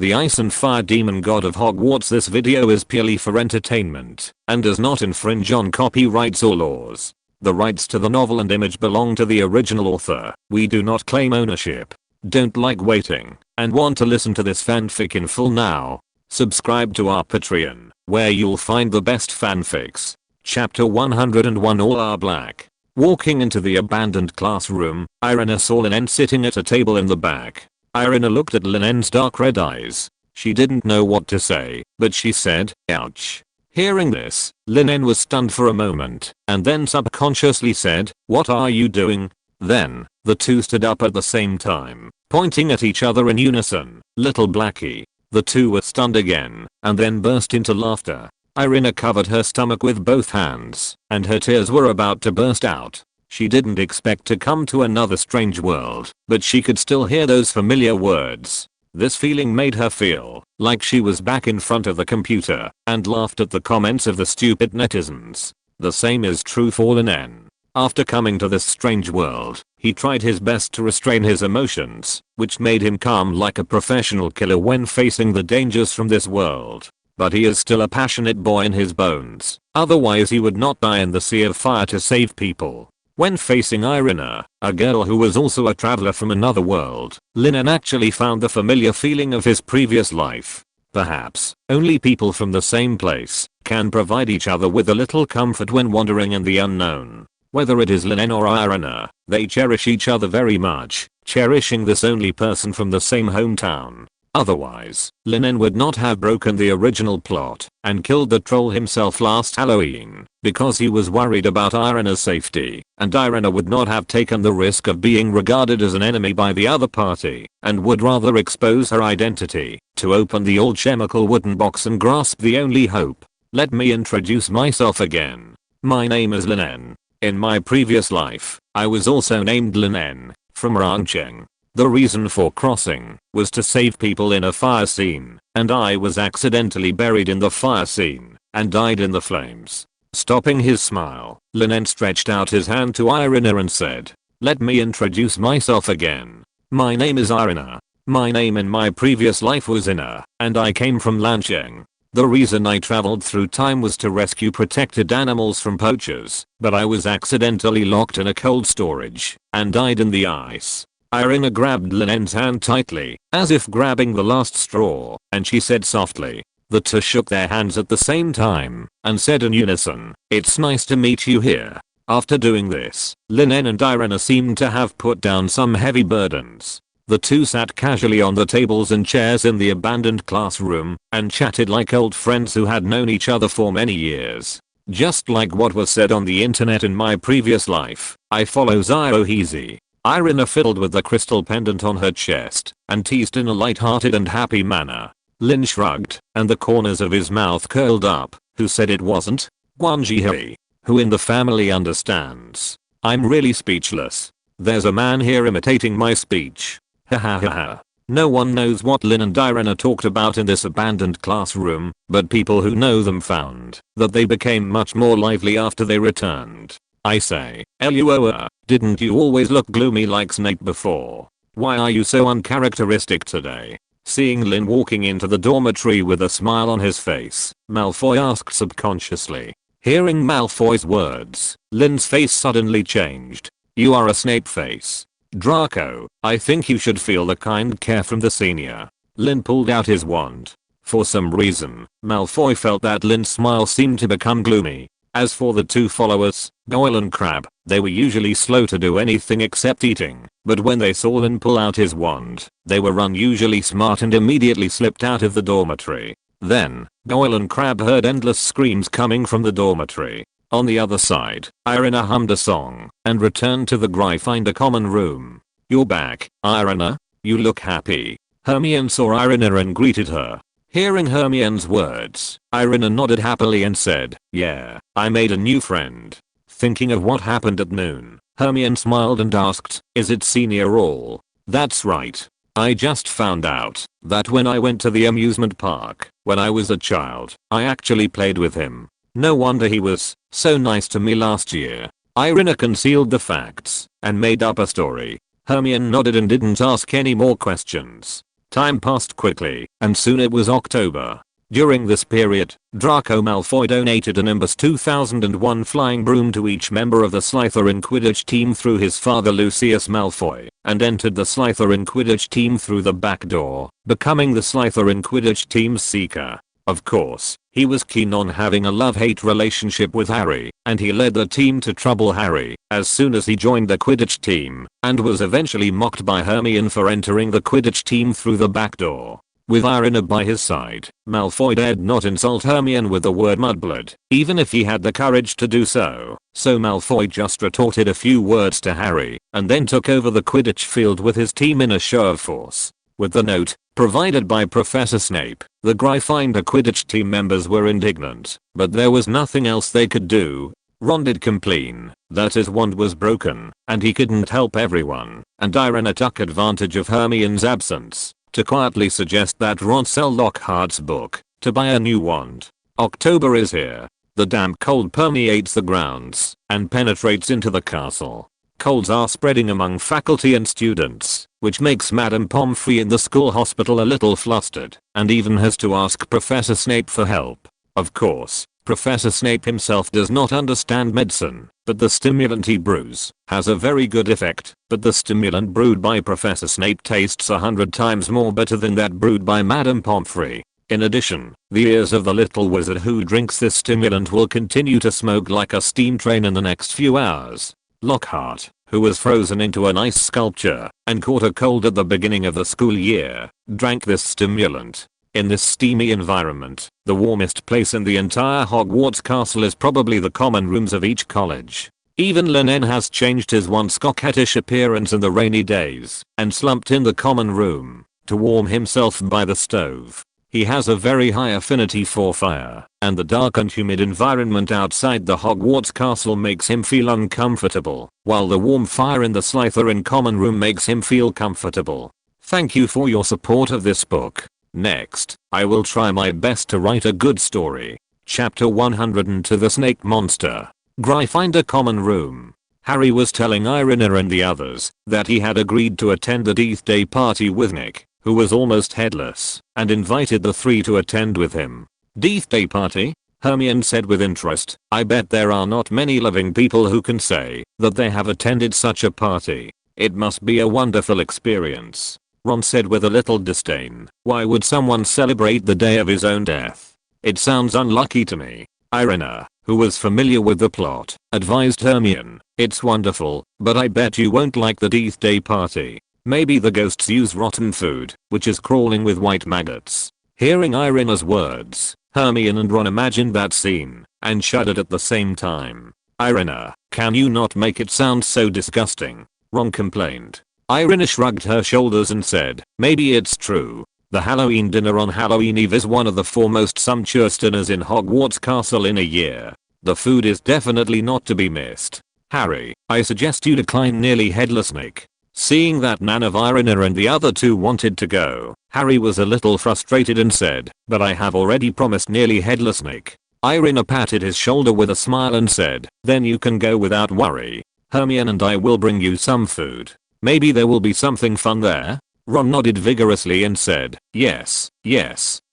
the ice and fire demon god of Hogwarts. This video is purely for entertainment and does not infringe on copyrights or laws. The rights to the novel and image belong to the original author. We do not claim ownership. Don't like waiting and want to listen to this fanfic in full now? Subscribe to our Patreon, where you'll find the best fanfics. Chapter 101. All are black. Walking into the abandoned classroom, Irina saw Lin En sitting at a table in the back. Irina looked at Lin En's dark red eyes. She didn't know what to say, but she said, "Ouch." Hearing this, Lin En was stunned for a moment, and then subconsciously said, "What are you doing?" Then, the two stood up at the same time, pointing at each other in unison. "Little Blackie." The two were stunned again, and then burst into laughter. Irina covered her stomach with both hands, and her tears were about to burst out. She didn't expect to come to another strange world, but she could still hear those familiar words. This feeling made her feel like she was back in front of the computer and laughed at the comments of the stupid netizens. The same is true for Lin En. After coming to this strange world, he tried his best to restrain his emotions, which made him calm like a professional killer when facing the dangers from this world. But he is still a passionate boy in his bones, otherwise he would not die in the sea of fire to save people. When facing Irina, a girl who was also a traveler from another world, Lin En actually found the familiar feeling of his previous life. Perhaps, only people from the same place can provide each other with a little comfort when wandering in the unknown. Whether it is Lin En or Irina, they cherish each other very much, cherishing this only person from the same hometown. Otherwise, Lin En would not have broken the original plot and killed the troll himself last Halloween because he was worried about Irina's safety, and Irina would not have taken the risk of being regarded as an enemy by the other party and would rather expose her identity to open the alchemical wooden box and grasp the only hope. Let me introduce myself again. My name is Lin En. In my previous life, I was also named Lin En, from Rancheng. The reason for crossing was to save people in a fire scene, and I was accidentally buried in the fire scene and died in the flames. Stopping his smile, Lin En stretched out his hand to Irina and said, "Let me introduce myself again. My name is Irina. My name in my previous life was Ina, and I came from Lancheng. The reason I traveled through time was to rescue protected animals from poachers, but I was accidentally locked in a cold storage and died in the ice." Irina grabbed Lin En's hand tightly, as if grabbing the last straw, and she said softly. The two shook their hands at the same time and said in unison, "It's nice to meet you here." After doing this, Lin En and Irina seemed to have put down some heavy burdens. The two sat casually on the tables and chairs in the abandoned classroom and chatted like old friends who had known each other for many years. Just like what was said on the internet in my previous life, I follow Zioheezy. Irina fiddled with the crystal pendant on her chest and teased in a light-hearted and happy manner. Lin shrugged, and the corners of his mouth curled up. Who said it wasn't? Guanji, who in the family understands? I'm really speechless. There's a man here imitating my speech. Ha ha ha ha. No one knows what Lin and Irina talked about in this abandoned classroom, but people who know them found that they became much more lively after they returned. I say, Luoa, didn't you always look gloomy like Snape before? Why are you so uncharacteristic today? Seeing Lin walking into the dormitory with a smile on his face, Malfoy asked subconsciously. Hearing Malfoy's words, Lin's face suddenly changed. You are a Snape face. Draco, I think you should feel the kind care from the senior. Lin pulled out his wand. For some reason, Malfoy felt that Lin's smile seemed to become gloomy. As for the two followers, Goyle and Crabbe, they were usually slow to do anything except eating, but when they saw Lin pull out his wand, they were unusually smart and immediately slipped out of the dormitory. Then, Goyle and Crabbe heard endless screams coming from the dormitory. On the other side, Irina hummed a song and returned to the Gryffindor common room. You're back, Irina. You look happy. Hermione saw Irina and greeted her. Hearing Hermione's words, Irina nodded happily and said, "Yeah, I made a new friend." Thinking of what happened at noon, Hermione smiled and asked, "Is it senior roll?" "That's right. I just found out that when I went to the amusement park when I was a child, I actually played with him. No wonder he was so nice to me last year." Irina concealed the facts and made up a story. Hermione nodded and didn't ask any more questions. Time passed quickly, and soon it was October. During this period, Draco Malfoy donated a Nimbus 2001 flying broom to each member of the Slytherin Quidditch team through his father Lucius Malfoy, and entered the Slytherin Quidditch team through the back door, becoming the Slytherin Quidditch team's seeker. Of course, he was keen on having a love-hate relationship with Harry, and he led the team to trouble Harry as soon as he joined the Quidditch team, and was eventually mocked by Hermione for entering the Quidditch team through the back door. With Irina by his side, Malfoy dared not insult Hermione with the word mudblood, even if he had the courage to do so. So Malfoy just retorted a few words to Harry, and then took over the Quidditch field with his team in a show of force. With the note, provided by Professor Snape, the Gryffindor Quidditch team members were indignant, but there was nothing else they could do. Ron did complain that his wand was broken, and he couldn't help everyone, and Irina took advantage of Hermione's absence to quietly suggest that Ron sell Lockhart's book to buy a new wand. October is here. The damp cold permeates the grounds and penetrates into the castle. Colds are spreading among faculty and students, which makes Madame Pomfrey in the school hospital a little flustered, and even has to ask Professor Snape for help. Of course, Professor Snape himself does not understand medicine, but the stimulant he brews has a very good effect. But the stimulant brewed by Professor Snape tastes 100 times more better than that brewed by Madame Pomfrey. In addition, the ears of the little wizard who drinks this stimulant will continue to smoke like a steam train in the next few hours. Lockhart, who was frozen into an ice sculpture and caught a cold at the beginning of the school year, drank this stimulant. In this steamy environment, the warmest place in the entire Hogwarts castle is probably the common rooms of each college. Even Lin En has changed his once coquettish appearance in the rainy days and slumped in the common room to warm himself by the stove. He has a very high affinity for fire, and the dark and humid environment outside the Hogwarts castle makes him feel uncomfortable, while the warm fire in the Slytherin common room makes him feel comfortable. Thank you for your support of this book. Next, I will try my best to write a good story. Chapter 102 The Snake Monster. Gryffindor Common Room. Harry was telling Irina and the others that he had agreed to attend the Death Day party with Nick, who was almost headless, and invited the three to attend with him. Death Day party? Hermione said with interest. I bet there are not many living people who can say that they have attended such a party. It must be a wonderful experience. Ron said with a little disdain. Why would someone celebrate the day of his own death? It sounds unlucky to me. Irina, who was familiar with the plot, advised Hermione. It's wonderful, but I bet you won't like the Death Day party. Maybe the ghosts use rotten food, which is crawling with white maggots. Hearing Irina's words, Hermione and Ron imagined that scene and shuddered at the same time. Irina, can you not make it sound so disgusting? Ron complained. Irina shrugged her shoulders and said, maybe it's true. The Halloween dinner on Halloween Eve is one of the foremost sumptuous dinners in Hogwarts Castle in a year. The food is definitely not to be missed. Harry, I suggest you decline Nearly Headless Nick. Seeing that none of Irina and the other two wanted to go, Harry was a little frustrated and said, but I have already promised Nearly Headless Nick. Irina patted his shoulder with a smile and said, then you can go without worry. Hermione and I will bring you some food. Maybe there will be something fun there? Ron nodded vigorously and said, yes,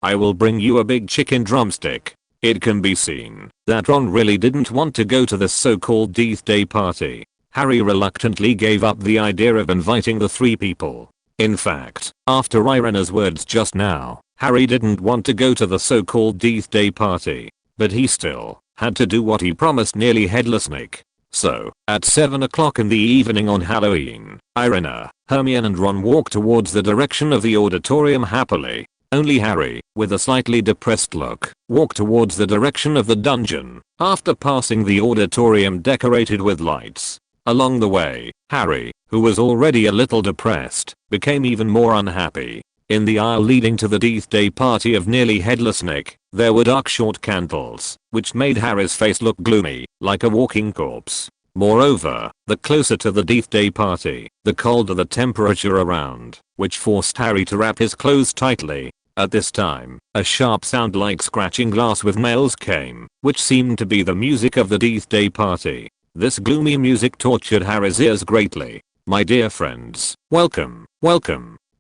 I will bring you a big chicken drumstick. It can be seen that Ron really didn't want to go to this so-called Death Day party. Harry reluctantly gave up the idea of inviting the three people. In fact, after Irina's words just now, Harry didn't want to go to the so-called Death Day party, but he still had to do what he promised Nearly Headless Nick. So, at 7 o'clock in the evening on Halloween, Irina, Hermione and Ron walked towards the direction of the auditorium happily. Only Harry, with a slightly depressed look, walked towards the direction of the dungeon, after passing the auditorium decorated with lights. Along the way, Harry, who was already a little depressed, became even more unhappy. In the aisle leading to the Death Day party of Nearly Headless Nick, there were dark short candles, which made Harry's face look gloomy, like a walking corpse. Moreover, the closer to the Death Day party, the colder the temperature around, which forced Harry to wrap his clothes tightly. At this time, a sharp sound like scratching glass with nails came, which seemed to be the music of the Death Day party. This gloomy music tortured Harry's ears greatly. My dear friends, welcome.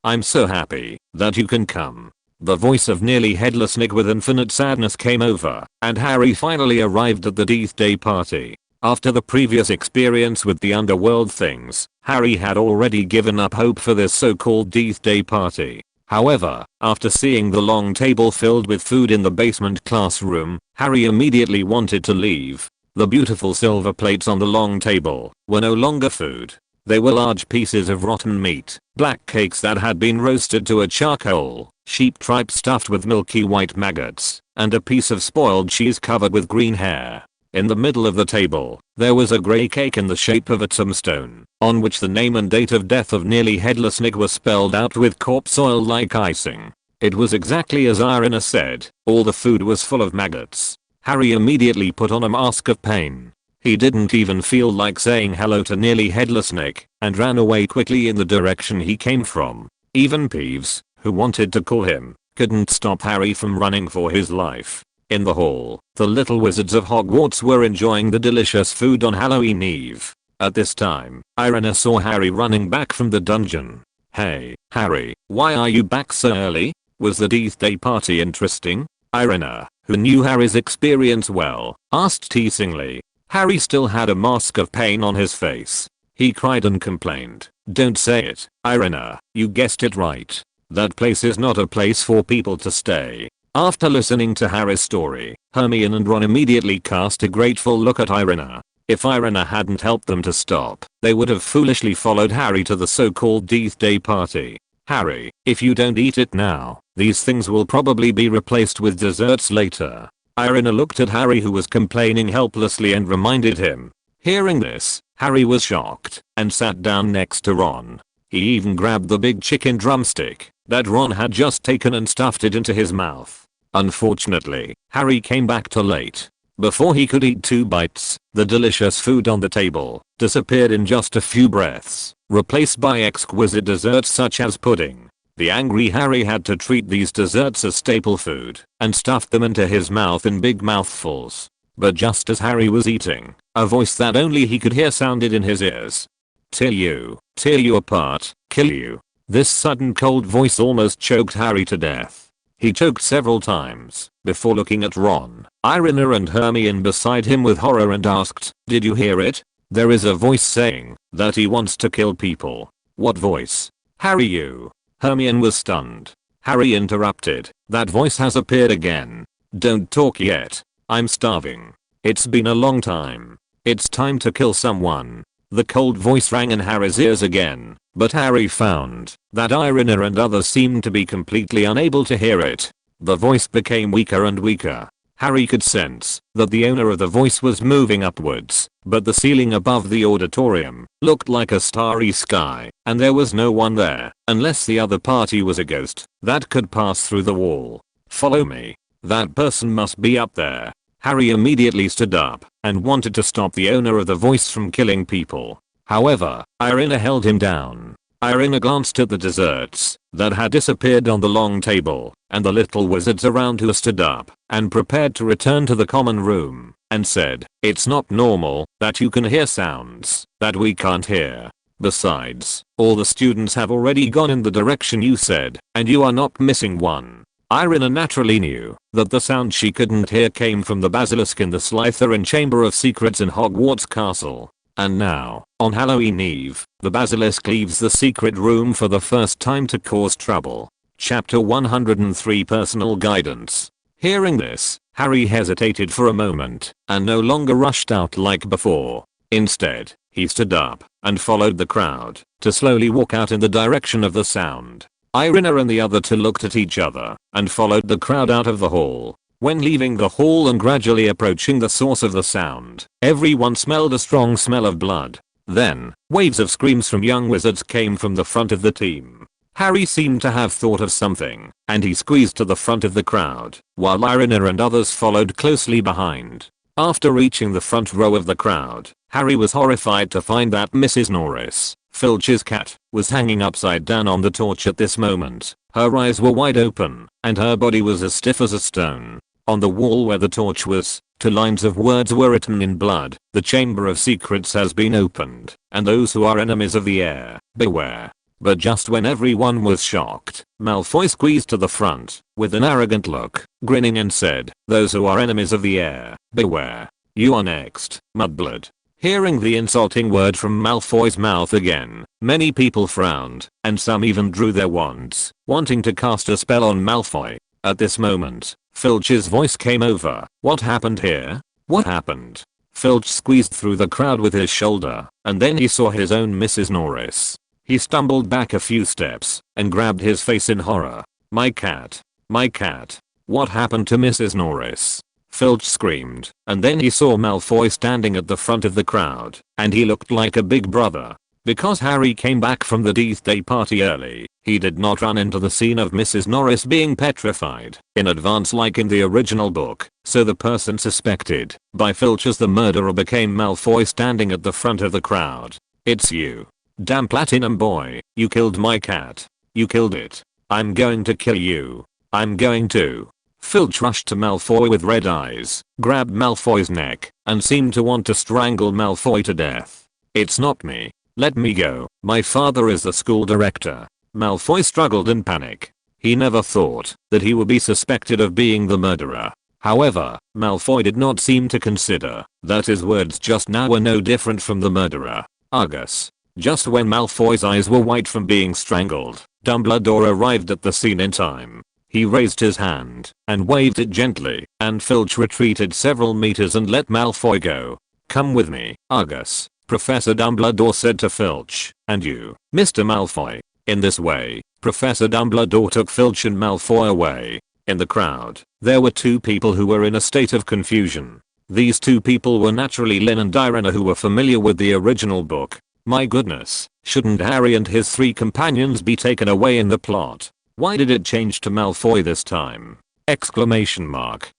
I'm so happy that you can come." The voice of nearly headless Nick with infinite sadness came over, and Harry finally arrived at the Death Day party. After the previous experience with the underworld things, Harry had already given up hope for this so-called Death Day party. However, after seeing the long table filled with food in the basement classroom, Harry immediately wanted to leave. The beautiful silver plates on the long table were no longer food. They were large pieces of rotten meat, black cakes that had been roasted to a charcoal, sheep tripe stuffed with milky white maggots, and a piece of spoiled cheese covered with green hair. In the middle of the table, there was a grey cake in the shape of a tombstone, on which the name and date of death of nearly headless Nick was spelled out with corpse oil like icing. It was exactly as Irina said, all the food was full of maggots. Harry immediately put on a mask of pain. He didn't even feel like saying hello to nearly headless Nick, and ran away quickly in the direction he came from. Even Peeves, who wanted to call him, couldn't stop Harry from running for his life. In the hall, the little wizards of Hogwarts were enjoying the delicious food on Halloween Eve. At this time, Irina saw Harry running back from the dungeon. "Hey, Harry, why are you back so early? Was the Death Day party interesting?" Irina, who knew Harry's experience well, asked teasingly. Harry still had a mask of pain on his face. He cried and complained, "Don't say it, Irina, you guessed it right. That place is not a place for people to stay." After listening to Harry's story, Hermione and Ron immediately cast a grateful look at Irina. If Irina hadn't helped them to stop, they would have foolishly followed Harry to the so-called Death Day party. "Harry, if you don't eat it now, these things will probably be replaced with desserts later." Irina looked at Harry, who was complaining helplessly, and reminded him. Hearing this, Harry was shocked and sat down next to Ron. He even grabbed the big chicken drumstick that Ron had just taken and stuffed it into his mouth. Unfortunately, Harry came back too late. Before he could eat 2 bites, the delicious food on the table disappeared in just a few breaths, replaced by exquisite desserts such as pudding. The angry Harry had to treat these desserts as staple food and stuffed them into his mouth in big mouthfuls. But just as Harry was eating, a voice that only he could hear sounded in his ears. Tear you apart, kill you." This sudden cold voice almost choked Harry to death. He choked several times before looking at Ron, Irina and Hermione beside him with horror and asked, "Did you hear it? There is a voice saying that he wants to kill people." "What voice?" "Harry, you." Hermione was stunned. Harry interrupted, "That voice has appeared again. Don't talk yet. I'm starving. It's been a long time. It's time to kill someone." The cold voice rang in Harry's ears again, but Harry found that Irina and others seemed to be completely unable to hear it. The voice became weaker and weaker. Harry could sense that the owner of the voice was moving upwards, but the ceiling above the auditorium looked like a starry sky, and there was no one there, unless the other party was a ghost that could pass through the wall. "Follow me. That person must be up there." Harry immediately stood up and wanted to stop the owner of the voice from killing people. However, Irina held him down. Irina glanced at the desserts that had disappeared on the long table, and the little wizards around who stood up and prepared to return to the common room, and said, "It's not normal that you can hear sounds that we can't hear. Besides, all the students have already gone in the direction you said, and you are not missing one." Irina naturally knew that the sound she couldn't hear came from the basilisk in the Slytherin Chamber of Secrets in Hogwarts Castle. And now, on Halloween Eve, the basilisk leaves the secret room for the first time to cause trouble. Chapter 103 Personal Guidance. Hearing this, Harry hesitated for a moment and no longer rushed out like before. Instead, he stood up and followed the crowd to slowly walk out in the direction of the sound. Irina and the other two looked at each other and followed the crowd out of the hall. When leaving the hall and gradually approaching the source of the sound, everyone smelled a strong smell of blood. Then, waves of screams from young wizards came from the front of the team. Harry seemed to have thought of something, and he squeezed to the front of the crowd, while Irina and others followed closely behind. After reaching the front row of the crowd, Harry was horrified to find that Mrs. Norris, Filch's cat, was hanging upside down on the torch at this moment. Her eyes were wide open, and her body was as stiff as a stone. On the wall where the torch was, 2 lines of words were written in blood. "The Chamber of Secrets has been opened, and those who are enemies of the heir, beware." But just when everyone was shocked, Malfoy squeezed to the front, with an arrogant look, grinning and said, "Those who are enemies of the heir, beware. You are next, mudblood." Hearing the insulting word from Malfoy's mouth again, many people frowned, and some even drew their wands, wanting to cast a spell on Malfoy. At this moment, Filch's voice came over. "What happened here? What happened?" Filch squeezed through the crowd with his shoulder, and then he saw his own Mrs. Norris. He stumbled back a few steps, and grabbed his face in horror. My cat. My cat. What happened to Mrs. Norris?" Filch screamed, and then he saw Malfoy standing at the front of the crowd, and he looked like a big brother. Because Harry came back from the Death Day party early, he did not run into the scene of Mrs. Norris being petrified in advance like in the original book, so the person suspected by Filch as the murderer became Malfoy standing at the front of the crowd. "It's you. Damn platinum boy, you killed my cat. You killed it. I'm going to kill you. I'm going to." Filch rushed to Malfoy with red eyes, grabbed Malfoy's neck, and seemed to want to strangle Malfoy to death. "It's not me. Let me go. My father is the school director." Malfoy struggled in panic. He never thought that he would be suspected of being the murderer. However, Malfoy did not seem to consider that his words just now were no different from the murderer. Argus. Just when Malfoy's eyes were white from being strangled, Dumbledore arrived at the scene in time. He raised his hand and waved it gently, and Filch retreated several meters and let Malfoy go. "Come with me, Argus," Professor Dumbledore said to Filch, "and you, Mr. Malfoy." In this way, Professor Dumbledore took Filch and Malfoy away. In the crowd, there were two people who were in a state of confusion. These two people were naturally Lin and Irina, who were familiar with the original book. My goodness, shouldn't Harry and his three companions be taken away in the plot? Why did it change to Malfoy this time? Exclamation mark.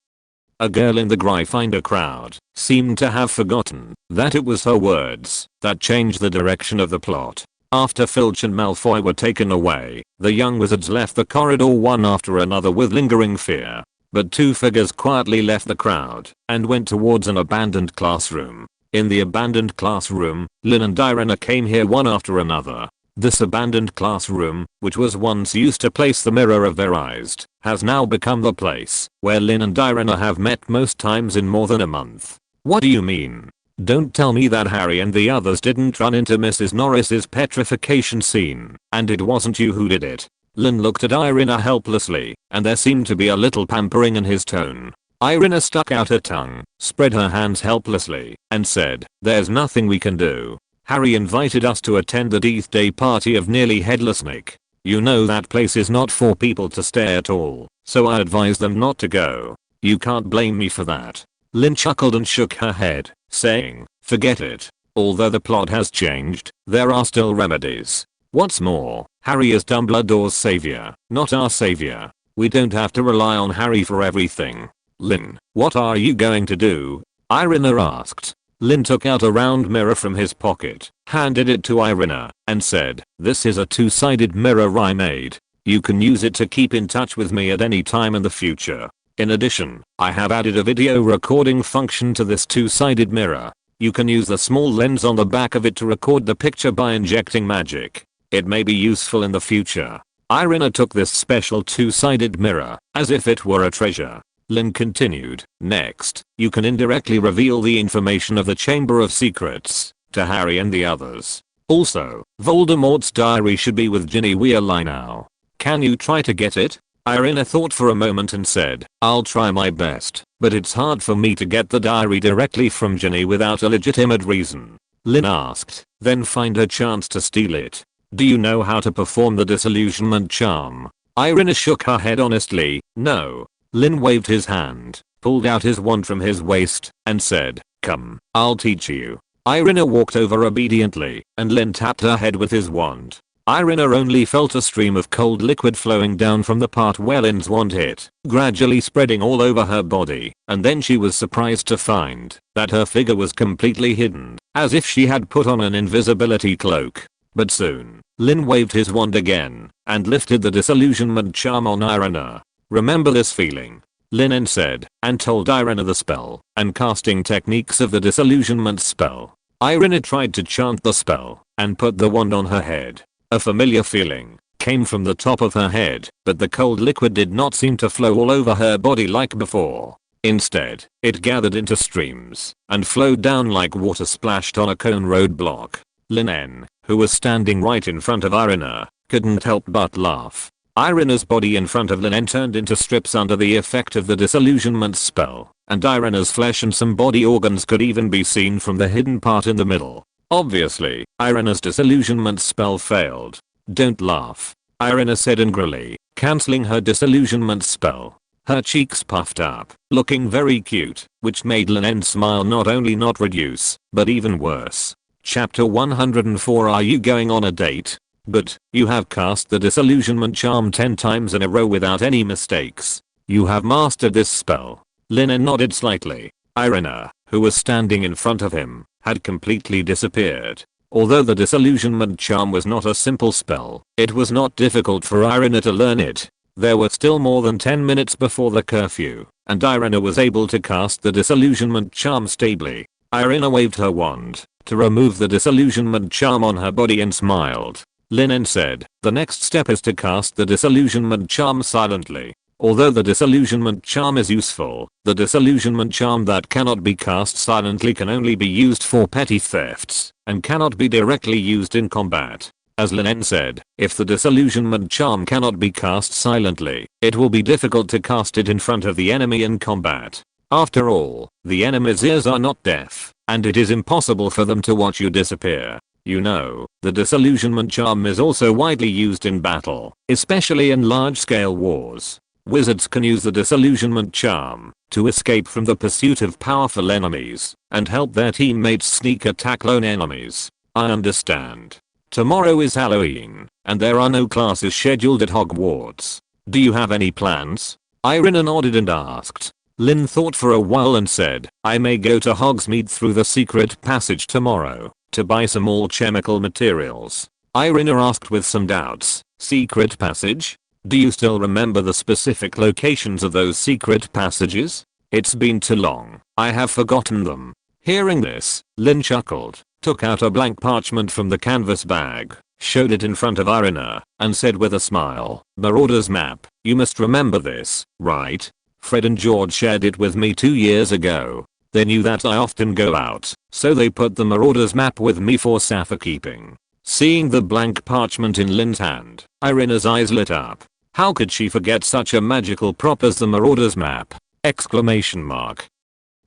A girl in the Gryffindor crowd seemed to have forgotten that it was her words that changed the direction of the plot. After Filch and Malfoy were taken away, the young wizards left the corridor one after another with lingering fear. But two figures quietly left the crowd and went towards an abandoned classroom. In the abandoned classroom, Lin and Irina came here one after another. This abandoned classroom, which was once used to place the mirror of their eyes, has now become the place where Lin and Irina have met most times in more than a month. What do you mean? Don't tell me that Harry and the others didn't run into Mrs. Norris's petrification scene, and it wasn't you who did it. Lin looked at Irina helplessly, and there seemed to be a little pampering in his tone. Irina stuck out her tongue, spread her hands helplessly, and said, "There's nothing we can do. Harry invited us to attend the Death Day party of Nearly Headless Nick. You know that place is not for people to stay at all, so I advised them not to go. You can't blame me for that." Lin chuckled and shook her head, saying, "Forget it. Although the plot has changed, there are still remedies. What's more, Harry is Dumbledore's savior, not our savior. We don't have to rely on Harry for everything." "Lin, what are you going to do?" Irina asked. Lin took out a round mirror from his pocket, handed it to Irina, and said, "This is a two-sided mirror I made. You can use it to keep in touch with me at any time in the future. In addition, I have added a video recording function to this two-sided mirror. You can use the small lens on the back of it to record the picture by injecting magic. It may be useful in the future." Irina took this special two-sided mirror as if it were a treasure. Lin continued, "Next, you can indirectly reveal the information of the Chamber of Secrets to Harry and the others. Also, Voldemort's diary should be with Ginny Weasley now. Can you try to get it?" Irina thought for a moment and said, "I'll try my best, but it's hard for me to get the diary directly from Ginny without a legitimate reason." Lin asked, "Then find a chance to steal it. Do you know how to perform the disillusionment charm?" Irina shook her head honestly, "No." Lin waved his hand, pulled out his wand from his waist, and said, "Come, I'll teach you." Irina walked over obediently, and Lin tapped her head with his wand. Irina only felt a stream of cold liquid flowing down from the part where Lin's wand hit, gradually spreading all over her body, and then she was surprised to find that her figure was completely hidden, as if she had put on an invisibility cloak. But soon, Lin waved his wand again, and lifted the disillusionment charm on Irina. "Remember this feeling," Lin En said, and told Irina the spell and casting techniques of the disillusionment spell. Irina tried to chant the spell and put the wand on her head. A familiar feeling came from the top of her head, but the cold liquid did not seem to flow all over her body like before. Instead, it gathered into streams and flowed down like water splashed on a cone roadblock. Lin En, who was standing right in front of Irina, couldn't help but laugh. Irina's body in front of Lin En turned into strips under the effect of the disillusionment spell, and Irina's flesh and some body organs could even be seen from the hidden part in the middle. Obviously, Irina's disillusionment spell failed. Don't laugh, Irina said angrily, cancelling her disillusionment spell. Her cheeks puffed up, looking very cute, which made Lin En smile not only not reduce, but even worse. Chapter 104. Are you going on a date? But, you have cast the disillusionment charm 10 times in a row without any mistakes. You have mastered this spell. Lin En nodded slightly. Irina, who was standing in front of him, had completely disappeared. Although the disillusionment charm was not a simple spell, it was not difficult for Irina to learn it. There were still more than 10 minutes before the curfew, and Irina was able to cast the disillusionment charm stably. Irina waved her wand to remove the disillusionment charm on her body and smiled. Lin En said, the next step is to cast the disillusionment charm silently. Although the disillusionment charm is useful, the disillusionment charm that cannot be cast silently can only be used for petty thefts, and cannot be directly used in combat. As Lin En said, if the disillusionment charm cannot be cast silently, it will be difficult to cast it in front of the enemy in combat. After all, the enemy's ears are not deaf, and it is impossible for them to watch you disappear. You know, the disillusionment charm is also widely used in battle, especially in large-scale wars. Wizards can use the disillusionment charm to escape from the pursuit of powerful enemies and help their teammates sneak attack lone enemies. I understand. Tomorrow is Halloween, and there are no classes scheduled at Hogwarts. Do you have any plans? Irina nodded and asked. Lin thought for a while and said, I may go to Hogsmeade through the secret passage tomorrow to buy some alchemical materials. Irina asked with some doubts. Secret passage? Do you still remember the specific locations of those secret passages? It's been too long, I have forgotten them. Hearing this, Lin chuckled, took out a blank parchment from the canvas bag, showed it in front of Irina, and said with a smile, Marauder's map, you must remember this, right? Fred and George shared it with me 2 years ago. They knew that I often go out, so they put the Marauder's map with me for safekeeping. Seeing the blank parchment in Lin's hand, Irina's eyes lit up. How could she forget such a magical prop as the Marauder's map? Exclamation mark.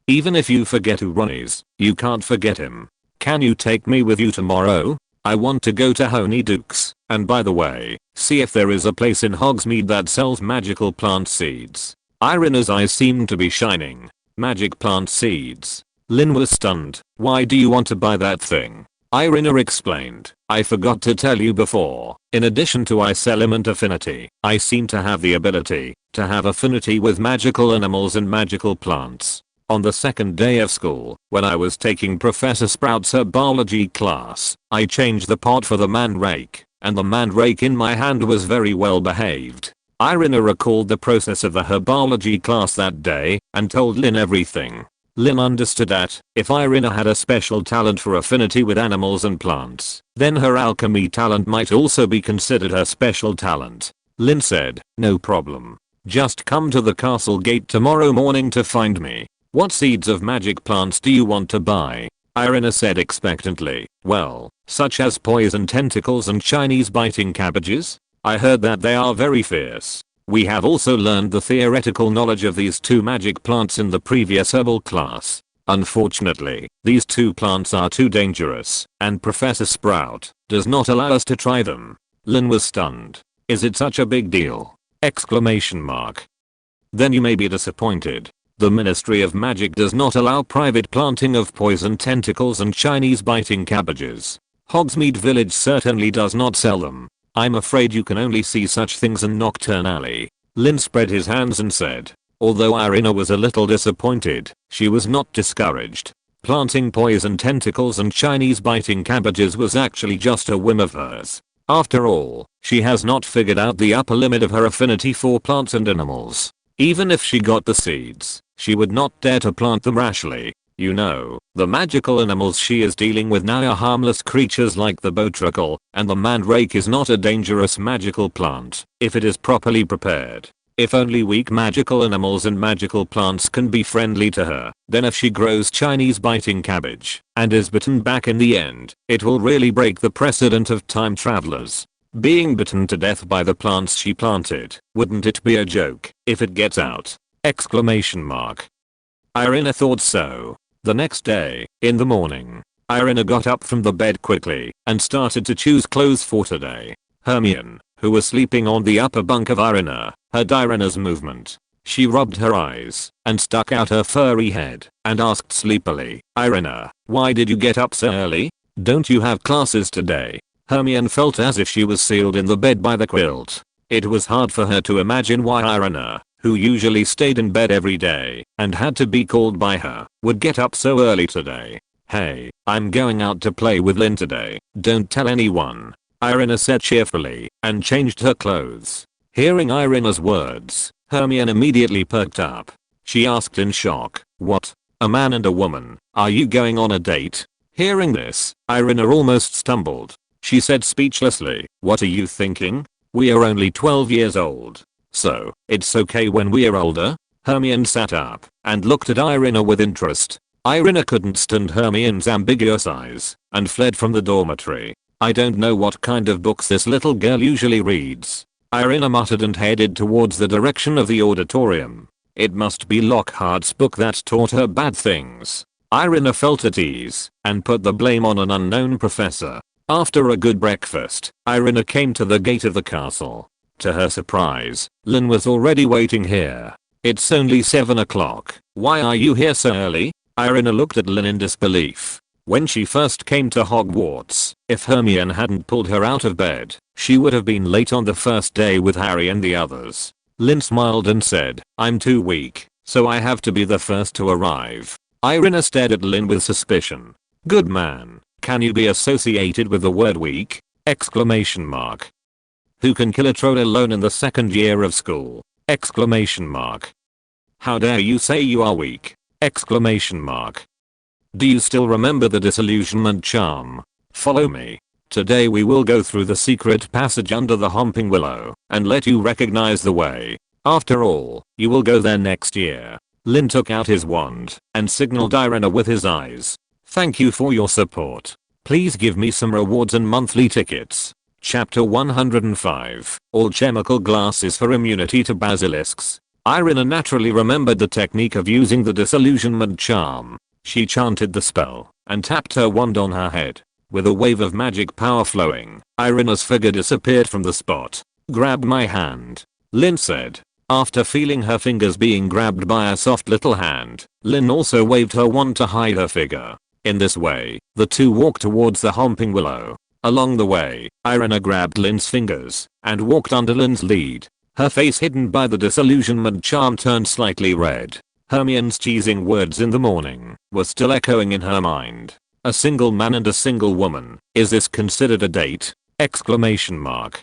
Even if you forget who Ron is, you can't forget him. Can you take me with you tomorrow? I want to go to Honeydukes, and by the way, see if there is a place in Hogsmeade that sells magical plant seeds. Irina's eyes seemed to be shining. Magic plant seeds. Lin was stunned. Why do you want to buy that thing? Irina explained, I forgot to tell you before, in addition to ice element affinity, I seem to have the ability to have affinity with magical animals and magical plants. On the second day of school, when I was taking Professor Sprout's herbology class, I changed the pot for the mandrake, and the mandrake in my hand was very well behaved. Irina recalled the process of the herbology class that day, and told Lin everything. Lin understood that, if Irina had a special talent for affinity with animals and plants, then her alchemy talent might also be considered her special talent. Lin said, no problem. Just come to the castle gate tomorrow morning to find me. What seeds of magic plants do you want to buy? Irina said expectantly. Well, such as poison tentacles and Chinese biting cabbages? I heard that they are very fierce. We have also learned the theoretical knowledge of these two magic plants in the previous herbal class. Unfortunately, these two plants are too dangerous, and Professor Sprout does not allow us to try them. Lin was stunned. Is it such a big deal? Exclamation mark. Then you may be disappointed. The Ministry of Magic does not allow private planting of poison tentacles and Chinese biting cabbages. Hogsmeade Village certainly does not sell them. I'm afraid you can only see such things in Nocturne Alley. Lin spread his hands and said. Although Irina was a little disappointed, she was not discouraged. Planting poison tentacles and Chinese biting cabbages was actually just a whim of hers. After all, she has not figured out the upper limit of her affinity for plants and animals. Even if she got the seeds, she would not dare to plant them rashly. You know, the magical animals she is dealing with now are harmless creatures like the botricle, and the mandrake is not a dangerous magical plant if it is properly prepared. If only weak magical animals and magical plants can be friendly to her, then if she grows Chinese biting cabbage and is bitten back in the end, it will really break the precedent of time travelers. Being bitten to death by the plants she planted, wouldn't it be a joke if it gets out? Exclamation mark. Irina thought so. The next day, in the morning, Irina got up from the bed quickly and started to choose clothes for today. Hermione, who was sleeping on the upper bunk of Irina, heard Irina's movement. She rubbed her eyes and stuck out her furry head and asked sleepily, "Irina, why did you get up so early? Don't you have classes today?" Hermione felt as if she was sealed in the bed by the quilt. It was hard for her to imagine why Irina, who usually stayed in bed every day and had to be called by her, would get up so early today. "Hey, I'm going out to play with Lin today. Don't tell anyone," Irina said cheerfully and changed her clothes. Hearing Irina's words, Hermione immediately perked up. She asked in shock, "What? A man and a woman? Are you going on a date?" Hearing this, Irina almost stumbled. She said speechlessly, "What are you thinking? We are only 12 years old. So, it's okay when we're older?" Hermione sat up and looked at Irina with interest. Irina couldn't stand Hermione's ambiguous eyes and fled from the dormitory. "I don't know what kind of books this little girl usually reads," Irina muttered and headed towards the direction of the auditorium. It must be Lockhart's book that taught her bad things. Irina felt at ease and put the blame on an unknown professor. After a good breakfast, Irina came to the gate of the castle. To her surprise, Lin was already waiting here. "It's only 7 o'clock. Why are you here so early?" Irina looked at Lin in disbelief. When she first came to Hogwarts, if Hermione hadn't pulled her out of bed, she would have been late on the first day with Harry and the others. Lin smiled and said, "I'm too weak, so I have to be the first to arrive." Irina stared at Lin with suspicion. "Good man, can you be associated with the word weak?" Exclamation mark. "Who can kill a troll alone in the second year of school?" Exclamation mark. "How dare you say you are weak?" Exclamation mark. "Do you still remember the disillusionment charm? Follow me. Today we will go through the secret passage under the Homping Willow and let you recognize the way. After all, you will go there next year." Lin took out his wand and signaled Irina with his eyes. "Thank you for your support. Please give me some rewards and monthly tickets." Chapter 105, Alchemical Glasses for Immunity to Basilisks. Irina naturally remembered the technique of using the disillusionment charm. She chanted the spell and tapped her wand on her head. With a wave of magic power flowing, Irina's figure disappeared from the spot. "Grab my hand," Lin said. After feeling her fingers being grabbed by a soft little hand, Lin also waved her wand to hide her figure. In this way, the two walked towards the Homping Willow. Along the way, Irina grabbed Lin's fingers and walked under Lin's lead. Her face hidden by the disillusionment charm turned slightly red. Hermione's teasing words in the morning were still echoing in her mind. "A single man and a single woman. Is this considered a date?" Exclamation mark.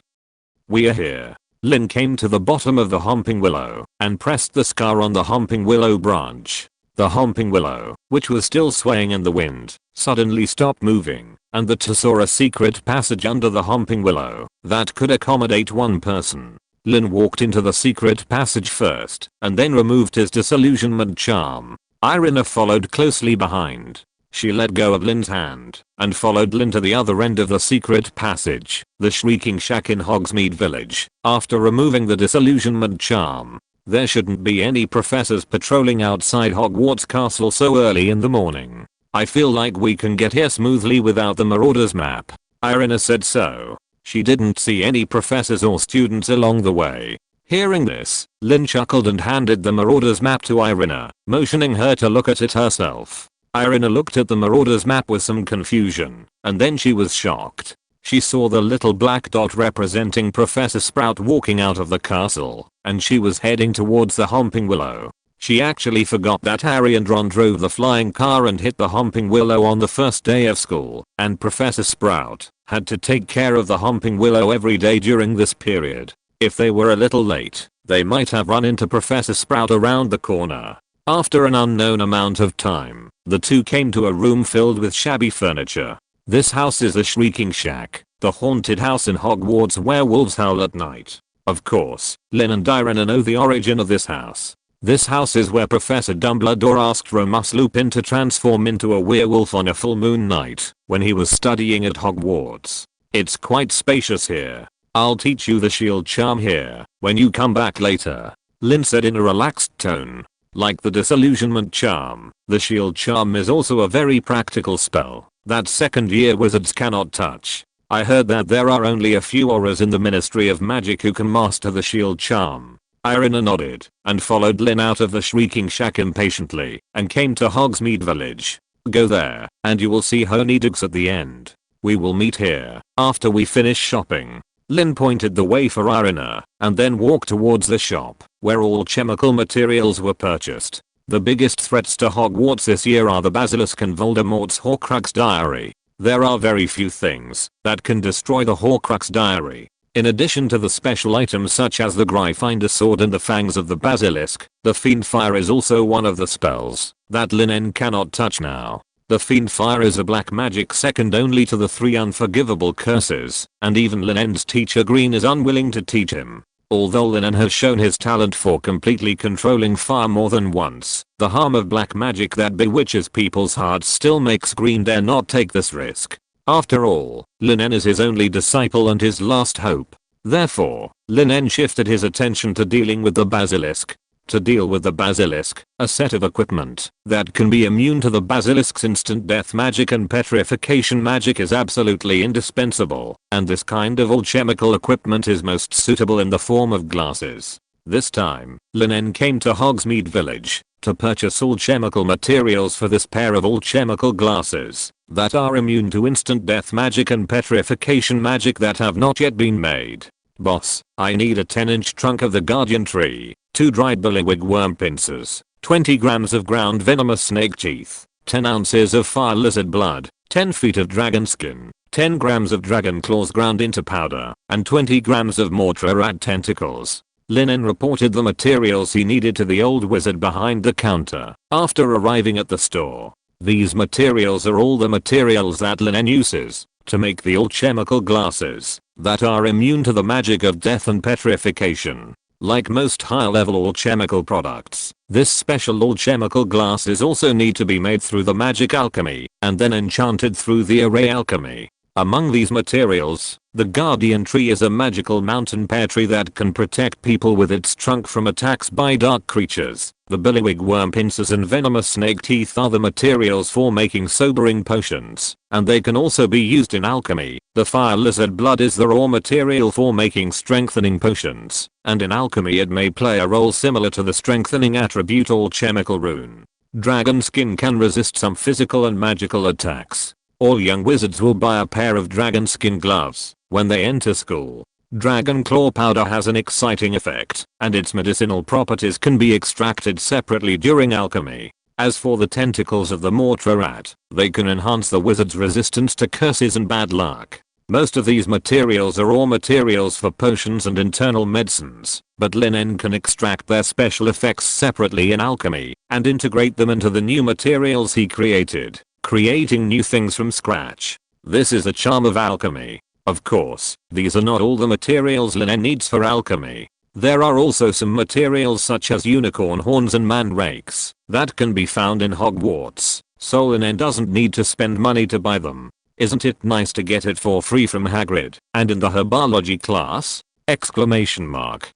"We are here." Lin came to the bottom of the Homping Willow and pressed the scar on the Homping Willow branch. The Homping Willow, which was still swaying in the wind, suddenly stopped moving, and the two saw a secret passage under the Homping Willow that could accommodate one person. Lin walked into the secret passage first, and then removed his disillusionment charm. Irina followed closely behind. She let go of Lin's hand and followed Lin to the other end of the secret passage, the Shrieking Shack in Hogsmeade Village. After removing the disillusionment charm, there shouldn't be any professors patrolling outside Hogwarts Castle so early in the morning. "I feel like we can get here smoothly without the Marauder's map." Irina said so. She didn't see any professors or students along the way. Hearing this, Lin chuckled and handed the Marauder's map to Irina, motioning her to look at it herself. Irina looked at the Marauder's map with some confusion, and then she was shocked. She saw the little black dot representing Professor Sprout walking out of the castle, and she was heading towards the Homping Willow. She actually forgot that Harry and Ron drove the flying car and hit the Homping Willow on the first day of school, and Professor Sprout had to take care of the Homping Willow every day during this period. If they were a little late, they might have run into Professor Sprout around the corner. After an unknown amount of time, the two came to a room filled with shabby furniture. This house is the Shrieking Shack, the haunted house in Hogwarts where wolves howl at night. Of course, Lin and Irina know the origin of this house. This house is where Professor Dumbledore asked Remus Lupin to transform into a werewolf on a full moon night when he was studying at Hogwarts. It's quite spacious here. I'll teach you the shield charm here when you come back later, Lin said in a relaxed tone. Like the disillusionment charm, the shield charm is also a very practical spell that second year wizards cannot touch. I heard that there are only a few auras in the Ministry of Magic who can master the shield charm. Irina nodded and followed Lin out of the Shrieking Shack impatiently and came to Hogsmeade Village. Go there and you will see Honeydukes at the end. We will meet here after we finish shopping. Lin pointed the way for Irina and then walked towards the shop where all chemical materials were purchased. The biggest threats to Hogwarts this year are the Basilisk and Voldemort's Horcrux diary. There are very few things that can destroy the Horcrux diary. In addition to the special items such as the Gryffindor sword and the fangs of the Basilisk, the Fiend Fire is also one of the spells that Lin En cannot touch now. The Fiend Fire is a black magic second only to the 3 unforgivable curses, and even Lin En's teacher Green is unwilling to teach him. Although Lin En has shown his talent for completely controlling fire more than once, the harm of black magic that bewitches people's hearts still makes Green dare not take this risk. After all, Lin En is his only disciple and his last hope. Therefore, Lin En shifted his attention to dealing with the Basilisk. To deal with the Basilisk, a set of equipment that can be immune to the Basilisk's instant death magic and petrification magic is absolutely indispensable, and this kind of alchemical equipment is most suitable in the form of glasses. This time, Lin En came to Hogsmeade Village to purchase alchemical materials for this pair of alchemical glasses that are immune to instant death magic and petrification magic that have not yet been made. Boss, I need a 10-inch trunk of the Guardian Tree, 2 dried bullywig worm pincers, 20 grams of ground venomous snake teeth, 10 ounces of fire lizard blood, 10 feet of dragon skin, 10 grams of dragon claws ground into powder, and 20 grams of mortar rat tentacles. Lin En reported the materials he needed to the old wizard behind the counter after arriving at the store. These materials are all the materials that Lin En uses to make the alchemical glasses that are immune to the magic of death and petrification. Like most high-level alchemical products, this special alchemical glasses also need to be made through the magic alchemy and then enchanted through the array alchemy. Among these materials, the Guardian Tree is a magical mountain pear tree that can protect people with its trunk from attacks by dark creatures. The billywig worm pincers and venomous snake teeth are the materials for making sobering potions, and they can also be used in alchemy. The fire lizard blood is the raw material for making strengthening potions, and in alchemy it may play a role similar to the strengthening attribute alchemical rune. Dragon skin can resist some physical and magical attacks. All young wizards will buy a pair of dragon skin gloves when they enter school. Dragon claw powder has an exciting effect, and its medicinal properties can be extracted separately during alchemy. As for the tentacles of the mortar rat, they can enhance the wizard's resistance to curses and bad luck. Most of these materials are raw materials for potions and internal medicines, but Lin En can extract their special effects separately in alchemy and integrate them into the new materials he created, creating new things from scratch. This is the charm of alchemy. Of course, these are not all the materials Lin En needs for alchemy. There are also some materials such as unicorn horns and mandrakes that can be found in Hogwarts, so Lin En doesn't need to spend money to buy them. Isn't it nice to get it for free from Hagrid and in the herbology class? Exclamation mark.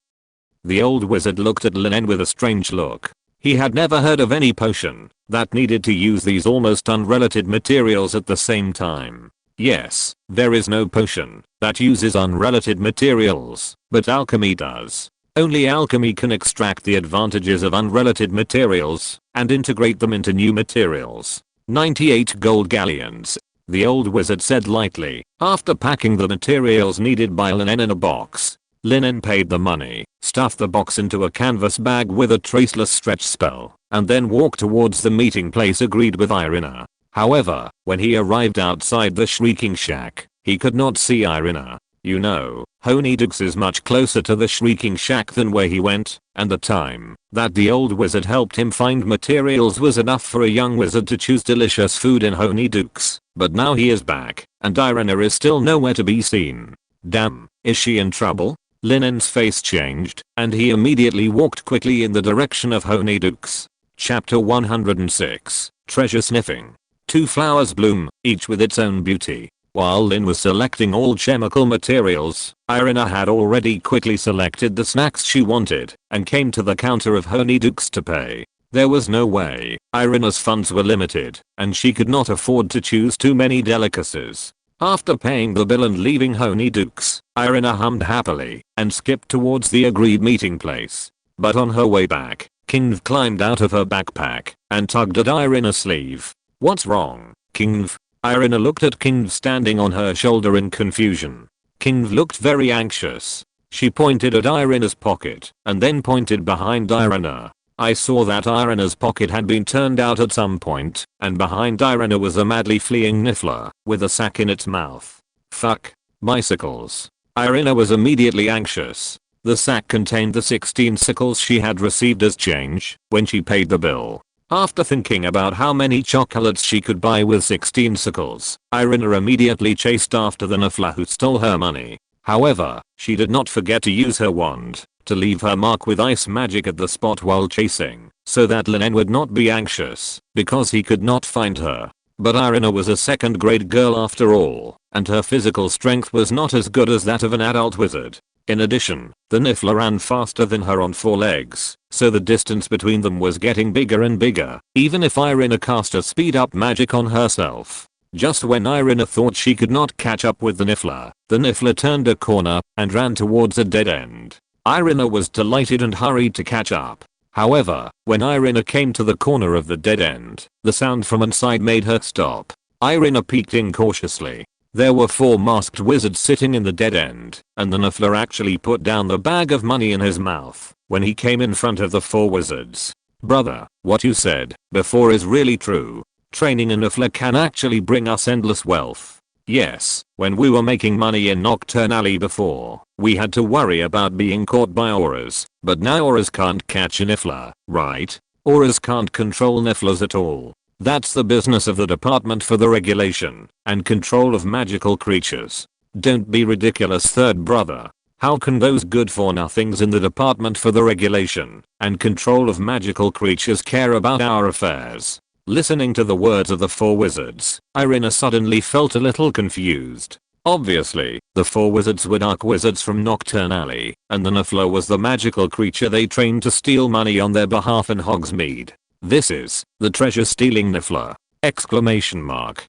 The old wizard looked at Lin En with a strange look. He had never heard of any potion that needed to use these almost unrelated materials at the same time. Yes, there is no potion that uses unrelated materials, but alchemy does. Only alchemy can extract the advantages of unrelated materials and integrate them into new materials. 98 gold galleons, the old wizard said lightly, after packing the materials needed by Lin En in a box. Lin En paid the money, stuffed the box into a canvas bag with a traceless stretch spell, and then walked towards the meeting place agreed with Irina. However, when he arrived outside the Shrieking Shack, he could not see Irina. You know, Honeydukes is much closer to the Shrieking Shack than where he went, and the time that the old wizard helped him find materials was enough for a young wizard to choose delicious food in Honeydukes. But now he is back, and Irina is still nowhere to be seen. Damn, is she in trouble? Lin En's face changed, and he immediately walked quickly in the direction of Honeydukes. Chapter 106, Treasure Sniffing. 2 flowers bloom, each with its own beauty. While Lin was selecting all chemical materials, Irina had already quickly selected the snacks she wanted and came to the counter of Honeydukes to pay. There was no way. Irina's funds were limited, and she could not afford to choose too many delicacies. After paying the bill and leaving Honeydukes, Irina hummed happily and skipped towards the agreed meeting place. But on her way back, Kingv climbed out of her backpack and tugged at Irina's sleeve. "What's wrong, Kingv?" Irina looked at Kingv standing on her shoulder in confusion. Kingv looked very anxious. She pointed at Irina's pocket and then pointed behind Irina. I saw that Irina's pocket had been turned out at some point, and behind Irina was a madly fleeing Niffler with a sack in its mouth. Fuck. Bicycles. Irina was immediately anxious. The sack contained the 16 sickles she had received as change when she paid the bill. After thinking about how many chocolates she could buy with 16 sickles, Irina immediately chased after the Niffler who stole her money. However, she did not forget to use her wand to leave her mark with ice magic at the spot while chasing, so that Lin En would not be anxious because he could not find her. But Irina was a 2nd grade girl after all, and her physical strength was not as good as that of an adult wizard. In addition, the Niffler ran faster than her on 4 legs, so the distance between them was getting bigger and bigger, even if Irina cast a speed up magic on herself. Just when Irina thought she could not catch up with the Niffler turned a corner and ran towards a dead end. Irina was delighted and hurried to catch up. However, when Irina came to the corner of the dead end, the sound from inside made her stop. Irina peeked in cautiously. There were 4 masked wizards sitting in the dead end, and the Niffler actually put down the bag of money in his mouth when he came in front of the 4 wizards. "Brother, what you said before is really true. Training a Niffler can actually bring us endless wealth. Yes, when we were making money in Nocturne Alley before, we had to worry about being caught by auras, but now auras can't catch a Niffler, right? Auras can't control Nifflers at all. That's the business of the Department for the Regulation and Control of Magical Creatures. Don't be ridiculous, third brother. How can those good-for-nothings in the Department for the Regulation and Control of Magical Creatures care about our affairs?" Listening to the words of the 4 wizards, Irina suddenly felt a little confused. Obviously, the 4 wizards were dark wizards from Nocturne Alley, and the Niffler was the magical creature they trained to steal money on their behalf in Hogsmeade. "This is the treasure-stealing Niffler!" Exclamation mark.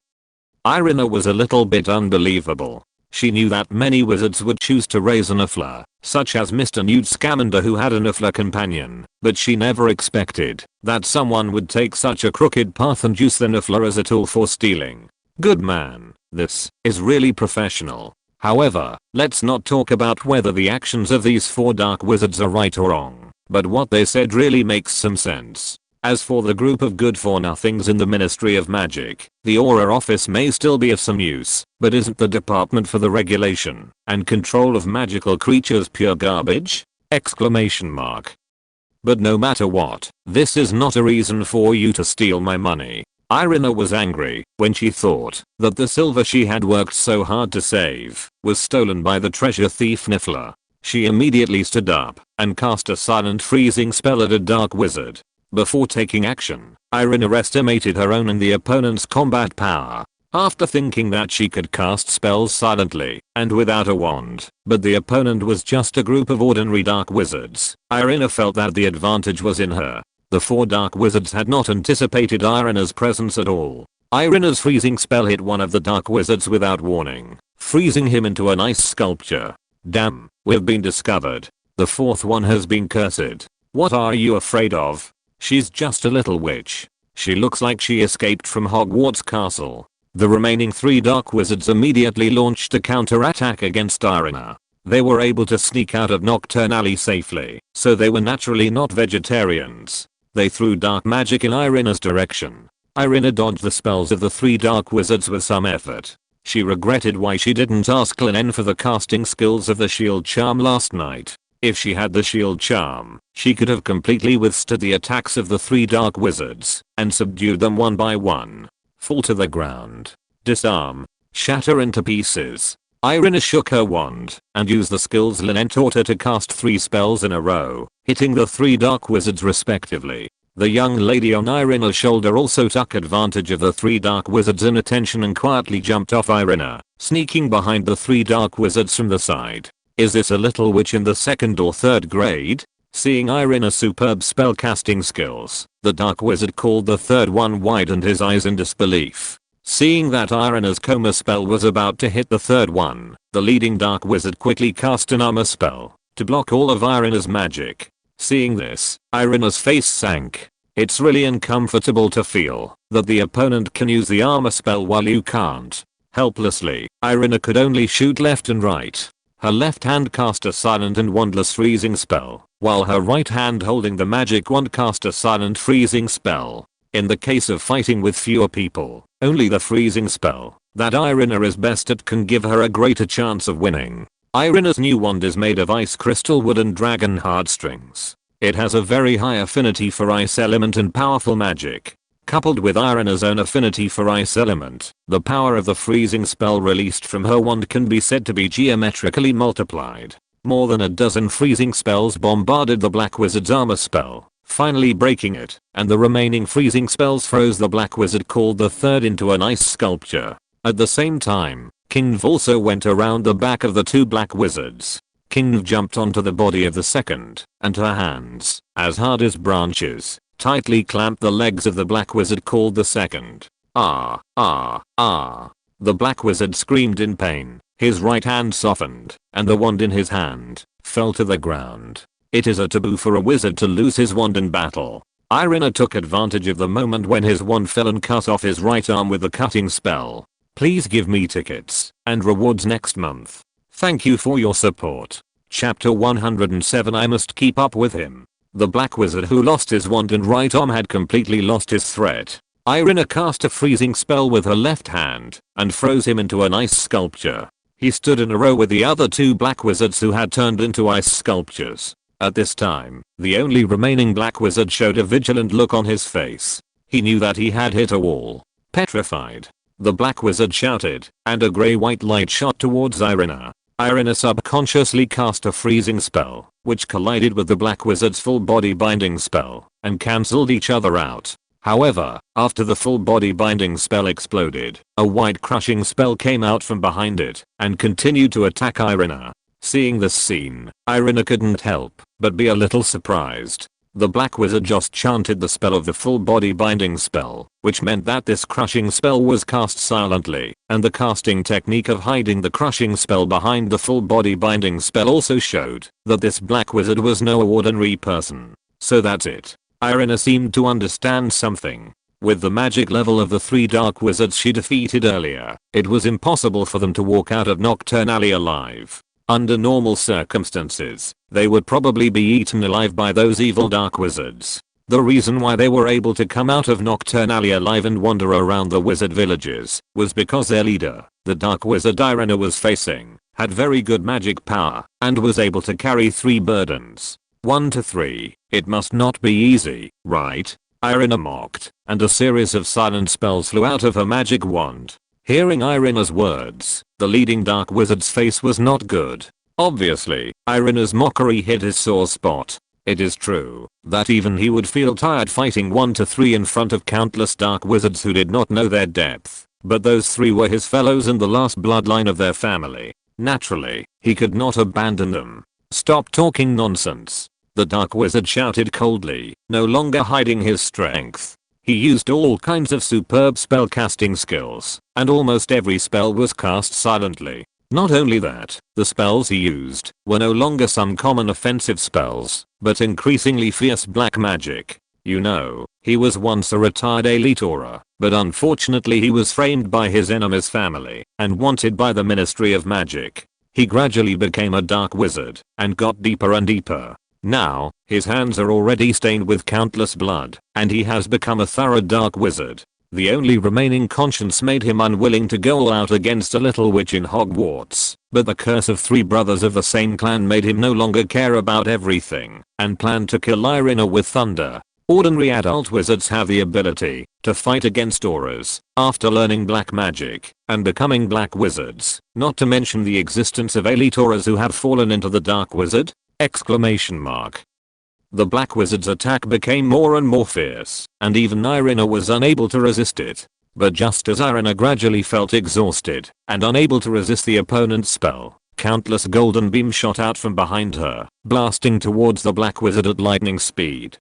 Irina was a little bit unbelievable. She knew that many wizards would choose to raise a Niffler, such as Mr. Newt Scamander who had a Niffler companion, but she never expected that someone would take such a crooked path and use the Niffler as a tool for stealing. Good man, this is really professional. However, let's not talk about whether the actions of these 4 dark wizards are right or wrong, but what they said really makes some sense. As for the group of good-for-nothings in the Ministry of Magic, the Aura Office may still be of some use, but isn't the Department for the Regulation and Control of Magical Creatures pure garbage? Exclamation mark. But no matter what, this is not a reason for you to steal my money. Irina was angry when she thought that the silver she had worked so hard to save was stolen by the treasure thief Niffler. She immediately stood up and cast a silent freezing spell at a dark wizard. Before taking action, Irina estimated her own and the opponent's combat power. After thinking that she could cast spells silently and without a wand, but the opponent was just a group of ordinary dark wizards, Irina felt that the advantage was in her. The 4 dark wizards had not anticipated Irina's presence at all. Irina's freezing spell hit one of the dark wizards without warning, freezing him into an ice sculpture. Damn, we've been discovered. The 4th one has been cursed. What are you afraid of? She's just a little witch. She looks like she escaped from Hogwarts Castle. The remaining 3 dark wizards immediately launched a counterattack against Irina. They were able to sneak out of Nocturne Alley safely, so they were naturally not vegetarians. They threw dark magic in Irina's direction. Irina dodged the spells of the 3 dark wizards with some effort. She regretted why she didn't ask Lin En for the casting skills of the shield charm last night. If she had the shield charm, she could have completely withstood the attacks of the 3 dark wizards and subdued them one by one. Fall to the ground. Disarm. Shatter into pieces. Irina shook her wand and used the skills Lin En taught her to cast 3 spells in a row, hitting the 3 dark wizards respectively. The young lady on Irina's shoulder also took advantage of the 3 dark wizards' inattention and quietly jumped off Irina, sneaking behind the 3 dark wizards from the side. Is this a little witch in the 2nd or 3rd grade? Seeing Irina's superb spellcasting skills, the dark wizard called the 3rd one widened his eyes in disbelief. Seeing that Irina's coma spell was about to hit the 3rd one, the leading dark wizard quickly cast an armor spell to block all of Irina's magic. Seeing this, Irina's face sank. It's really uncomfortable to feel that the opponent can use the armor spell while you can't. Helplessly, Irina could only shoot left and right. Her left hand cast a silent and wandless freezing spell, while her right hand holding the magic wand cast a silent freezing spell. In the case of fighting with fewer people, only the freezing spell that Irina is best at can give her a greater chance of winning. Irina's new wand is made of ice crystal wood and dragon heartstrings. It has a very high affinity for ice element and powerful magic. Coupled with Irina's own affinity for ice element, the power of the freezing spell released from her wand can be said to be geometrically multiplied. More than a dozen freezing spells bombarded the black wizard's armor spell, finally breaking it, and the remaining freezing spells froze the black wizard called the 3rd into an ice sculpture. At the same time, Kinv also went around the back of the 2 black wizards. Kinv jumped onto the body of the 2nd, and her hands, as hard as branches, tightly clamped the legs of the black wizard called the 2nd. Ah, ah, ah. The black wizard screamed in pain. His right hand softened, and the wand in his hand fell to the ground. It is a taboo for a wizard to lose his wand in battle. Irina took advantage of the moment when his wand fell and cut off his right arm with the cutting spell. Please give me tickets and rewards next month. Thank you for your support. Chapter 107. I must keep up with him. The black wizard who lost his wand and right arm had completely lost his threat. Irina cast a freezing spell with her left hand and froze him into an ice sculpture. He stood in a row with the other 2 black wizards who had turned into ice sculptures. At this time, the only remaining black wizard showed a vigilant look on his face. He knew that he had hit a wall. Petrified, the black wizard shouted, and a grey-white light shot towards Irina. Irina subconsciously cast a freezing spell, which collided with the black wizard's full body binding spell, and cancelled each other out. However, after the full body binding spell exploded, a white crushing spell came out from behind it, and continued to attack Irina. Seeing this scene, Irina couldn't help but be a little surprised. The black wizard just chanted the spell of the full body binding spell, which meant that this crushing spell was cast silently, and the casting technique of hiding the crushing spell behind the full body binding spell also showed that this black wizard was no ordinary person. So that's it. Irina seemed to understand something. With the magic level of the 3 dark wizards she defeated earlier, it was impossible for them to walk out of Nocturne Alley alive. Under normal circumstances, they would probably be eaten alive by those evil dark wizards. The reason why they were able to come out of Nocturne Alley alive and wander around the wizard villages was because their leader, the dark wizard Irina was facing, had very good magic power and was able to carry 3 burdens. 1 to 3, it must not be easy, right? Irina mocked, and a series of silent spells flew out of her magic wand. Hearing Irina's words, the leading dark wizard's face was not good. Obviously, Irina's mockery hit his sore spot. It is true that even he would feel tired fighting 1 to 3 in front of countless dark wizards who did not know their depth, but those 3 were his fellows and the last bloodline of their family. Naturally, he could not abandon them. Stop talking nonsense. The dark wizard shouted coldly, no longer hiding his strength. He used all kinds of superb spellcasting skills, and almost every spell was cast silently. Not only that, the spells he used were no longer some common offensive spells, but increasingly fierce black magic. You know, he was once a retired elite aura, but unfortunately he was framed by his enemy's family and wanted by the Ministry of Magic. He gradually became a dark wizard and got deeper and deeper. Now, his hands are already stained with countless blood, and he has become a thorough dark wizard. The only remaining conscience made him unwilling to go all out against a little witch in Hogwarts, but the curse of 3 brothers of the same clan made him no longer care about everything, and planned to kill Irina with thunder. Ordinary adult wizards have the ability to fight against auras after learning black magic and becoming black wizards, not to mention the existence of elite auras who have fallen into the dark wizard! The black wizard's attack became more and more fierce, and even Irina was unable to resist it. But just as Irina gradually felt exhausted and unable to resist the opponent's spell, countless golden beams shot out from behind her, blasting towards the black wizard at lightning speed.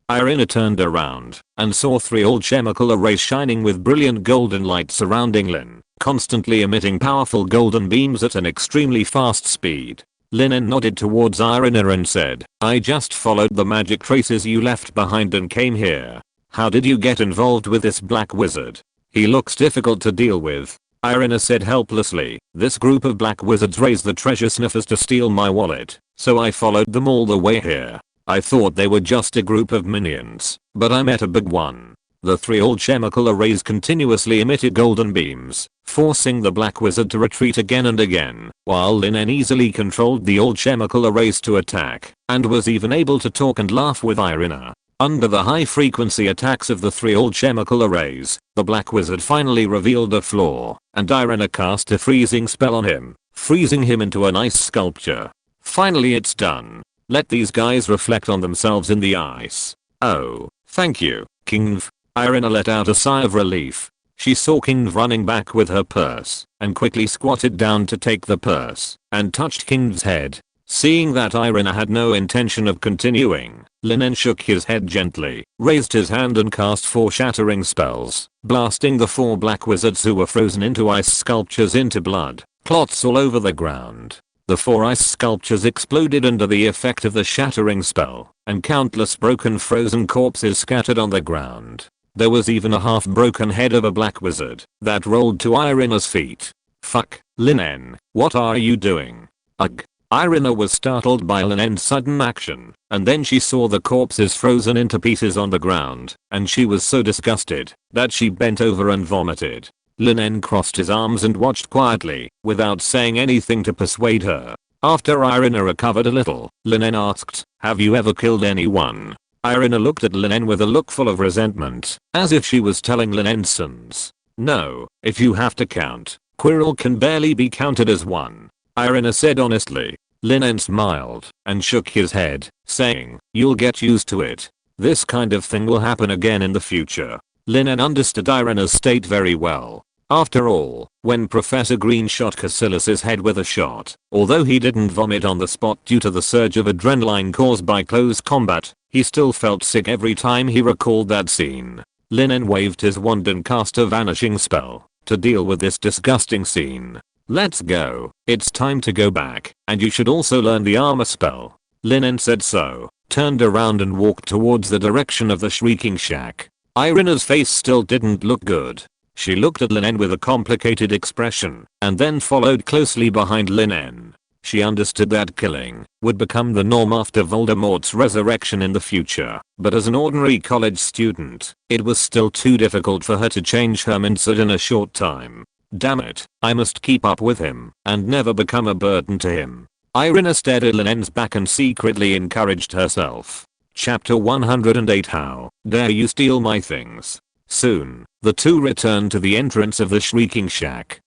Irina turned around and saw 3 alchemical arrays shining with brilliant golden light surrounding Lin, constantly emitting powerful golden beams at an extremely fast speed. Lin En nodded towards Irina and said, "I just followed the magic traces you left behind and came here. How did you get involved with this black wizard? He looks difficult to deal with." Irina said helplessly, "This group of black wizards raised the treasure sniffers to steal my wallet, so I followed them all the way here. I thought they were just a group of minions, but I met a big one." The 3 alchemical arrays continuously emitted golden beams, forcing the black wizard to retreat again and again, while Lin En easily controlled the alchemical arrays to attack, and was even able to talk and laugh with Irina. Under the high frequency attacks of the 3 alchemical arrays, the black wizard finally revealed a flaw, and Irina cast a freezing spell on him, freezing him into an ice sculpture. "Finally it's done. Let these guys reflect on themselves in the ice." "Oh, thank you, Kingv." Irina let out a sigh of relief. She saw Kingv running back with her purse, and quickly squatted down to take the purse, and touched Kingv's head. Seeing that Irina had no intention of continuing, Lin En shook his head gently, raised his hand and cast 4 shattering spells, blasting the 4 black wizards who were frozen into ice sculptures into blood clots all over the ground. The 4 ice sculptures exploded under the effect of the shattering spell, and countless broken frozen corpses scattered on the ground. There was even a half-broken head of a black wizard that rolled to Irina's feet. "Fuck, Lin En, what are you doing?" "Ugh." Irina was startled by Lin En's sudden action, and then she saw the corpses frozen into pieces on the ground, and she was so disgusted that she bent over and vomited. Lin En crossed his arms and watched quietly, without saying anything to persuade her. After Irina recovered a little, Lin En asked, "Have you ever killed anyone?" Irina looked at Lin En with a look full of resentment, as if she was telling Lin En's sins. "No, if you have to count, Quirrell can barely be counted as one," Irina said honestly. Lin En smiled and shook his head, saying, "You'll get used to it. This kind of thing will happen again in the future." Lin En understood Irina's state very well. After all, when Professor Green shot Cassilis's head with a shot, although he didn't vomit on the spot due to the surge of adrenaline caused by close combat, he still felt sick every time he recalled that scene. Lin En waved his wand and cast a vanishing spell to deal with this disgusting scene. "Let's go. It's time to go back, and you should also learn the armor spell." Lin En said so, turned around and walked towards the direction of the Shrieking Shack. Irina's face still didn't look good. She looked at Lin En with a complicated expression, and then followed closely behind Lin En. She understood that killing would become the norm after Voldemort's resurrection in the future, but as an ordinary college student, it was still too difficult for her to change her mindset in a short time. "Damn it, I must keep up with him and never become a burden to him." Irina stared at Lin En's back and secretly encouraged herself. Chapter 108 How dare you steal my things? Soon, the two returned to the entrance of the Shrieking Shack.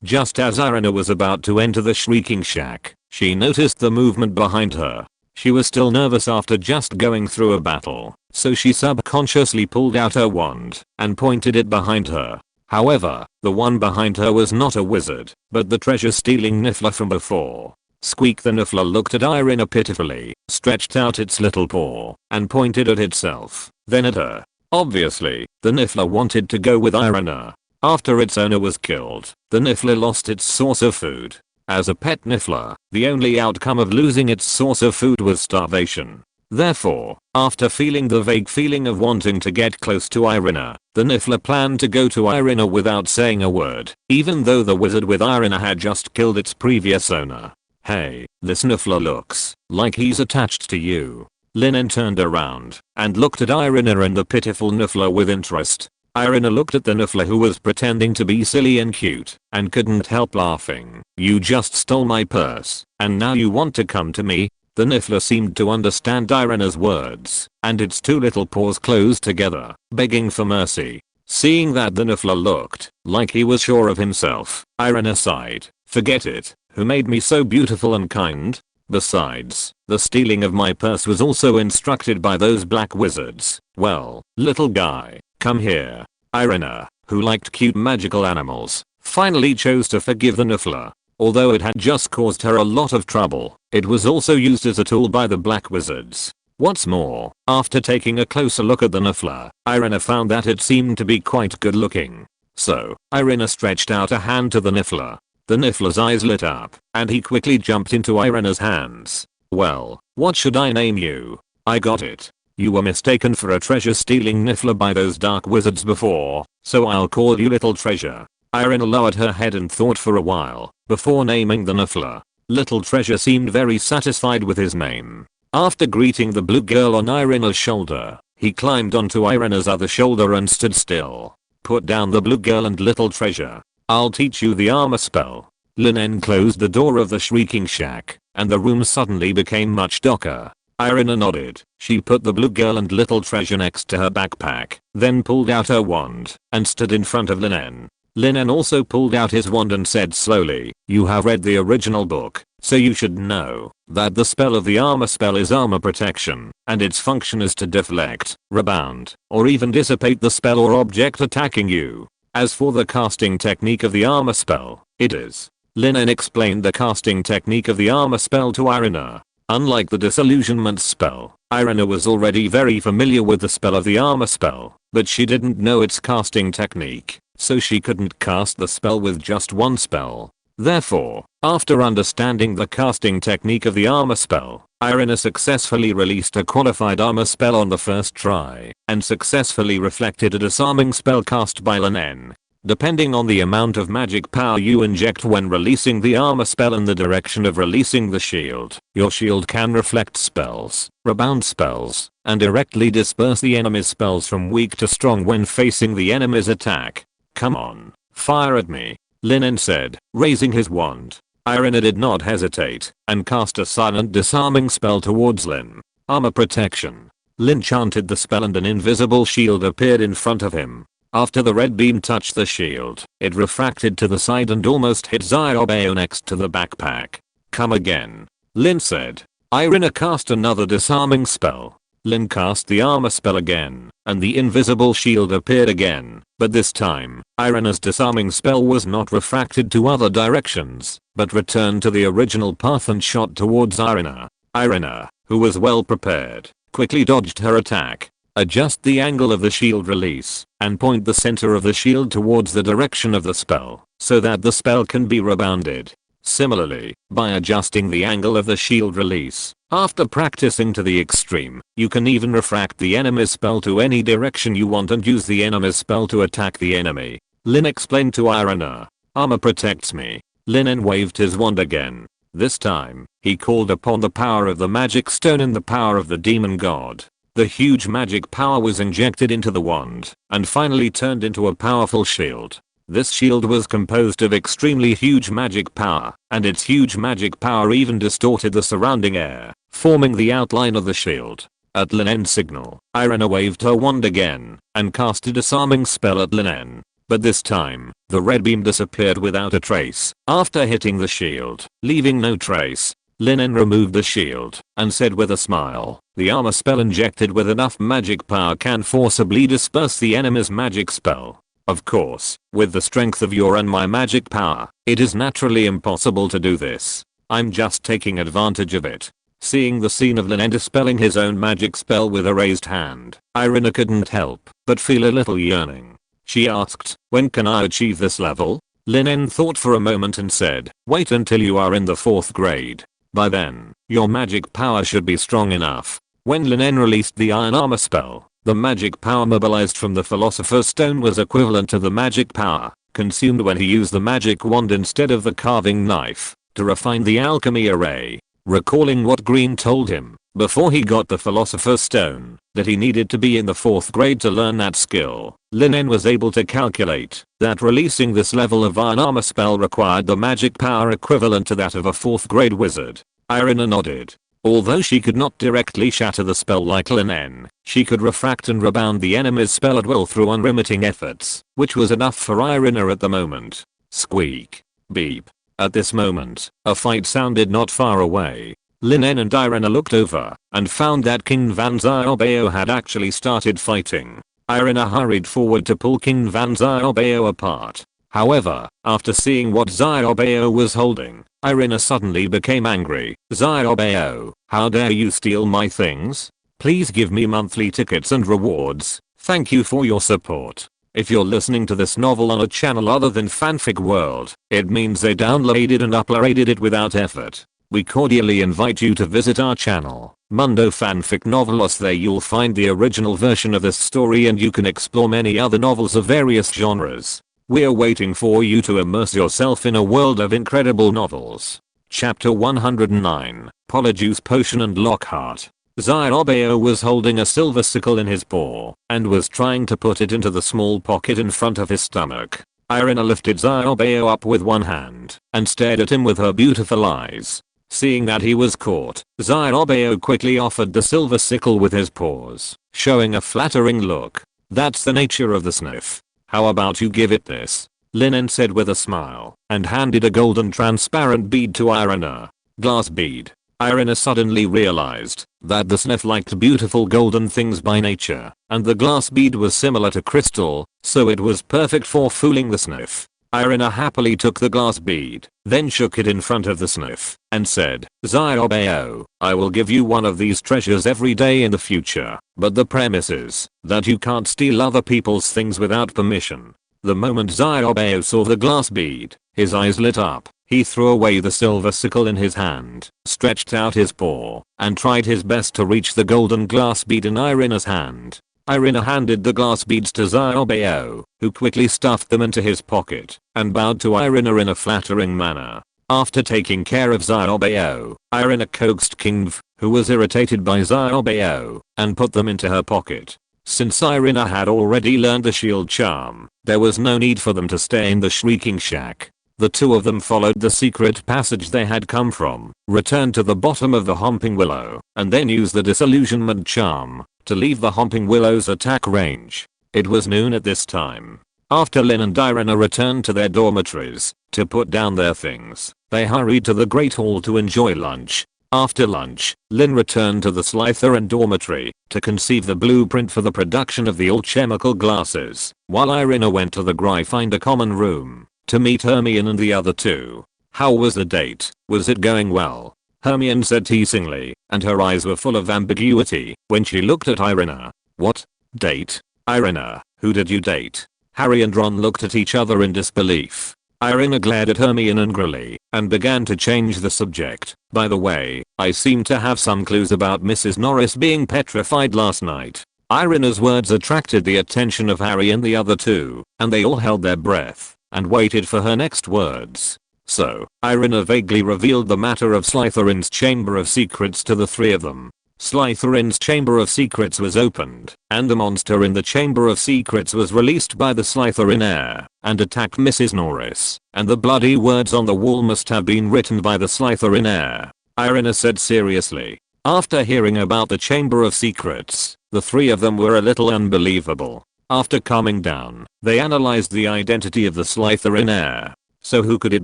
Just as Irina was about to enter the Shrieking Shack, she noticed the movement behind her. She was still nervous after just going through a battle, so she subconsciously pulled out her wand and pointed it behind her. However, the one behind her was not a wizard, but the treasure-stealing Niffler from before. Squeak the Niffler looked at Irina pitifully, stretched out its little paw, and pointed at itself, then at her. Obviously, the Niffler wanted to go with Irina. After its owner was killed, the Niffler lost its source of food. As a pet Niffler, the only outcome of losing its source of food was starvation. Therefore, after feeling the vague feeling of wanting to get close to Irina, the Niffler planned to go to Irina without saying a word, even though the wizard with Irina had just killed its previous owner. "Hey, this Niffler looks like he's attached to you." Lin En turned around and looked at Irina and the pitiful Niffler with interest. Irina looked at the Niffler, who was pretending to be silly and cute, and couldn't help laughing. "You just stole my purse, and now you want to come to me?" The Niffler seemed to understand Irina's words, and its two little paws closed together, begging for mercy. Seeing that the Niffler looked like he was sure of himself, Irina sighed. "Forget it. Who made me so beautiful and kind? Besides, the stealing of my purse was also instructed by those black wizards. Well, little guy, come here." Irina, who liked cute magical animals, finally chose to forgive the Niffler. Although it had just caused her a lot of trouble, it was also used as a tool by the black wizards. What's more, after taking a closer look at the Niffler, Irina found that it seemed to be quite good looking. So, Irina stretched out a hand to the Niffler. The Niffler's eyes lit up, and he quickly jumped into Irina's hands. "Well, what should I name you?" "I got it. You were mistaken for a treasure-stealing Niffler by those dark wizards before, so I'll call you Little Treasure." Irina lowered her head and thought for a while before naming the Niffler. Little Treasure seemed very satisfied with his name. After greeting the blue girl on Irina's shoulder, he climbed onto Irina's other shoulder and stood still. "Put down the blue girl and Little Treasure. I'll teach you the armor spell." Lin En closed the door of the shrieking shack, and the room suddenly became much darker. Irina nodded. She put the blue girl and Little Treasure next to her backpack, then pulled out her wand and stood in front of Lin En. Lin En also pulled out his wand and said slowly, "You have read the original book, so you should know that the spell of the armor spell is armor protection, and its function is to deflect, rebound, or even dissipate the spell or object attacking you. As for the casting technique of the armor spell, it is." Lin En explained the casting technique of the armor spell to Irina. Unlike the disillusionment spell, Irina was already very familiar with the spell of the armor spell, but she didn't know its casting technique, so she couldn't cast the spell with just one spell. Therefore, after understanding the casting technique of the armor spell, Irina successfully released a qualified armor spell on the first try, and successfully reflected a disarming spell cast by Lin En. Depending on the amount of magic power you inject when releasing the armor spell and the direction of releasing the shield, your shield can reflect spells, rebound spells, and directly disperse the enemy's spells from weak to strong when facing the enemy's attack. "Come on, fire at me," Lin En said, raising his wand. Irina did not hesitate, and cast a silent disarming spell towards Lin. "Armor protection." Lin chanted the spell and an invisible shield appeared in front of him. After the red beam touched the shield, it refracted to the side and almost hit Xiaobao next to the backpack. "Come again," Lin said. Irina cast another disarming spell. Lin cast the armor spell again, and the invisible shield appeared again, but this time, Irina's disarming spell was not refracted to other directions, but returned to the original path and shot towards Irina. Irina, who was well prepared, quickly dodged her attack. Adjust the angle of the shield release, and point the center of the shield towards the direction of the spell, so that the spell can be rebounded. Similarly, by adjusting the angle of the shield release, after practicing to the extreme, you can even refract the enemy's spell to any direction you want and use the enemy's spell to attack the enemy. Lin explained to Irina. "Armor protects me." Lin En waved his wand again. This time, he called upon the power of the magic stone and the power of the demon god. The huge magic power was injected into the wand, and finally turned into a powerful shield. This shield was composed of extremely huge magic power, and its huge magic power even distorted the surrounding air, forming the outline of the shield. At Lin En's signal, Irina waved her wand again, and cast a disarming spell at Lin En. But this time, the red beam disappeared without a trace, after hitting the shield, leaving no trace. Lin En removed the shield, and said with a smile, "The armor spell injected with enough magic power can forcibly disperse the enemy's magic spell. Of course, with the strength of your and my magic power, it is naturally impossible to do this. I'm just taking advantage of it." Seeing the scene of Lin En dispelling his own magic spell with a raised hand, Irina couldn't help but feel a little yearning. She asked, "When can I achieve this level?" Lin En thought for a moment and said, "Wait until you are in the 4th grade. By then, your magic power should be strong enough." When Lin En released the iron armor spell, the magic power mobilized from the Philosopher's Stone was equivalent to the magic power consumed when he used the magic wand instead of the carving knife to refine the alchemy array. Recalling what Green told him, before he got the Philosopher's Stone, that he needed to be in the 4th grade to learn that skill. Lin En was able to calculate that releasing this level of iron armor spell required the magic power equivalent to that of a 4th grade wizard. Irina nodded. Although she could not directly shatter the spell like Lin En, she could refract and rebound the enemy's spell at will through unremitting efforts, which was enough for Irina at the moment. Squeak. Beep. At this moment, a fight sounded not far away. Lin En and Irina looked over and found that King Van Zyobeo had actually started fighting. Irina hurried forward to pull King Van Zyobeo apart. However, after seeing what Zyobeo was holding, Irina suddenly became angry. Zyobeo, how dare you steal my things? Please give me monthly tickets and rewards. Thank you for your support. If you're listening to this novel on a channel other than Fanfic World, it means they downloaded and uploaded it without effort. We cordially invite you to visit our channel, Mundo Fanfic Novelos. There you'll find the original version of this story and you can explore many other novels of various genres. We're waiting for you to immerse yourself in a world of incredible novels. Chapter 109, Polyjuice Potion and Lockhart. Zyobeo was holding a silver sickle in his paw and was trying to put it into the small pocket in front of his stomach. Irina lifted Zyobeo up with one hand and stared at him with her beautiful eyes. Seeing that he was caught, Zyobeo quickly offered the silver sickle with his paws, showing a flattering look. That's the nature of the sniff. How about you give it this? Lin En said with a smile and handed a golden transparent bead to Irina. Glass bead. Irina suddenly realized that the sniff liked beautiful golden things by nature, and the glass bead was similar to crystal, so it was perfect for fooling the sniff. Irina happily took the glass bead, then shook it in front of the sniff, and said, Zyobeo, I will give you one of these treasures every day in the future, but the premise is that you can't steal other people's things without permission. The moment Zyobeo saw the glass bead, his eyes lit up. He threw away the silver sickle in his hand, stretched out his paw, and tried his best to reach the golden glass bead in Irina's hand. Irina handed the glass beads to Zyobeo, who quickly stuffed them into his pocket and bowed to Irina in a flattering manner. After taking care of Zyobeo, Irina coaxed King V, who was irritated by Zyobeo, and put them into her pocket. Since Irina had already learned the shield charm, there was no need for them to stay in the Shrieking Shack. The two of them followed the secret passage they had come from, returned to the bottom of the Homping Willow, and then used the disillusionment charm to leave the Homping Willow's attack range. It was noon at this time. After Lin and Irina returned to their dormitories to put down their things, they hurried to the Great Hall to enjoy lunch. After lunch, Lin returned to the Slytherin dormitory to conceive the blueprint for the production of the alchemical glasses, while Irina went to the Gryffindor common room to meet Hermione and the other two. How was the date? Was it going well? Hermione said teasingly, and her eyes were full of ambiguity when she looked at Irina. What? Date? Irina, who did you date? Harry and Ron looked at each other in disbelief. Irina glared at Hermione angrily and began to change the subject. By the way, I seem to have some clues about Mrs. Norris being petrified last night. Irina's words attracted the attention of Harry and the other two, and they all held their breath and waited for her next words. So, Irina vaguely revealed the matter of Slytherin's Chamber of Secrets to the three of them. Slytherin's Chamber of Secrets was opened, and the monster in the Chamber of Secrets was released by the Slytherin heir, and attacked Mrs. Norris, and the bloody words on the wall must have been written by the Slytherin heir, Irina said seriously. After hearing about the Chamber of Secrets, the three of them were a little unbelievable. After calming down, they analyzed the identity of the Slytherin heir. So who could it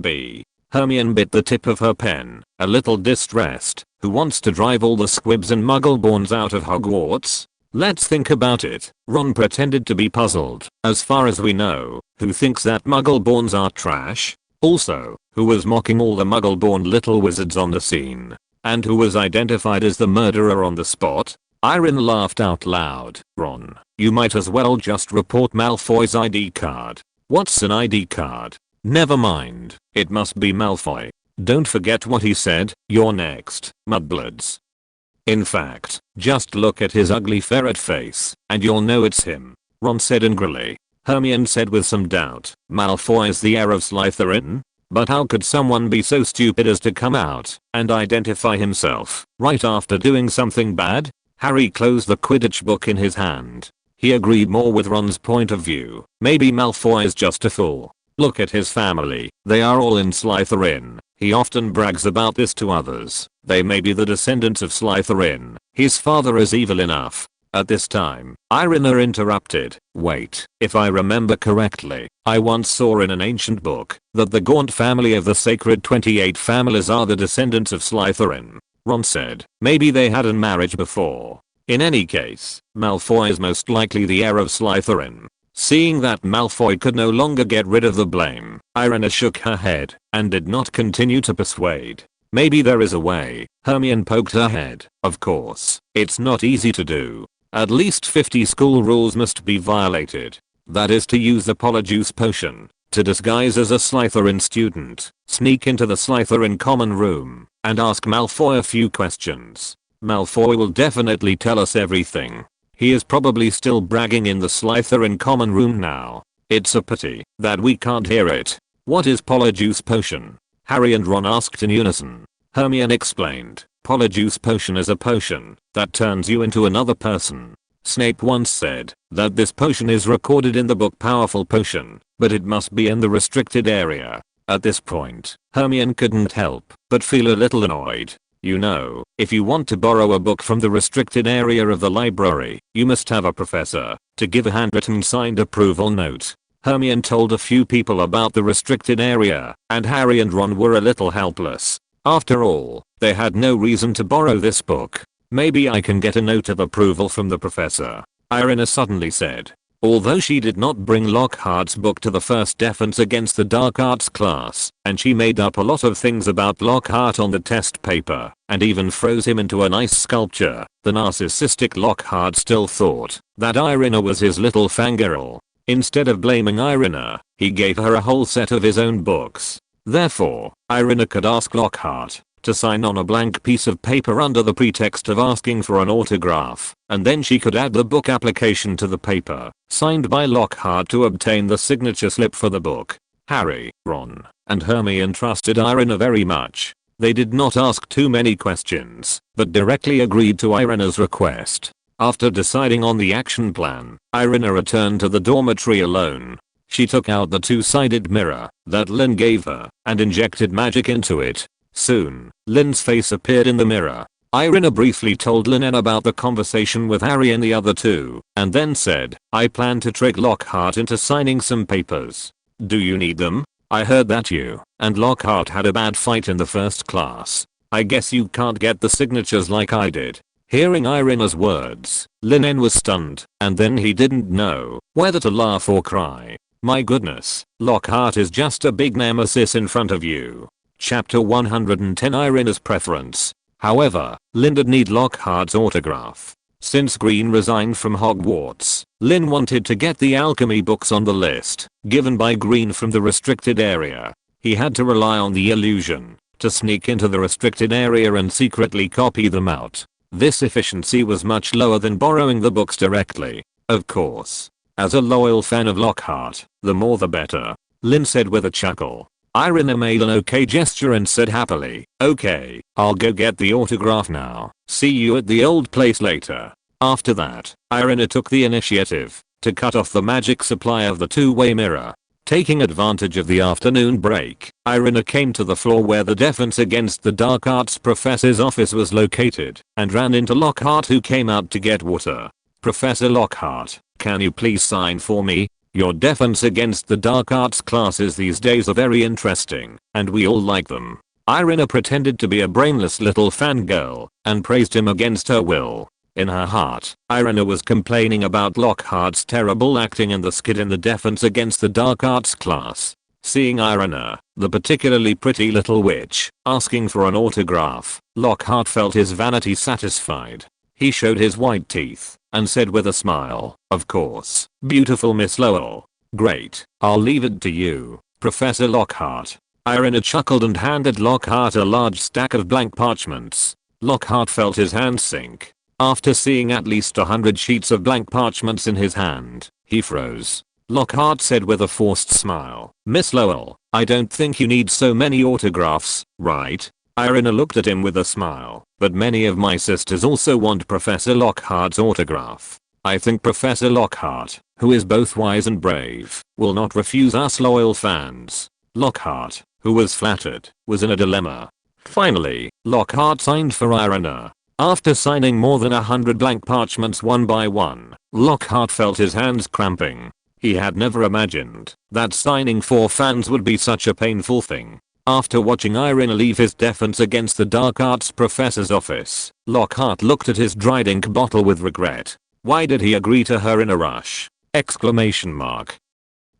be? Hermione bit the tip of her pen, a little distressed. Who wants to drive all the squibs and muggleborns out of Hogwarts? Let's think about it. Ron pretended to be puzzled. As far as we know, who thinks that muggleborns are trash? Also, who was mocking all the muggleborn little wizards on the scene? And who was identified as the murderer on the spot? Irina laughed out loud. Ron, you might as well just report Malfoy's ID card. What's an ID card? Never mind, it must be Malfoy. Don't forget what he said, you're next, mudbloods. In fact, just look at his ugly ferret face, and you'll know it's him, Ron said angrily. Hermione said with some doubt, Malfoy is the heir of Slytherin? But how could someone be so stupid as to come out and identify himself right after doing something bad? Harry closed the Quidditch book in his hand. He agreed more with Ron's point of view. Maybe Malfoy is just a fool. Look at his family. They are all in Slytherin. He often brags about this to others. They may be the descendants of Slytherin. His father is evil enough. At this time, Irina interrupted. Wait, if I remember correctly, I once saw in an ancient book that the Gaunt family of the sacred 28 families are the descendants of Slytherin. Ron said, maybe they had a marriage before. In any case, Malfoy is most likely the heir of Slytherin. Seeing that Malfoy could no longer get rid of the blame, Irina shook her head and did not continue to persuade. Maybe there is a way. Hermione poked her head. Of course, it's not easy to do. At least 50 school rules must be violated. That is to use the Polyjuice potion, to disguise as a Slytherin student, sneak into the Slytherin common room, and ask Malfoy a few questions. Malfoy will definitely tell us everything. He is probably still bragging in the Slytherin common room now. It's a pity that we can't hear it. What is Polyjuice potion? Harry and Ron asked in unison. Hermione explained. Polyjuice potion is a potion that turns you into another person. Snape once said that this potion is recorded in the book Powerful Potion, but it must be in the restricted area. At this point, Hermione couldn't help but feel a little annoyed. You know, if you want to borrow a book from the restricted area of the library, you must have a professor to give a handwritten signed approval note. Hermione told a few people about the restricted area, and Harry and Ron were a little helpless. After all, they had no reason to borrow this book. Maybe I can get a note of approval from the professor, Irina suddenly said. Although she did not bring Lockhart's book to the first defense against the dark arts class, and she made up a lot of things about Lockhart on the test paper, and even froze him into an ice sculpture, the narcissistic Lockhart still thought that Irina was his little fangirl. Instead of blaming Irina, he gave her a whole set of his own books. Therefore, Irina could ask Lockhart to sign on a blank piece of paper under the pretext of asking for an autograph, and then she could add the book application to the paper, signed by Lockhart to obtain the signature slip for the book. Harry, Ron, and Hermione trusted Irina very much. They did not ask too many questions, but directly agreed to Irina's request. After deciding on the action plan, Irina returned to the dormitory alone. She took out the two-sided mirror that Lin gave her and injected magic into it. Soon, Lin's face appeared in the mirror. Irina briefly told Lin En about the conversation with Harry and the other two, and then said, I plan to trick Lockhart into signing some papers. Do you need them? I heard that you and Lockhart had a bad fight in the first class. I guess you can't get the signatures like I did. Hearing Irina's words, Lin En was stunned, and then he didn't know whether to laugh or cry. My goodness, Lockhart is just a big nemesis in front of you. Chapter 110 Irina's preference. However, Lin did need Lockhart's autograph. Since Green resigned from Hogwarts, Lin wanted to get the alchemy books on the list given by Green from the restricted area. He had to rely on the illusion to sneak into the restricted area and secretly copy them out. This efficiency was much lower than borrowing the books directly. Of course, as a loyal fan of Lockhart, the more the better, Lin said with a chuckle. Irina made an okay gesture and said happily, okay, I'll go get the autograph now. See you at the old place later. After that, Irina took the initiative to cut off the magic supply of the two-way mirror. Taking advantage of the afternoon break, Irina came to the floor where the defense against the dark arts professor's office was located and ran into Lockhart, who came out to get water. Professor Lockhart, can you please sign for me? Your defense against the dark arts classes these days are very interesting, and we all like them. Irina pretended to be a brainless little fangirl and praised him against her will. In her heart, Irina was complaining about Lockhart's terrible acting in the skit in the defense against the dark arts class. Seeing Irina, the particularly pretty little witch, asking for an autograph, Lockhart felt his vanity satisfied. He showed his white teeth and said with a smile, of course, beautiful Miss Lowell. Great, I'll leave it to you, Professor Lockhart. Irina chuckled and handed Lockhart a large stack of blank parchments. Lockhart felt his hand sink. After seeing at least 100 sheets of blank parchments in his hand, he froze. Lockhart said with a forced smile. Miss Lowell, I don't think you need so many autographs, right? Irina looked at him with a smile. But many of my sisters also want Professor Lockhart's autograph. I think Professor Lockhart, who is both wise and brave, will not refuse us loyal fans. Lockhart, who was flattered, was in a dilemma. Finally, Lockhart signed for Irina. After signing more than 100 blank parchments one by one, Lockhart felt his hands cramping. He had never imagined that signing for fans would be such a painful thing. After watching Irina leave his defense against the dark arts professor's office, Lockhart looked at his dried ink bottle with regret. Why did he agree to her in a rush? Exclamation mark.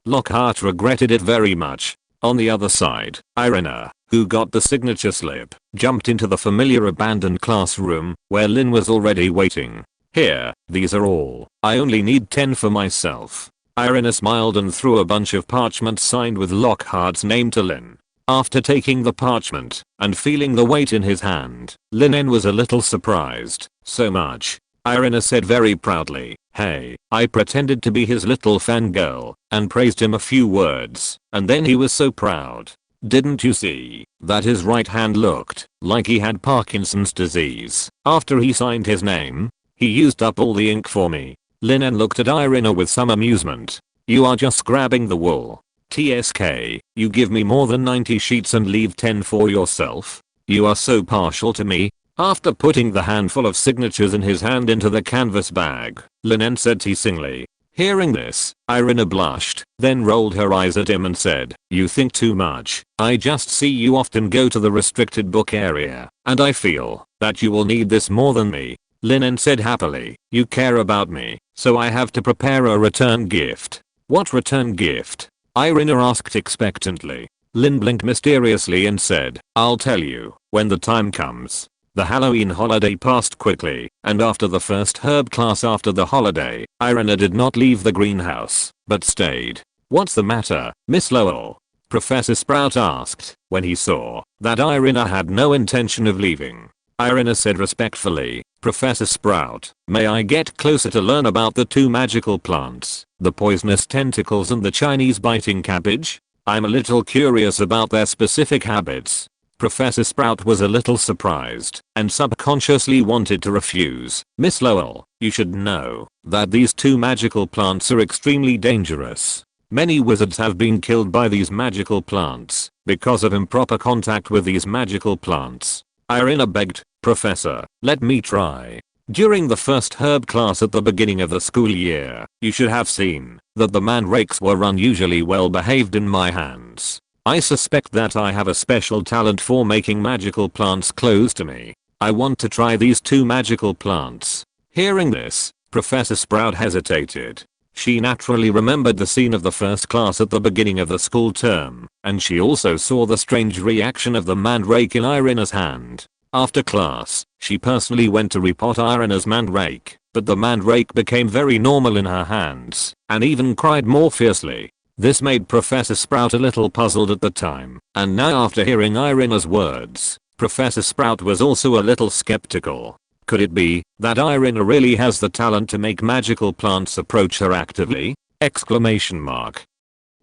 Lockhart regretted it very much. On the other side, Irina, who got the signature slip, jumped into the familiar abandoned classroom, where Lin was already waiting. Here, these are all. I only need 10 for myself. Irina smiled and threw a bunch of parchments signed with Lockhart's name to Lin. After taking the parchment and feeling the weight in his hand, Lin En was a little surprised. So much. Irina said very proudly, hey, I pretended to be his little fangirl and praised him a few words, and then he was so proud. Didn't you see that his right hand looked like he had Parkinson's disease after he signed his name? He used up all the ink for me. Lin En looked at Irina with some amusement. You are just grabbing the wool. TSK, you give me more than 90 sheets and leave 10 for yourself? You are so partial to me. After putting the handful of signatures in his hand into the canvas bag, Lin En said teasingly. Hearing this, Irina blushed, then rolled her eyes at him and said, you think too much. I just see you often go to the restricted book area, and I feel that you will need this more than me. Lin En said happily, you care about me, so I have to prepare a return gift. What return gift? Irina asked expectantly. Lin blinked mysteriously and said, I'll tell you when the time comes. The Halloween holiday passed quickly, and after the first herb class after the holiday, Irina did not leave the greenhouse, but stayed. What's the matter, Miss Lowell? Professor Sprout asked, when he saw that Irina had no intention of leaving. Irina said respectfully, Professor Sprout, may I get closer to learn about the two magical plants, the poisonous tentacles and the Chinese biting cabbage? I'm a little curious about their specific habits. Professor Sprout was a little surprised and subconsciously wanted to refuse. Miss Lowell, you should know that these two magical plants are extremely dangerous. Many wizards have been killed by these magical plants because of improper contact with these magical plants. Irina begged, Professor, let me try. During the first herb class at the beginning of the school year, you should have seen that the mandrakes were unusually well behaved in my hands. I suspect that I have a special talent for making magical plants close to me. I want to try these two magical plants. Hearing this, Professor Sprout hesitated. She naturally remembered the scene of the first class at the beginning of the school term, and she also saw the strange reaction of the mandrake in Irina's hand. After class, she personally went to repot Irina's mandrake, but the mandrake became very normal in her hands, and even cried more fiercely. This made Professor Sprout a little puzzled at the time, and now after hearing Irina's words, Professor Sprout was also a little skeptical. Could it be that Irina really has the talent to make magical plants approach her actively? Exclamation mark.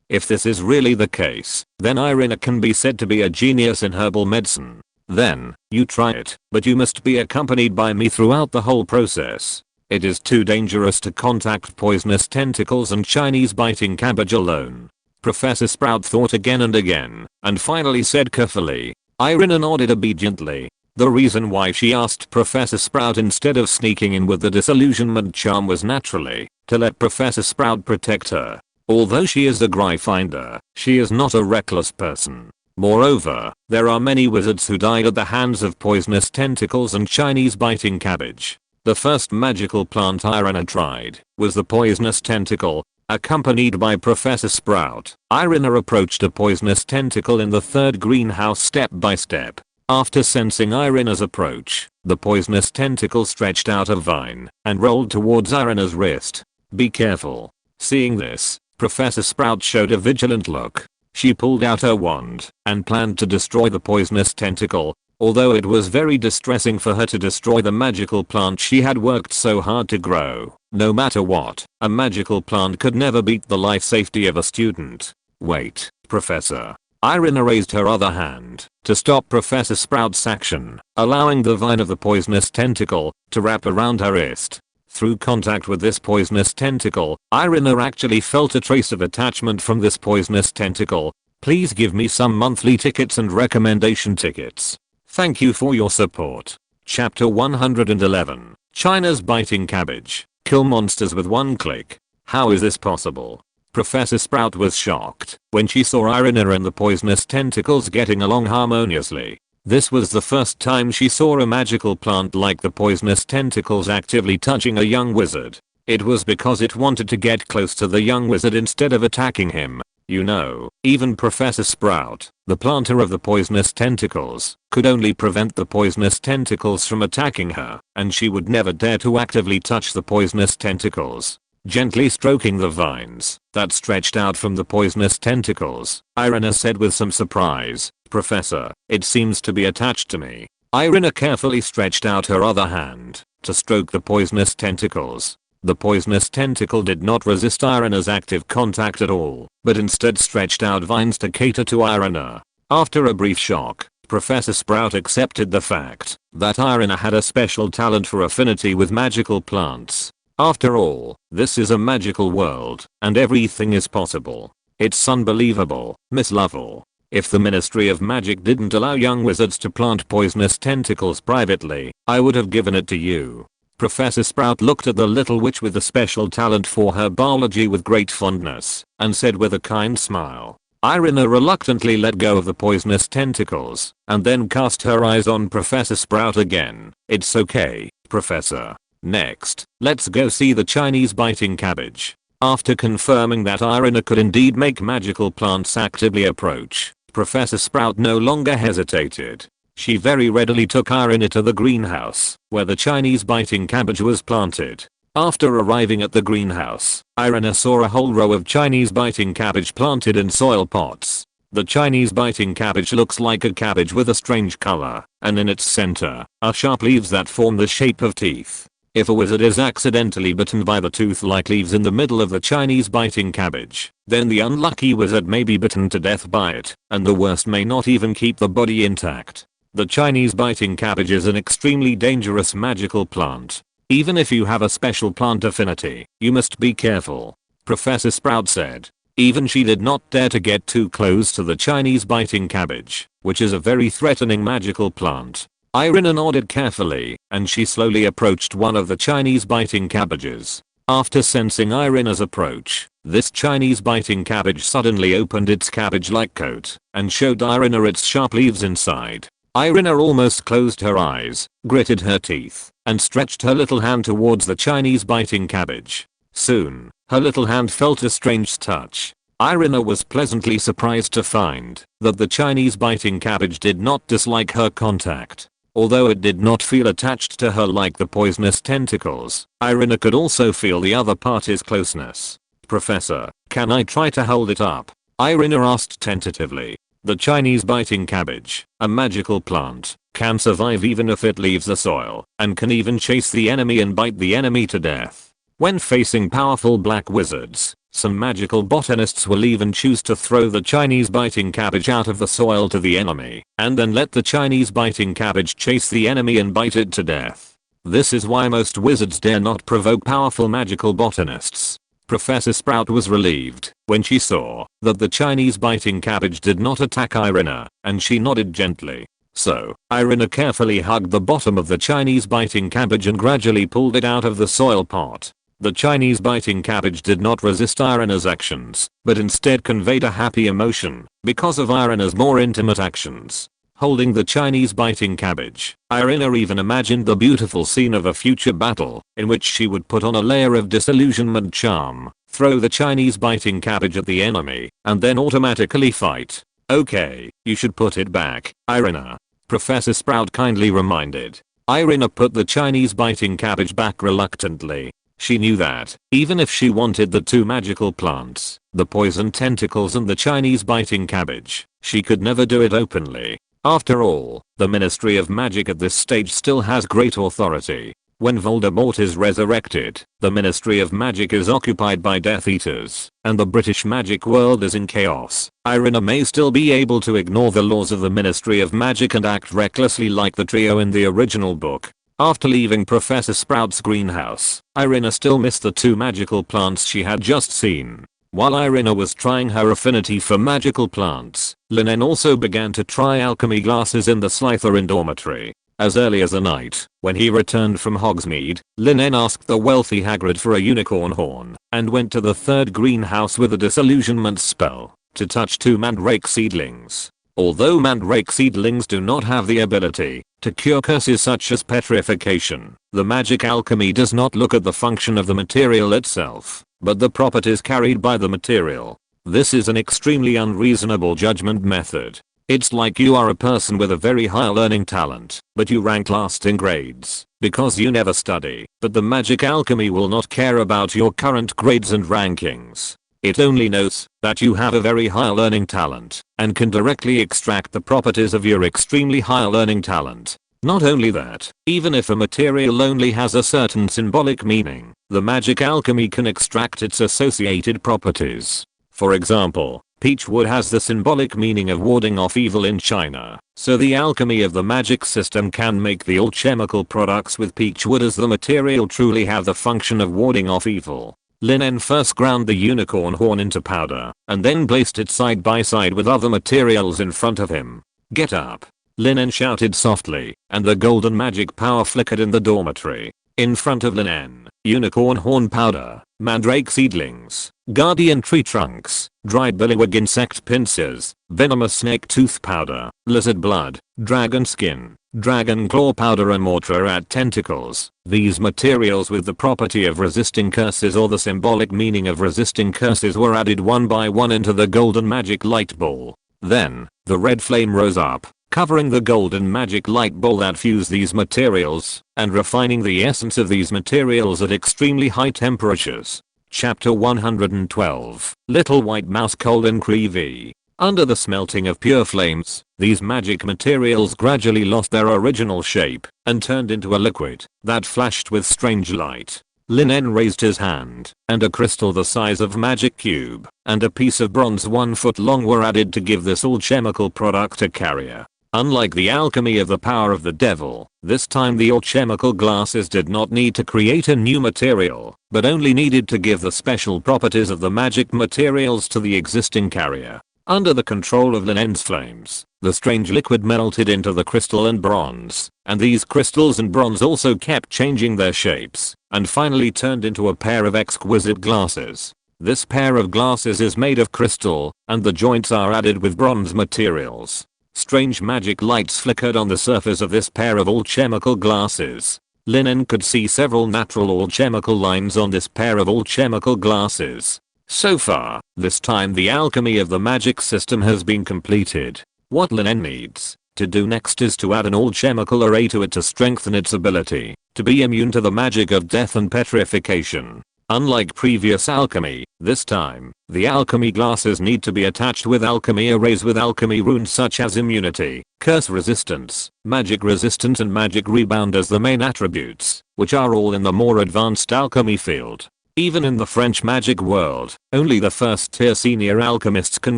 If this is really the case, then Irina can be said to be a genius in herbal medicine. Then, you try it, but you must be accompanied by me throughout the whole process. It is too dangerous to contact poisonous tentacles and Chinese biting cabbage alone. Professor Sprout thought again and again, and finally said carefully. Irina nodded obediently. The reason why she asked Professor Sprout instead of sneaking in with the disillusionment charm was naturally to let Professor Sprout protect her. Although she is a Gryffindor, she is not a reckless person. Moreover, there are many wizards who died at the hands of poisonous tentacles and Chinese biting cabbage. The first magical plant Irina tried was the poisonous tentacle. Accompanied by Professor Sprout, Irina approached a poisonous tentacle in the third greenhouse step by step. After sensing Irina's approach, the poisonous tentacle stretched out a vine and rolled towards Irina's wrist. Be careful. Seeing this, Professor Sprout showed a vigilant look. She pulled out her wand and planned to destroy the poisonous tentacle. although it was very distressing for her to destroy the magical plant she had worked so hard to grow. No matter what, a magical plant could never beat the life safety of a student. Wait, Professor. Irina raised her other hand to stop Professor Sprout's action, allowing the vine of the poisonous tentacle to wrap around her wrist. Through contact with this poisonous tentacle, Irina actually felt a trace of attachment from this poisonous tentacle. Please give me some monthly tickets and recommendation tickets. Thank you for your support. Chapter 111. China's biting cabbage. Kill monsters with one click. How is this possible? Professor Sprout was shocked when she saw Irina and the poisonous tentacles getting along harmoniously. This was the first time she saw a magical plant like the poisonous tentacles actively touching a young wizard. It was because it wanted to get close to the young wizard instead of attacking him. You know, even Professor Sprout, the planter of the poisonous tentacles, could only prevent the poisonous tentacles from attacking her, and she would never dare to actively touch the poisonous tentacles. Gently stroking the vines that stretched out from the poisonous tentacles, Irina said with some surprise, Professor, it seems to be attached to me. Irina carefully stretched out her other hand to stroke the poisonous tentacles. The poisonous tentacle did not resist Irina's active contact at all, but instead stretched out vines to cater to Irina. After a brief shock, Professor Sprout accepted the fact that Irina had a special talent for affinity with magical plants. After all, this is a magical world, and everything is possible. It's unbelievable, Miss Lovell. If the Ministry of Magic didn't allow young wizards to plant poisonous tentacles privately, I would have given it to you. Professor Sprout looked at the little witch with a special talent for herbology with great fondness, and said with a kind smile. Irina reluctantly let go of the poisonous tentacles, and then cast her eyes on Professor Sprout again. It's okay, Professor. Next, let's go see the Chinese biting cabbage. After confirming that Irina could indeed make magical plants actively approach, Professor Sprout no longer hesitated. She very readily took Irina to the greenhouse, where the Chinese biting cabbage was planted. After arriving at the greenhouse, Irina saw a whole row of Chinese biting cabbage planted in soil pots. The Chinese biting cabbage looks like a cabbage with a strange color, and in its center are sharp leaves that form the shape of teeth. If a wizard is accidentally bitten by the tooth-like leaves in the middle of the Chinese biting cabbage, then the unlucky wizard may be bitten to death by it, and the worst may not even keep the body intact. The Chinese biting cabbage is an extremely dangerous magical plant. Even if you have a special plant affinity, you must be careful, Professor Sprout said. Even she did not dare to get too close to the Chinese biting cabbage, which is a very threatening magical plant. Irina nodded carefully, and she slowly approached one of the Chinese biting cabbages. After sensing Irina's approach, this Chinese biting cabbage suddenly opened its cabbage-like coat and showed Irina its sharp leaves inside. Irina almost closed her eyes, gritted her teeth, and stretched her little hand towards the Chinese biting cabbage. Soon, her little hand felt a strange touch. Irina was pleasantly surprised to find that the Chinese biting cabbage did not dislike her contact. Although it did not feel attached to her like the poisonous tentacles, Irina could also feel the other party's closeness. Professor, can I try to hold it up? Irina asked tentatively. The Chinese biting cabbage, a magical plant, can survive even if it leaves the soil, and can even chase the enemy and bite the enemy to death. When facing powerful black wizards, some magical botanists will even choose to throw the Chinese biting cabbage out of the soil to the enemy, and then let the Chinese biting cabbage chase the enemy and bite it to death. This is why most wizards dare not provoke powerful magical botanists. Professor Sprout was relieved when she saw that the Chinese biting cabbage did not attack Irina, and she nodded gently. So, Irina carefully hugged the bottom of the Chinese biting cabbage and gradually pulled it out of the soil pot. The Chinese biting cabbage did not resist Irina's actions, but instead conveyed a happy emotion because of Irina's more intimate actions. Holding the Chinese biting cabbage, Irina even imagined the beautiful scene of a future battle in which she would put on a layer of disillusionment charm, throw the Chinese biting cabbage at the enemy, and then automatically fight. Okay, you should put it back, Irina. Professor Sprout kindly reminded. Irina put the Chinese biting cabbage back reluctantly. She knew that, even if she wanted the two magical plants, the poison tentacles and the Chinese biting cabbage, she could never do it openly. After all, the Ministry of Magic at this stage still has great authority. When Voldemort is resurrected, the Ministry of Magic is occupied by Death Eaters, and the British magic world is in chaos. Irina may still be able to ignore the laws of the Ministry of Magic and act recklessly like the trio in the original book. After leaving Professor Sprout's greenhouse, Irina still missed the 2 magical plants she had just seen. While Irina was trying her affinity for magical plants, Lin En also began to try alchemy glasses in the Slytherin dormitory. As early as the night, when he returned from Hogsmeade, Lin En asked the wealthy Hagrid for a unicorn horn, and went to the 3rd greenhouse with a disillusionment spell, to touch 2 mandrake seedlings. Although mandrake seedlings do not have the ability to cure curses such as petrification, the magic alchemy does not look at the function of the material itself, but the properties carried by the material. This is an extremely unreasonable judgment method. It's like you are a person with a very high learning talent, but you rank last in grades because you never study. But the magic alchemy will not care about your current grades and rankings. It only knows that you have a very high learning talent and can directly extract the properties of your extremely high learning talent. Not only that, even if a material only has a certain symbolic meaning, the magic alchemy can extract its associated properties. For example, peach wood has the symbolic meaning of warding off evil in China, so the alchemy of the magic system can make the alchemical products with peach wood as the material truly have the function of warding off evil. Lin En first ground the unicorn horn into powder, and then placed it side by side with other materials in front of him. "Get up!" Lin En shouted softly, and the golden magic power flickered in the dormitory. In front of Lin En, unicorn horn powder, mandrake seedlings, guardian tree trunks, dried billywig insect pincers, venomous snake tooth powder, lizard blood, dragon skin, dragon claw powder and mortar rat tentacles. These materials with the property of resisting curses or the symbolic meaning of resisting curses were added one by one into the golden magic light ball. Then, the red flame rose up, covering the golden magic light ball that fused these materials, and refining the essence of these materials at extremely high temperatures. Chapter 112, Little White Mouse: Creevy. Under the smelting of pure flames, these magic materials gradually lost their original shape, and turned into a liquid that flashed with strange light. Lin En raised his hand, and a crystal the size of magic cube, and a piece of bronze 1 foot long were added to give this alchemical product a carrier. Unlike the alchemy of the power of the devil, this time the alchemical glasses did not need to create a new material, but only needed to give the special properties of the magic materials to the existing carrier. Under the control of Lin En's flames, the strange liquid melted into the crystal and bronze, and these crystals and bronze also kept changing their shapes, and finally turned into a pair of exquisite glasses. This pair of glasses is made of crystal, and the joints are added with bronze materials. Strange magic lights flickered on the surface of this pair of alchemical glasses. Lin En could see several natural alchemical lines on this pair of alchemical glasses. So far, this time the alchemy of the magic system has been completed. What Lin En needs to do next is to add an alchemical array to it to strengthen its ability to be immune to the magic of death and petrification. Unlike previous alchemy, this time, the alchemy glasses need to be attached with alchemy arrays with alchemy runes such as immunity, curse resistance, magic resistance and magic rebound as the main attributes, which are all in the more advanced alchemy field. Even in the French magic world, only the first tier senior alchemists can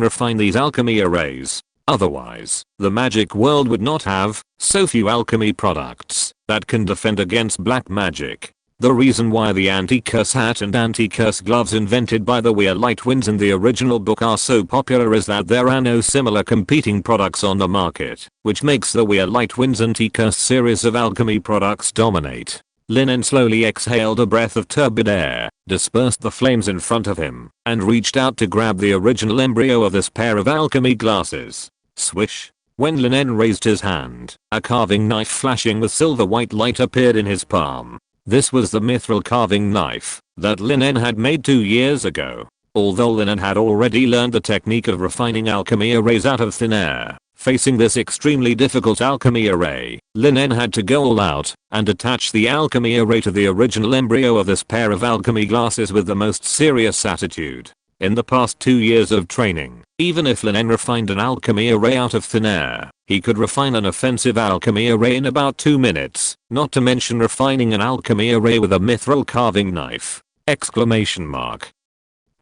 refine these alchemy arrays. Otherwise, the magic world would not have so few alchemy products that can defend against black magic. The reason why the anti-curse hat and anti-curse gloves invented by the Weir Lightwinds in the original book are so popular is that there are no similar competing products on the market, which makes the Weir Lightwinds anti-curse series of alchemy products dominate. Lin En slowly exhaled a breath of turbid air, dispersed the flames in front of him, and reached out to grab the original embryo of this pair of alchemy glasses. Swish. When Lin En raised his hand, a carving knife flashing with silver white light appeared in his palm. This was the mithril carving knife that Lin En had made 2 years ago. Although Lin En had already learned the technique of refining alchemy arrays out of thin air, facing this extremely difficult alchemy array, Lin En had to go all out and attach the alchemy array to the original embryo of this pair of alchemy glasses with the most serious attitude. In the past 2 years of training, even if Lin En refined an alchemy array out of thin air, he could refine an offensive alchemy array in about 2 minutes, not to mention refining an alchemy array with a mithril carving knife. Exclamation mark.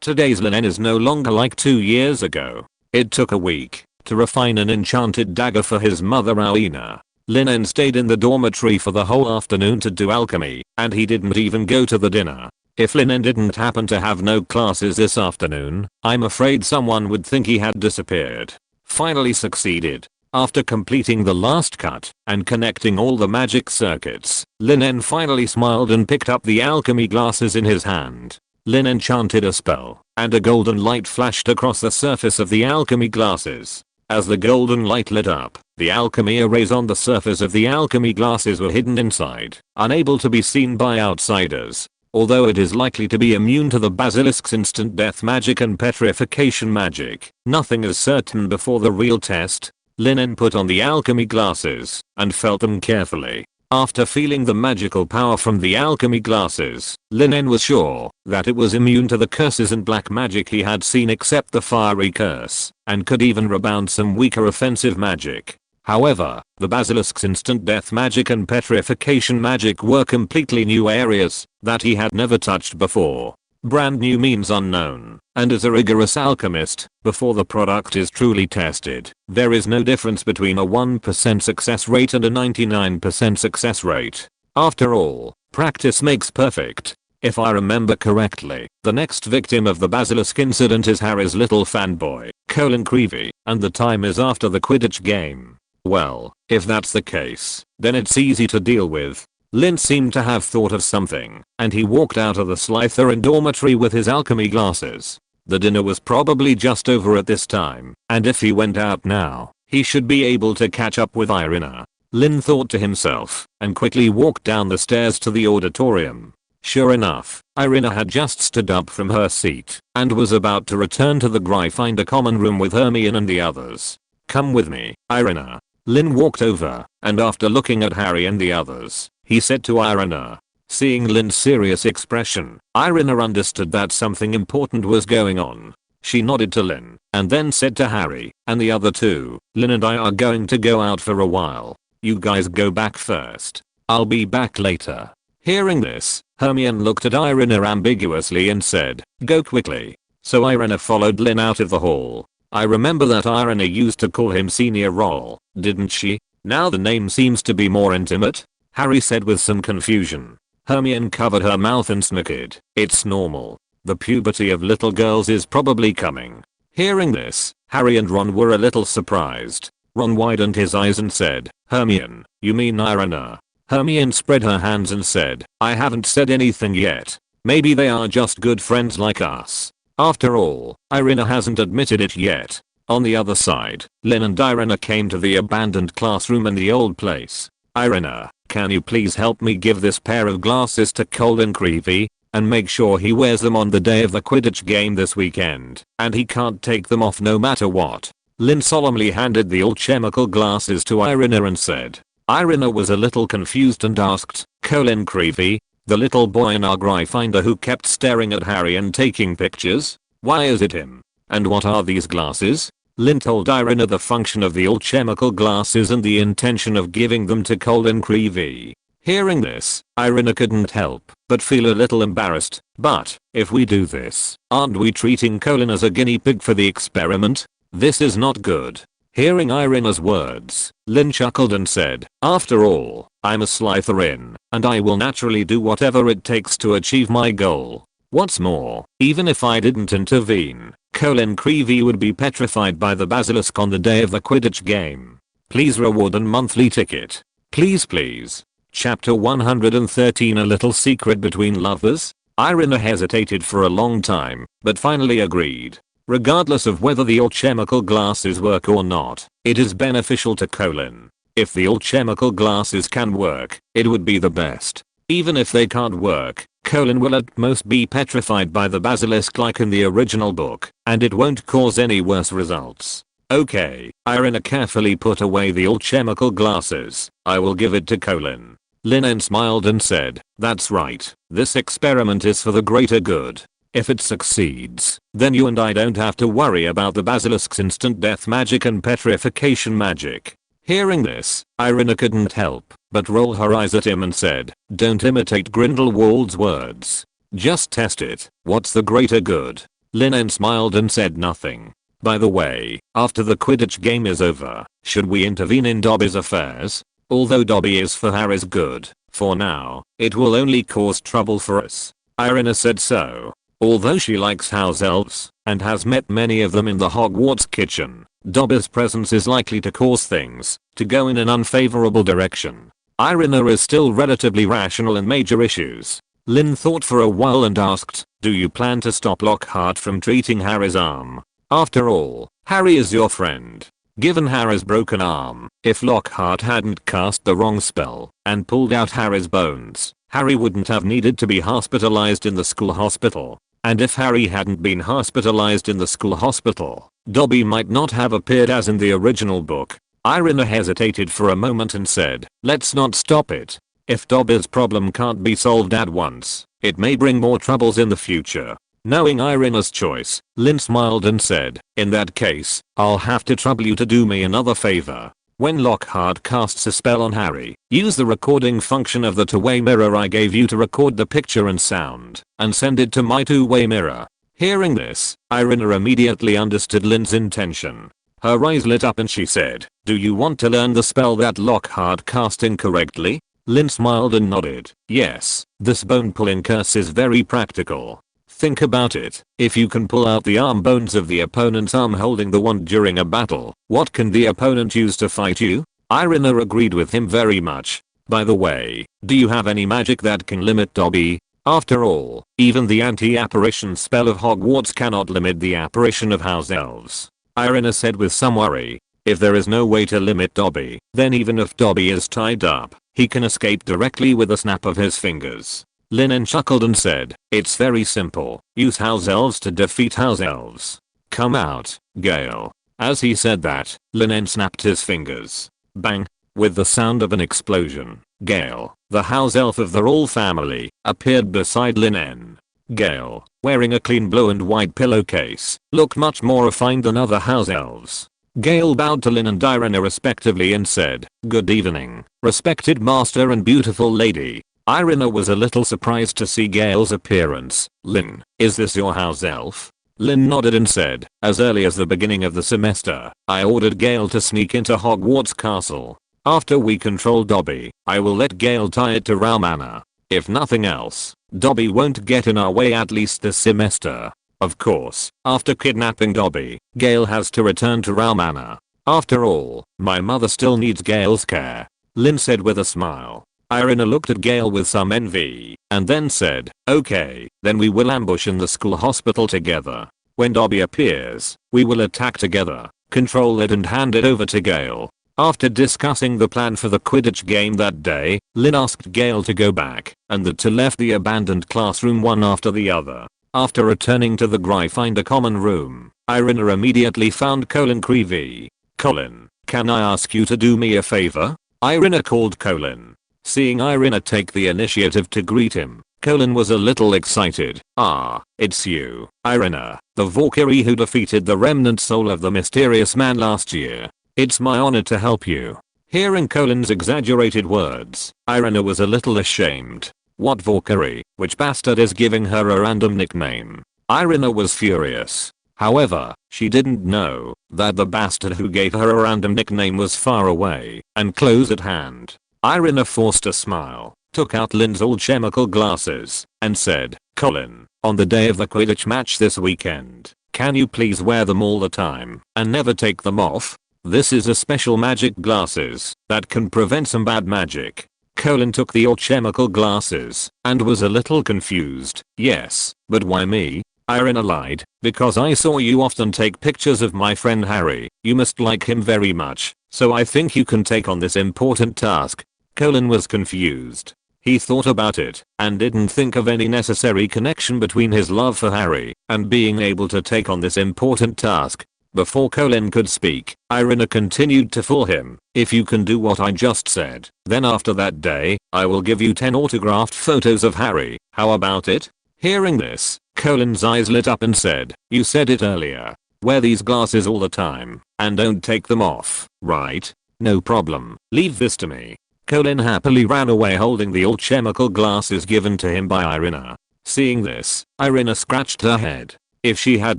Today's Lin En is no longer like 2 years ago. It took a week to refine an enchanted dagger for his mother Irina. Lin En stayed in the dormitory for the whole afternoon to do alchemy, and he didn't even go to the dinner. If Lin En didn't happen to have no classes this afternoon, I'm afraid someone would think he had disappeared. Finally succeeded. After completing the last cut and connecting all the magic circuits, Lin En finally smiled and picked up the alchemy glasses in his hand. Lin En chanted a spell, and a golden light flashed across the surface of the alchemy glasses. As the golden light lit up, the alchemy arrays on the surface of the alchemy glasses were hidden inside, unable to be seen by outsiders. Although it is likely to be immune to the basilisk's instant death magic and petrification magic, nothing is certain before the real test. Lin En put on the alchemy glasses and felt them carefully. After feeling the magical power from the alchemy glasses, Lin En was sure that it was immune to the curses and black magic he had seen except the fiery curse, and could even rebound some weaker offensive magic. However, the basilisk's instant death magic and petrification magic were completely new areas that he had never touched before. Brand new means unknown, and as a rigorous alchemist, before the product is truly tested, there is no difference between a 1% success rate and a 99% success rate. After all, practice makes perfect. If I remember correctly, the next victim of the basilisk incident is Harry's little fanboy, Creevy, and the time is after the Quidditch game. Well, if that's the case, then it's easy to deal with. Lin seemed to have thought of something, and he walked out of the Slytherin dormitory with his alchemy glasses. The dinner was probably just over at this time, and if he went out now, he should be able to catch up with Irina. Lin thought to himself, and quickly walked down the stairs to the auditorium. Sure enough, Irina had just stood up from her seat, and was about to return to the Gryffindor common room with Hermione and the others. Come with me, Irina. Lin walked over, and after looking at Harry and the others, he said to Irina. Seeing Lin's serious expression, Irina understood that something important was going on. She nodded to Lin, and then said to Harry and the other two, Lin and I are going to go out for a while. You guys go back first. I'll be back later. Hearing this, Hermione looked at Irina ambiguously and said, go quickly. So Irina followed Lin out of the hall. I remember that Irina used to call him Senior Roll, didn't she? Now the name seems to be more intimate, Harry said with some confusion. Hermione covered her mouth and snickered. It's normal. The puberty of little girls is probably coming. Hearing this, Harry and Ron were a little surprised. Ron widened his eyes and said, Hermione, you mean Irina? Hermione spread her hands and said, I haven't said anything yet. Maybe they are just good friends like us. After all, Irina hasn't admitted it yet. On the other side, Lin and Irina came to the abandoned classroom in the old place. Irina, can you please help me give this pair of glasses to Creevy, and make sure he wears them on the day of the Quidditch game this weekend, and he can't take them off no matter what. Lin solemnly handed the alchemical glasses to Irina and said. Irina was a little confused and asked, Creevy, the little boy in our Gryffindor who kept staring at Harry and taking pictures? Why is it him? And what are these glasses? Lin told Irina the function of the alchemical glasses and the intention of giving them to Creevy. Hearing this, Irina couldn't help but feel a little embarrassed. But, if we do this, aren't we treating Colin as a guinea pig for the experiment? This is not good. Hearing Irina's words, Lin chuckled and said, after all, I'm a Slytherin, and I will naturally do whatever it takes to achieve my goal. What's more, even if I didn't intervene, Creevy would be petrified by the basilisk on the day of the Quidditch game. Please reward a monthly ticket. Please please. Chapter 113 A Little Secret Between Lovers? Irina hesitated for a long time, but finally agreed. Regardless of whether the alchemical glasses work or not, it is beneficial to Colin. If the alchemical glasses can work, it would be the best. Even if they can't work, Colin will at most be petrified by the basilisk like in the original book, and it won't cause any worse results. Okay, Irina carefully put away the alchemical glasses. I will give it to Colin. Lin En smiled and said, that's right, this experiment is for the greater good. If it succeeds, then you and I don't have to worry about the basilisk's instant death magic and petrification magic. Hearing this, Irina couldn't help but roll her eyes at him and said, don't imitate Grindelwald's words. Just test it. What's the greater good? Lin En smiled and said nothing. By the way, after the Quidditch game is over, should we intervene in Dobby's affairs? Although Dobby is for Harry's good, for now, it will only cause trouble for us. Irina said so. Although she likes house elves, and has met many of them in the Hogwarts kitchen, Dobby's presence is likely to cause things to go in an unfavorable direction. Irina is still relatively rational in major issues. Lin thought for a while and asked, do you plan to stop Lockhart from treating Harry's arm? After all, Harry is your friend. Given Harry's broken arm, if Lockhart hadn't cast the wrong spell and pulled out Harry's bones, Harry wouldn't have needed to be hospitalized in the school hospital. And if Harry hadn't been hospitalized in the school hospital, Dobby might not have appeared as in the original book. Irina hesitated for a moment and said, let's not stop it. If Dobby's problem can't be solved at once, it may bring more troubles in the future. Knowing Irina's choice, Lin smiled and said, in that case, I'll have to trouble you to do me another favor. When Lockhart casts a spell on Harry, use the recording function of the two-way mirror I gave you to record the picture and sound, and send it to my two-way mirror. Hearing this, Irina immediately understood Lin's intention. Her eyes lit up and she said, do you want to learn the spell that Lockhart cast incorrectly? Lin smiled and nodded. Yes, this bone pulling curse is very practical. Think about it. If you can pull out the arm bones of the opponent's arm holding the wand during a battle, what can the opponent use to fight you? Irina agreed with him very much. By the way, do you have any magic that can limit Dobby? After all, even the anti-apparition spell of Hogwarts cannot limit the apparition of house elves. Irina said with some worry. If there is no way to limit Dobby, then even if Dobby is tied up, he can escape directly with a snap of his fingers. Lin En chuckled and said, it's very simple. Use house elves to defeat house elves. Come out, Gale. As he said that, Lin En snapped his fingers. Bang! With the sound of an explosion, Gale, the house elf of the Roll family, appeared beside Lin En. Gale, wearing a clean blue and white pillowcase, looked much more refined than other house elves. Gale bowed to Lin and Irina respectively and said, good evening, respected master and beautiful lady. Irina was a little surprised to see Gale's appearance. Lin, is this your house elf? Lin nodded and said, as early as the beginning of the semester, I ordered Gale to sneak into Hogwarts Castle. After we control Dobby, I will let Gale tie it to Rao Manor. If nothing else, Dobby won't get in our way at least this semester. Of course, after kidnapping Dobby, Gale has to return to Rao Manor. After all, my mother still needs Gale's care. Lin said with a smile. Irina looked at Gale with some envy, and then said, okay, then we will ambush in the school hospital together. When Dobby appears, we will attack together, control it and hand it over to Gale. After discussing the plan for the Quidditch game that day, Lin asked Gale to go back, and the two left the abandoned classroom one after the other. After returning to the Gryffindor common room, Irina immediately found Colin Creevy. Colin, can I ask you to do me a favor? Irina called Colin. Seeing Irina take the initiative to greet him, Colin was a little excited. Ah, it's you, Irina, the Valkyrie who defeated the remnant soul of the mysterious man last year. It's my honor to help you. Hearing Colin's exaggerated words, Irina was a little ashamed. What Valkyrie? Which bastard is giving her a random nickname? Irina was furious. However, she didn't know that the bastard who gave her a random nickname was far away and close at hand. Irina forced a smile, took out Lin's alchemical glasses, and said, Colin, on the day of the Quidditch match this weekend, can you please wear them all the time and never take them off? This is a special magic glasses that can prevent some bad magic. Colin took the alchemical glasses and was a little confused. Yes, but why me? Irina lied, because I saw you often take pictures of my friend Harry. You must like him very much, so I think you can take on this important task. Colin was confused. He thought about it and didn't think of any necessary connection between his love for Harry and being able to take on this important task. Before Colin could speak, Irina continued to fool him. If you can do what I just said, then after that day, I will give you 10 autographed photos of Harry. How about it? Hearing this, Colin's eyes lit up and said, "You said it earlier. Wear these glasses all the time, and don't take them off, right? No problem, leave this to me." Colin happily ran away holding the alchemical glasses given to him by Irina. Seeing this, Irina scratched her head. If she had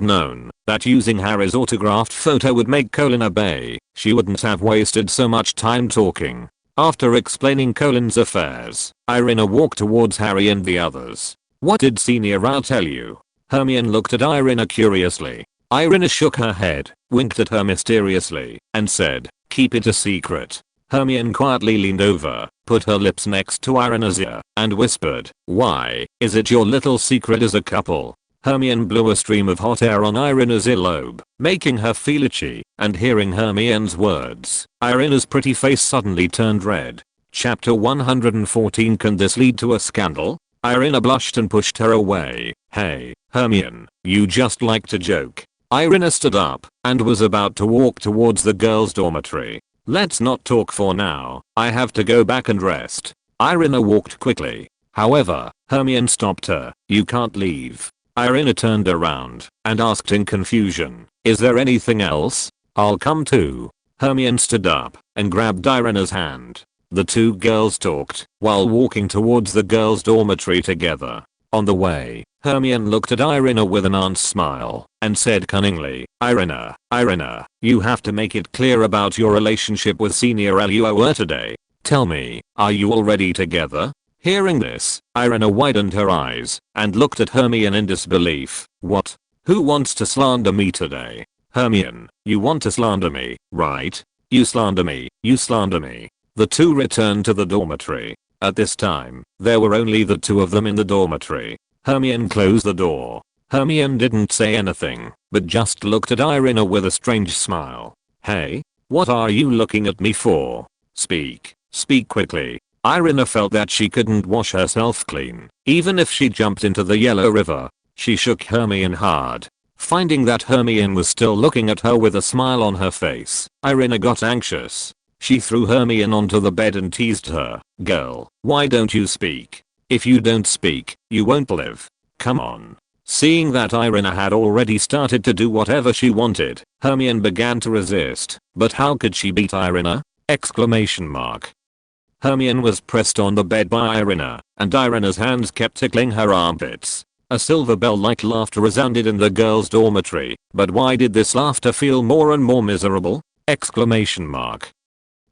known that using Harry's autographed photo would make Colin obey, she wouldn't have wasted so much time talking. After explaining Colin's affairs, Irina walked towards Harry and the others. "What did Senior Al tell you?" Hermione looked at Irina curiously. Irina shook her head, winked at her mysteriously, and said, "Keep it a secret." Hermione quietly leaned over, put her lips next to Irina's ear, and whispered, "Why, is it your little secret as a couple?" Hermione blew a stream of hot air on Irina's earlobe, making her feel itchy, and hearing Hermione's words, Irina's pretty face suddenly turned red. Chapter 114. Can this lead to a scandal? Irina blushed and pushed her away. "Hey, Hermione, you just like to joke." Irina stood up, and was about to walk towards the girls' dormitory. "Let's not talk for now, I have to go back and rest." Irina walked quickly. However, Hermione stopped her. "You can't leave." Irina turned around, and asked in confusion, "Is there anything else?" "I'll come too." Hermione stood up, and grabbed Irina's hand. The two girls talked, while walking towards the girls' dormitory together. On the way, Hermione looked at Irina with an aunt's smile, and said cunningly, Irina, you have to make it clear about your relationship with Senior Aluoa today. Tell me, are you already together?" Hearing this, Irina widened her eyes, and looked at Hermione in disbelief. "What? Who wants to slander me today?" "Hermione, you want to slander me, right? You slander me, you slander me." The two returned to the dormitory. At this time, there were only the two of them in the dormitory. Hermione closed the door. Hermione didn't say anything, but just looked at Irina with a strange smile. "Hey? What are you looking at me for? Speak quickly." Irina felt that she couldn't wash herself clean, even if she jumped into the yellow river. She shook Hermione hard. Finding that Hermione was still looking at her with a smile on her face, Irina got anxious. She threw Hermione onto the bed and teased her. "Girl, why don't you speak? If you don't speak, you won't live. Come on." Seeing that Irina had already started to do whatever she wanted, Hermione began to resist. But how could she beat Irina? Exclamation mark. Hermione was pressed on the bed by Irina, and Irina's hands kept tickling her armpits. A silver bell-like laughter resounded in the girls' dormitory, but why did this laughter feel more and more miserable? Exclamation mark.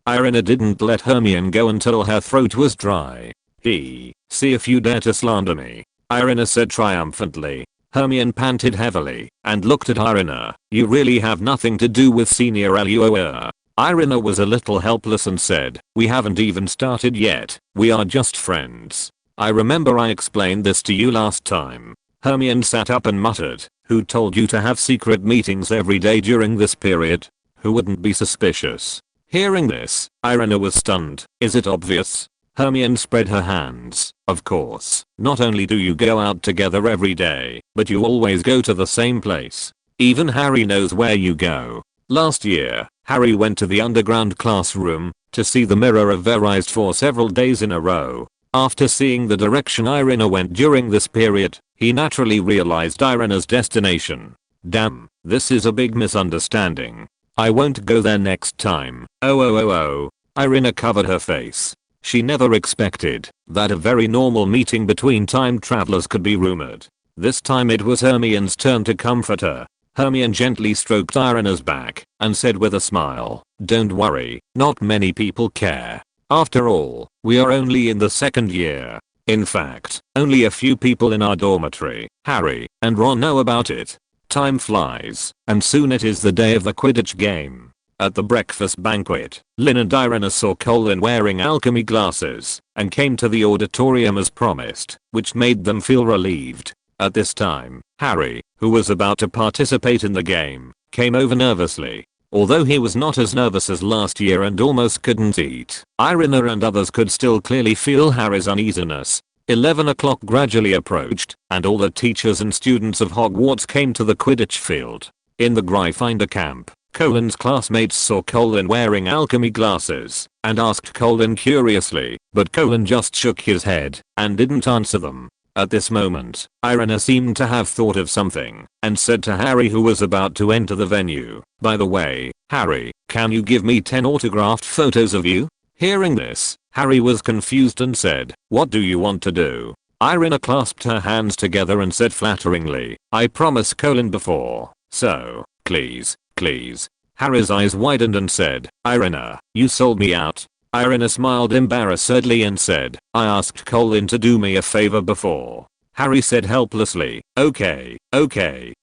Irina didn't let Hermione go until her throat was dry. "See if you dare to slander me," Irina said triumphantly. Hermione panted heavily, and looked at Irina. "You really have nothing to do with Senior Aluoa." Irina was a little helpless and said, "We haven't even started yet, we are just friends. I remember I explained this to you last time." Hermione sat up and muttered, "Who told you to have secret meetings every day during this period? Who wouldn't be suspicious?" Hearing this, Irina was stunned. "Is it obvious?" Hermione spread her hands. "Of course, not only do you go out together every day, but you always go to the same place. Even Harry knows where you go. Last year, Harry went to the underground classroom to see the Mirror of Verized for several days in a row. After seeing the direction Irina went during this period, he naturally realized Irina's destination. Damn, this is a big misunderstanding. I won't go there next time." Oh. Irina covered her face. She never expected that a very normal meeting between time travelers could be rumored. This time it was Hermione's turn to comfort her. Hermione gently stroked Irina's back and said with a smile, "Don't worry, not many people care. After all, we are only in the second year. In fact, only a few people in our dormitory, Harry and Ron, know about it." Time flies, and soon it is the day of the Quidditch game. At the breakfast banquet, Lin and Irina saw Colin wearing alchemy glasses, and came to the auditorium as promised, which made them feel relieved. At this time, Harry, who was about to participate in the game, came over nervously. Although he was not as nervous as last year and almost couldn't eat, Irina and others could still clearly feel Harry's uneasiness. 11 o'clock gradually approached, and all the teachers and students of Hogwarts came to the Quidditch field. In the Gryffindor camp, Colin's classmates saw Colin wearing alchemy glasses, and asked Colin curiously, but Colin just shook his head, and didn't answer them. At this moment, Irina seemed to have thought of something and said to Harry, who was about to enter the venue, "By the way, Harry, can you give me 10 autographed photos of you?" Hearing this, Harry was confused and said, "What do you want to do?" Irina clasped her hands together and said flatteringly, "I promised Colin before, so, please, please." Harry's eyes widened and said, "Irina, you sold me out." Irina smiled embarrassedly and said, "I asked Colin to do me a favor before." Harry said helplessly, okay,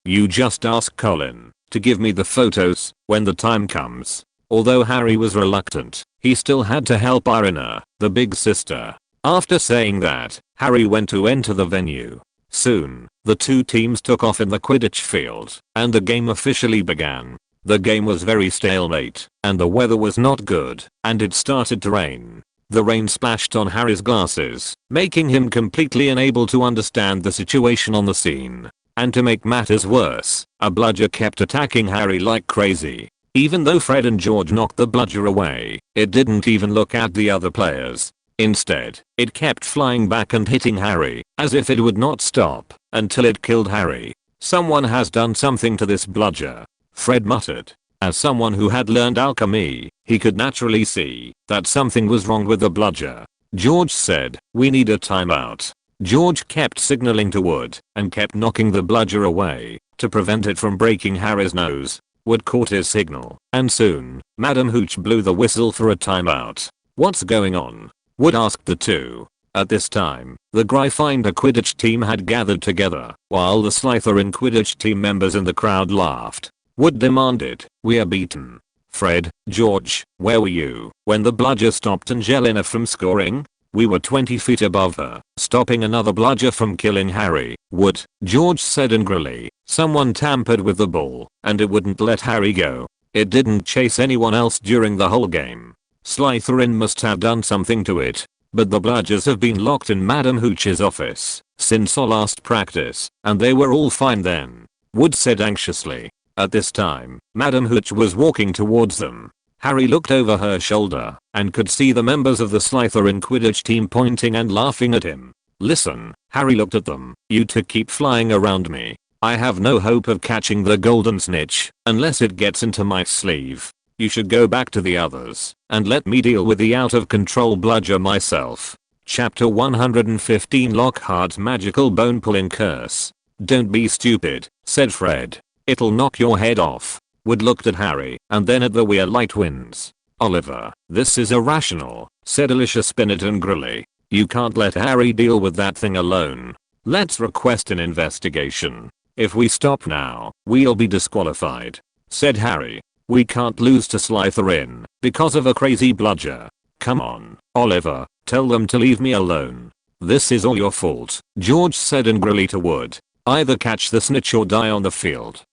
you just ask Colin to give me the photos when the time comes." Although Harry was reluctant, he still had to help Irina, the big sister. After saying that, Harry went to enter the venue. Soon, the two teams took off in the Quidditch field, and the game officially began. The game was very stalemate, and the weather was not good, and it started to rain. The rain splashed on Harry's glasses, making him completely unable to understand the situation on the scene. And to make matters worse, a bludger kept attacking Harry like crazy. Even though Fred and George knocked the bludger away, it didn't even look at the other players. Instead, it kept flying back and hitting Harry, as if it would not stop, until it killed Harry. "Someone has done something to this bludger," Fred muttered. As someone who had learned alchemy, he could naturally see that something was wrong with the bludger. George said, "We need a timeout." George kept signaling to Wood and kept knocking the bludger away to prevent it from breaking Harry's nose. Wood caught his signal, and soon, Madam Hooch blew the whistle for a timeout. "What's going on?" Wood asked the two. At this time, the Gryffindor Quidditch team had gathered together, while the Slytherin Quidditch team members in the crowd laughed. Wood demanded, "We are beaten. Fred, George, where were you when the bludger stopped Angelina from scoring?" "We were 20 feet above her, stopping another bludger from killing Harry." "Wood," George said angrily, "someone tampered with the ball, and it wouldn't let Harry go. It didn't chase anyone else during the whole game. Slytherin must have done something to it. But the bludgers have been locked in Madam Hooch's office since our last practice, and they were all fine then," Wood said anxiously. At this time, Madam Hooch was walking towards them. Harry looked over her shoulder and could see the members of the Slytherin Quidditch team pointing and laughing at him. "Listen," Harry looked at them, "you two keep flying around me. I have no hope of catching the golden snitch unless it gets into my sleeve. You should go back to the others and let me deal with the out of control bludger myself." Chapter 115 Lockhart's Magical Bone Pulling Curse. "Don't be stupid," said Fred. "It'll knock your head off." Wood looked at Harry and then at the weird light winds. "Oliver, this is irrational," said Alicia Spinnet angrily. "You can't let Harry deal with that thing alone. Let's request an investigation. If we stop now, we'll be disqualified," said Harry. "We can't lose to Slytherin because of a crazy bludger. Come on, Oliver, tell them to leave me alone." "This is all your fault," George said angrily to Wood. "Either catch the snitch or die on the field."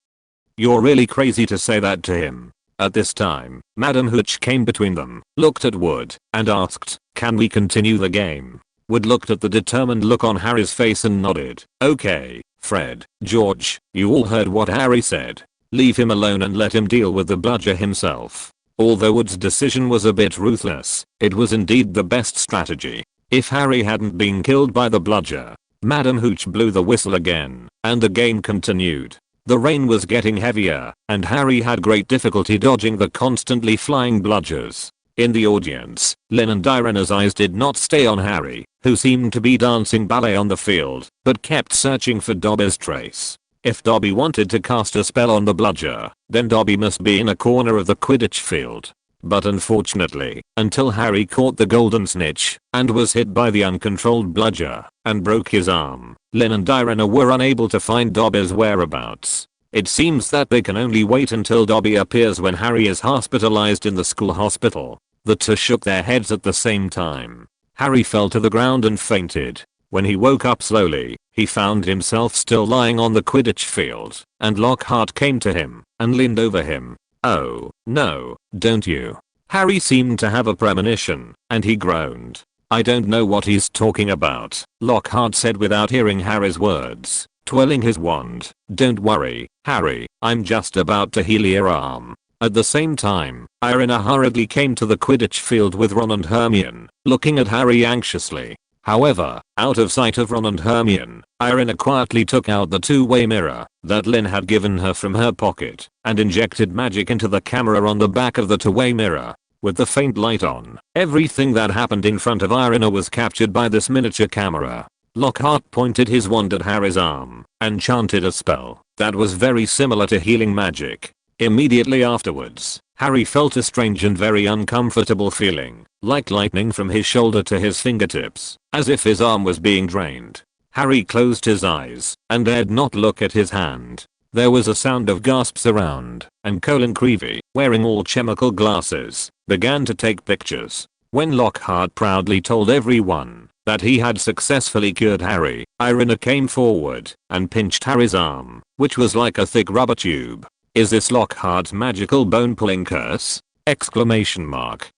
"You're really crazy to say that to him." At this time, Madam Hooch came between them, looked at Wood, and asked, "Can we continue the game?" Wood looked at the determined look on Harry's face and nodded. "Okay, Fred, George, you all heard what Harry said. Leave him alone and let him deal with the bludger himself." Although Wood's decision was a bit ruthless, it was indeed the best strategy. If Harry hadn't been killed by the bludger, Madam Hooch blew the whistle again, and the game continued. The rain was getting heavier, and Harry had great difficulty dodging the constantly flying bludgers. In the audience, Lin and Irina's eyes did not stay on Harry, who seemed to be dancing ballet on the field, but kept searching for Dobby's trace. If Dobby wanted to cast a spell on the bludger, then Dobby must be in a corner of the Quidditch field. But unfortunately, until Harry caught the golden snitch and was hit by the uncontrolled bludger and broke his arm, Lin and Irina were unable to find Dobby's whereabouts. It seems that they can only wait until Dobby appears when Harry is hospitalized in the school hospital. The two shook their heads at the same time. Harry fell to the ground and fainted. When he woke up slowly, he found himself still lying on the Quidditch field, and Lockhart came to him and leaned over him. "Oh, no, don't you?" Harry seemed to have a premonition, and he groaned. "I don't know what he's talking about," Lockhart said without hearing Harry's words, twirling his wand. "Don't worry, Harry, I'm just about to heal your arm." At the same time, Irina hurriedly came to the Quidditch field with Ron and Hermione, looking at Harry anxiously. However, out of sight of Ron and Hermione, Irina quietly took out the two-way mirror that Lin had given her from her pocket and injected magic into the camera on the back of the two-way mirror. With the faint light on, everything that happened in front of Irina was captured by this miniature camera. Lockhart pointed his wand at Harry's arm and chanted a spell that was very similar to healing magic. Immediately afterwards, Harry felt a strange and very uncomfortable feeling, like lightning from his shoulder to his fingertips, as if his arm was being drained. Harry closed his eyes and dared not look at his hand. There was a sound of gasps around, and Colin Creevy, wearing all chemical glasses, began to take pictures. When Lockhart proudly told everyone that he had successfully cured Harry, Irina came forward and pinched Harry's arm, which was like a thick rubber tube. "Is this Lockhart's magical bone-pulling curse?" Exclamation mark.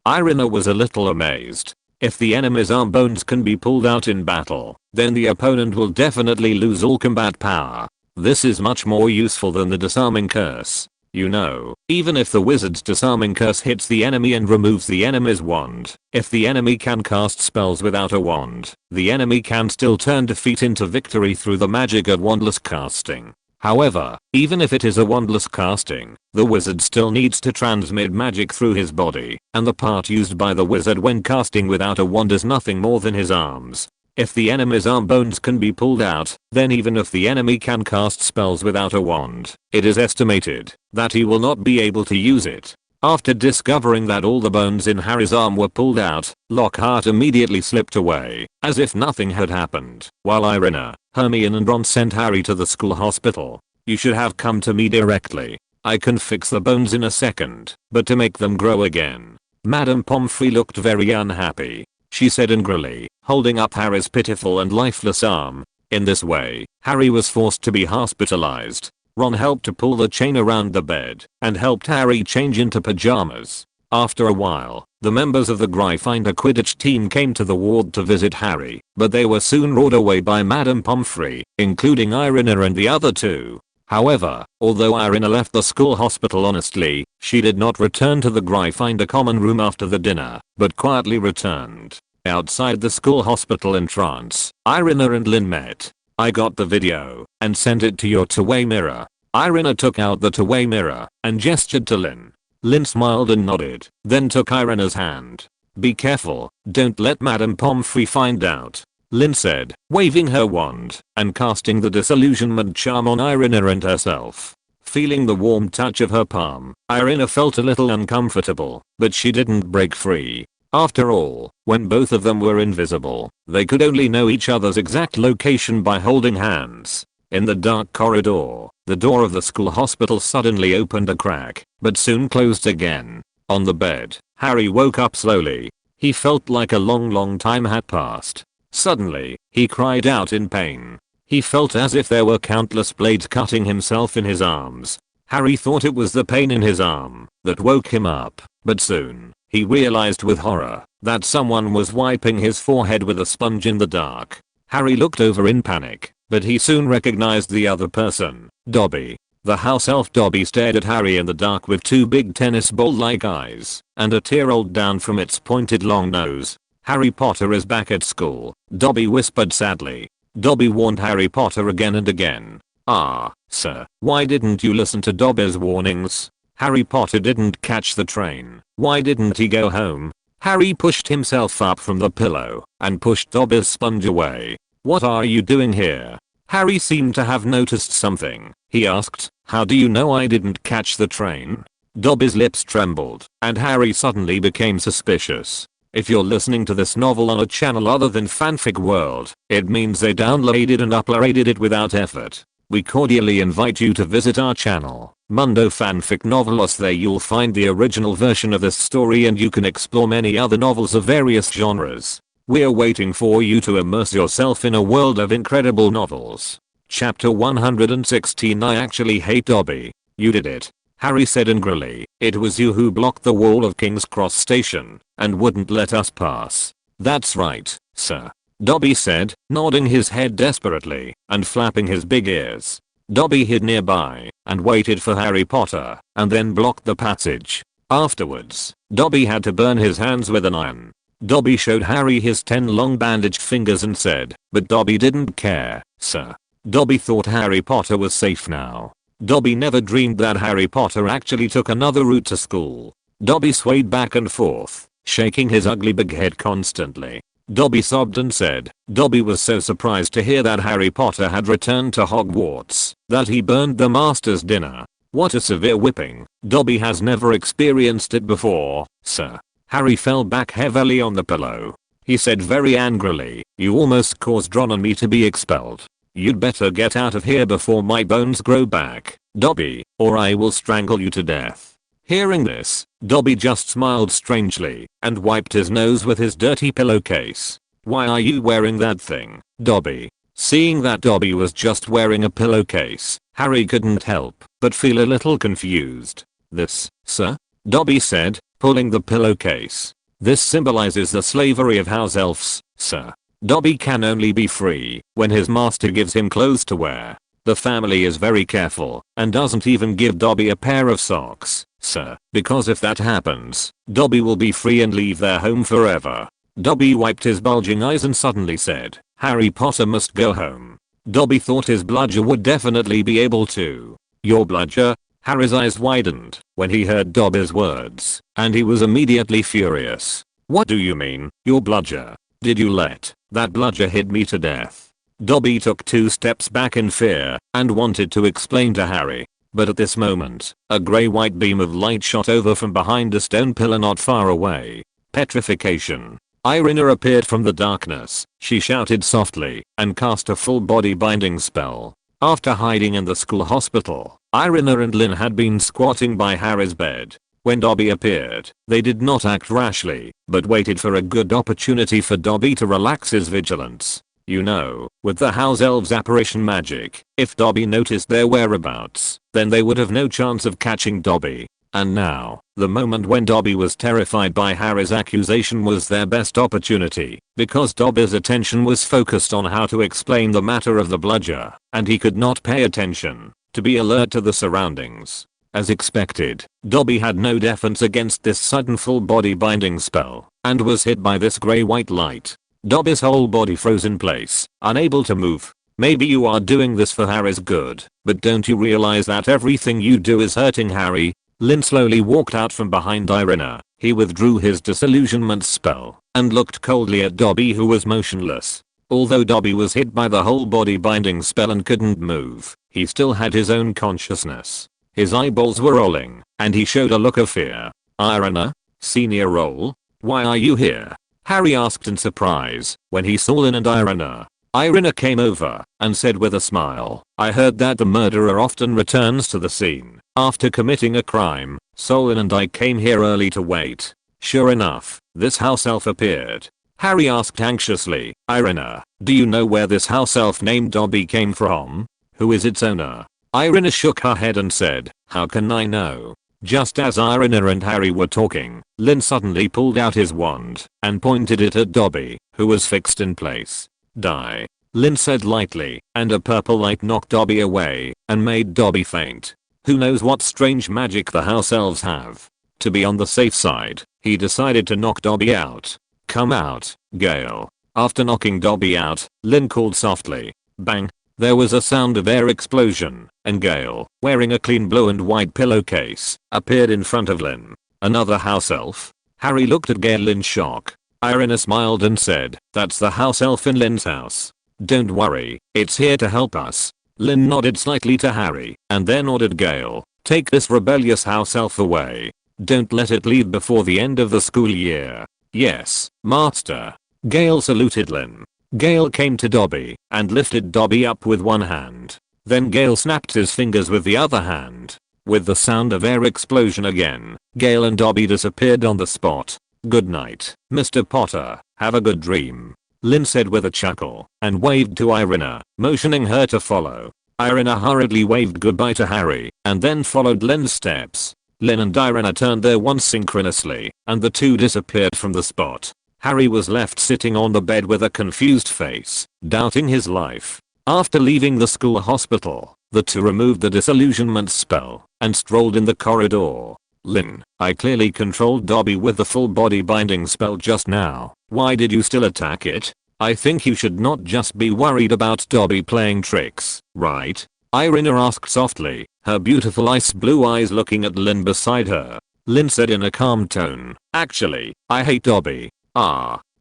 Irina was a little amazed. If the enemy's arm bones can be pulled out in battle, then the opponent will definitely lose all combat power. This is much more useful than the disarming curse. You know, even if the wizard's disarming curse hits the enemy and removes the enemy's wand, if the enemy can cast spells without a wand, the enemy can still turn defeat into victory through the magic of wandless casting. However, even if it is a wandless casting, the wizard still needs to transmit magic through his body, and the part used by the wizard when casting without a wand is nothing more than his arms. If the enemy's arm bones can be pulled out, then even if the enemy can cast spells without a wand, it is estimated that he will not be able to use it. After discovering that all the bones in Harry's arm were pulled out, Lockhart immediately slipped away, as if nothing had happened, while Irina, Hermione and Ron sent Harry to the school hospital. "You should have come to me directly. I can fix the bones in a second, but to make them grow again." Madame Pomfrey looked very unhappy. She said angrily, holding up Harry's pitiful and lifeless arm. In this way, Harry was forced to be hospitalized. Ron helped to pull the chain around the bed and helped Harry change into pajamas. After a while, the members of the Gryffindor Quidditch team came to the ward to visit Harry, but they were soon roared away by Madame Pomfrey, including Irina and the other two. However, although Irina left the school hospital honestly, she did not return to the Gryffindor common room after the dinner, but quietly returned. Outside the school hospital in trance, Irina and Lin met. "I got the video and sent it to your two-way mirror." Irina took out the two-way mirror and gestured to Lin. Lin smiled and nodded, then took Irina's hand. "Be careful, don't let Madame Pomfrey find out," Lin said, waving her wand and casting the disillusionment charm on Irina and herself. Feeling the warm touch of her palm, Irina felt a little uncomfortable, but she didn't break free. After all, when both of them were invisible, they could only know each other's exact location by holding hands. In the dark corridor, the door of the school hospital suddenly opened a crack, but soon closed again. On the bed, Harry woke up slowly. He felt like a long time had passed. Suddenly, he cried out in pain. He felt as if there were countless blades cutting himself in his arms. Harry thought it was the pain in his arm that woke him up, but soon, he realized with horror that someone was wiping his forehead with a sponge in the dark. Harry looked over in panic, but he soon recognized the other person, Dobby. The house elf Dobby stared at Harry in the dark with two big tennis ball-like eyes, and a tear rolled down from its pointed long nose. "Harry Potter is back at school," Dobby whispered sadly. Dobby warned Harry Potter again and again. "Ah, sir, why didn't you listen to Dobby's warnings? Harry Potter didn't catch the train. Why didn't he go home?" Harry pushed himself up from the pillow and pushed Dobby's sponge away. "What are you doing here?" Harry seemed to have noticed something. He asked, "How do you know I didn't catch the train?" Dobby's lips trembled, and Harry suddenly became suspicious. If you're listening to this novel on a channel other than Fanfic World, it means they downloaded and uploaded it without effort. We cordially invite you to visit our channel, Mundo Fanfic Novelos. There you'll find the original version of this story and you can explore many other novels of various genres. We're waiting for you to immerse yourself in a world of incredible novels. Chapter 116. I actually hate Dobby. "You did it," Harry said angrily. "It was you who blocked the wall of King's Cross Station and wouldn't let us pass." "That's right, sir," Dobby said, nodding his head desperately and flapping his big ears. Dobby hid nearby and waited for Harry Potter and then blocked the passage. Afterwards, Dobby had to burn his hands with an iron. Dobby showed Harry his 10 long bandaged fingers and said, but Dobby didn't care, sir. Dobby thought Harry Potter was safe now. Dobby never dreamed that Harry Potter actually took another route to school. Dobby swayed back and forth, shaking his ugly big head constantly. Dobby sobbed and said, Dobby was so surprised to hear that Harry Potter had returned to Hogwarts, that he burned the master's dinner. What a severe whipping. Dobby has never experienced it before, sir. Harry fell back heavily on the pillow. He said very angrily, you almost caused Ron and me to be expelled. You'd better get out of here before my bones grow back, Dobby, or I will strangle you to death. Hearing this, Dobby just smiled strangely and wiped his nose with his dirty pillowcase. Why are you wearing that thing, Dobby? Seeing that Dobby was just wearing a pillowcase, Harry couldn't help but feel a little confused. This, sir? Dobby said, pulling the pillowcase. This symbolizes the slavery of house elves, sir. Dobby can only be free when his master gives him clothes to wear. The family is very careful and doesn't even give Dobby a pair of socks, sir, because if that happens, Dobby will be free and leave their home forever. Dobby wiped his bulging eyes and suddenly said, Harry Potter must go home. Dobby thought his bludger would definitely be able to. Your bludger? Harry's eyes widened when he heard Dobby's words, and he was immediately furious. What do you mean, your bludger? Did you let that bludger hit me to death? Dobby took 2 steps back in fear and wanted to explain to Harry. But at this moment, a grey-white beam of light shot over from behind a stone pillar not far away. Petrification. Irina appeared from the darkness. She shouted softly and cast a full body binding spell. After hiding in the school hospital, Irina and Lin had been squatting by Harry's bed. When Dobby appeared, they did not act rashly, but waited for a good opportunity for Dobby to relax his vigilance. You know, with the house elves' apparition magic, if Dobby noticed their whereabouts, then they would have no chance of catching Dobby. And now, the moment when Dobby was terrified by Harry's accusation was their best opportunity, because Dobby's attention was focused on how to explain the matter of the bludger, and he could not pay attention to be alert to the surroundings. As expected, Dobby had no defense against this sudden full body binding spell, and was hit by this grey-white light. Dobby's whole body froze in place, unable to move. Maybe you are doing this for Harry's good, but don't you realize that everything you do is hurting Harry? Lin slowly walked out from behind Irina. He withdrew his disillusionment spell and looked coldly at Dobby, who was motionless. Although Dobby was hit by the whole body binding spell and couldn't move, he still had his own consciousness. His eyeballs were rolling, and he showed a look of fear. Irina? Senior role? Why are you here? Harry asked in surprise when he saw Lin and Irina. Irina came over and said with a smile, I heard that the murderer often returns to the scene after committing a crime, so Lin and I came here early to wait. Sure enough, this house elf appeared. Harry asked anxiously, Irina, do you know where this house elf named Dobby came from? Who is its owner? Irina shook her head and said, how can I know? Just as Irina and Harry were talking, Lin suddenly pulled out his wand and pointed it at Dobby, who was fixed in place. Die. Lin said lightly, and a purple light knocked Dobby away and made Dobby faint. Who knows what strange magic the house elves have? To be on the safe side, he decided to knock Dobby out. Come out, Gale. After knocking Dobby out, Lin called softly. Bang. There was a sound of air explosion, and Gale, wearing a clean blue and white pillowcase, appeared in front of Lin. Another house elf? Harry looked at Gale in shock. Irina smiled and said, that's the house elf in Lin's house. Don't worry, it's here to help us. Lin nodded slightly to Harry, and then ordered Gale, take this rebellious house elf away. Don't let it leave before the end of the school year. Yes, master. Gale saluted Lin. Gale came to Dobby and lifted Dobby up with one hand. Then Gale snapped his fingers with the other hand. With the sound of air explosion again, Gale and Dobby disappeared on the spot. Good night, Mr. Potter, have a good dream. Lin said with a chuckle and waved to Irina, motioning her to follow. Irina hurriedly waved goodbye to Harry and then followed Lin's steps. Lin and Irina turned their wands synchronously and the two disappeared from the spot. Harry was left sitting on the bed with a confused face, doubting his life. After leaving the school hospital, the two removed the disillusionment spell and strolled in the corridor. Lin, I clearly controlled Dobby with the full body binding spell just now. Why did you still attack it? I think you should not just be worried about Dobby playing tricks, right? Irina asked softly, her beautiful ice blue eyes looking at Lin beside her. Lin said in a calm tone, actually, I hate Dobby.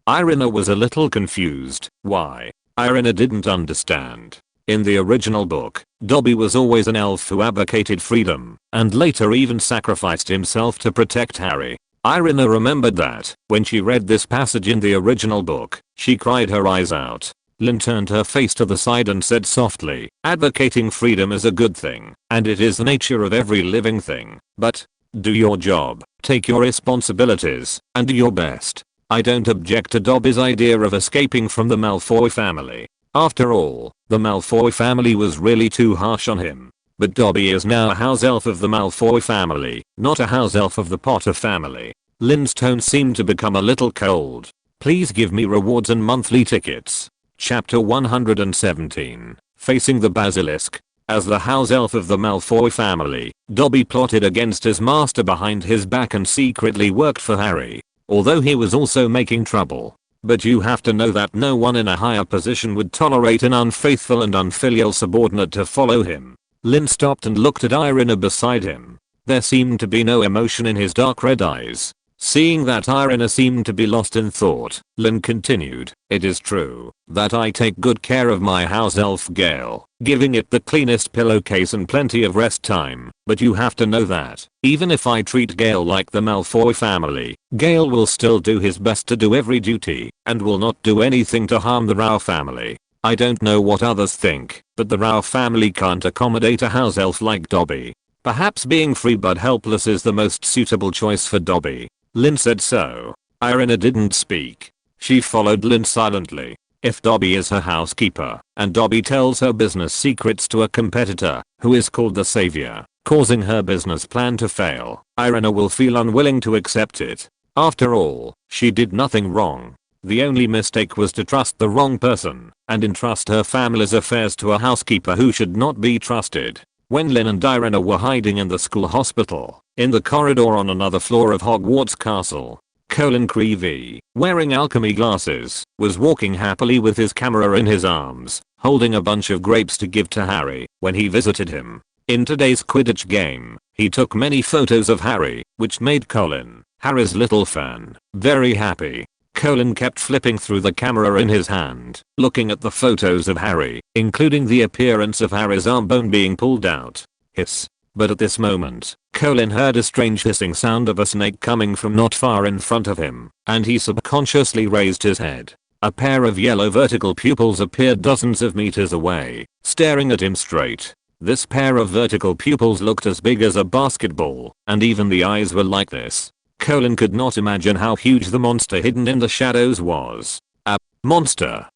Irina was a little confused. Why? Irina didn't understand. In the original book, Dobby was always an elf who advocated freedom, and later even sacrificed himself to protect Harry. Irina remembered that, when she read this passage in the original book, she cried her eyes out. Lin turned her face to the side and said softly, advocating freedom is a good thing, and it is the nature of every living thing, but do your job, take your responsibilities, and do your best. I don't object to Dobby's idea of escaping from the Malfoy family. After all, the Malfoy family was really too harsh on him. But Dobby is now a house elf of the Malfoy family, not a house elf of the Potter family. Lin's tone seemed to become a little cold. Please give me rewards and monthly tickets. Chapter 117. Facing the Basilisk. As the house elf of the Malfoy family, Dobby plotted against his master behind his back and secretly worked for Harry. Although he was also making trouble. But you have to know that no one in a higher position would tolerate an unfaithful and unfilial subordinate to follow him. Lin stopped and looked at Irina beside him. There seemed to be no emotion in his dark red eyes. Seeing that Irina seemed to be lost in thought, Lin continued, it is true that I take good care of my house elf Gale, giving it the cleanest pillowcase and plenty of rest time, but you have to know that, even if I treat Gale like the Malfoy family, Gale will still do his best to do every duty, and will not do anything to harm the Rao family. I don't know what others think, but the Rao family can't accommodate a house elf like Dobby. Perhaps being free but helpless is the most suitable choice for Dobby. Lin said so. Irina didn't speak. She followed Lin silently. If Dobby is her housekeeper, and Dobby tells her business secrets to a competitor, who is called the savior, causing her business plan to fail, Irina will feel unwilling to accept it. After all, she did nothing wrong. The only mistake was to trust the wrong person, and entrust her family's affairs to a housekeeper who should not be trusted. When Lin and Irina were hiding in the school hospital, in the corridor on another floor of Hogwarts Castle, Colin Creevy, wearing alchemy glasses, was walking happily with his camera in his arms, holding a bunch of grapes to give to Harry when he visited him. In today's Quidditch game, he took many photos of Harry, which made Colin, Harry's little fan, very happy. Colin kept flipping through the camera in his hand, looking at the photos of Harry, including the appearance of Harry's arm bone being pulled out. Hiss. But at this moment, Colin heard a strange hissing sound of a snake coming from not far in front of him, and he subconsciously raised his head. A pair of yellow vertical pupils appeared dozens of meters away, staring at him straight. This pair of vertical pupils looked as big as a basketball, and even the eyes were like this. Colin could not imagine how huge the monster hidden in the shadows was. A monster.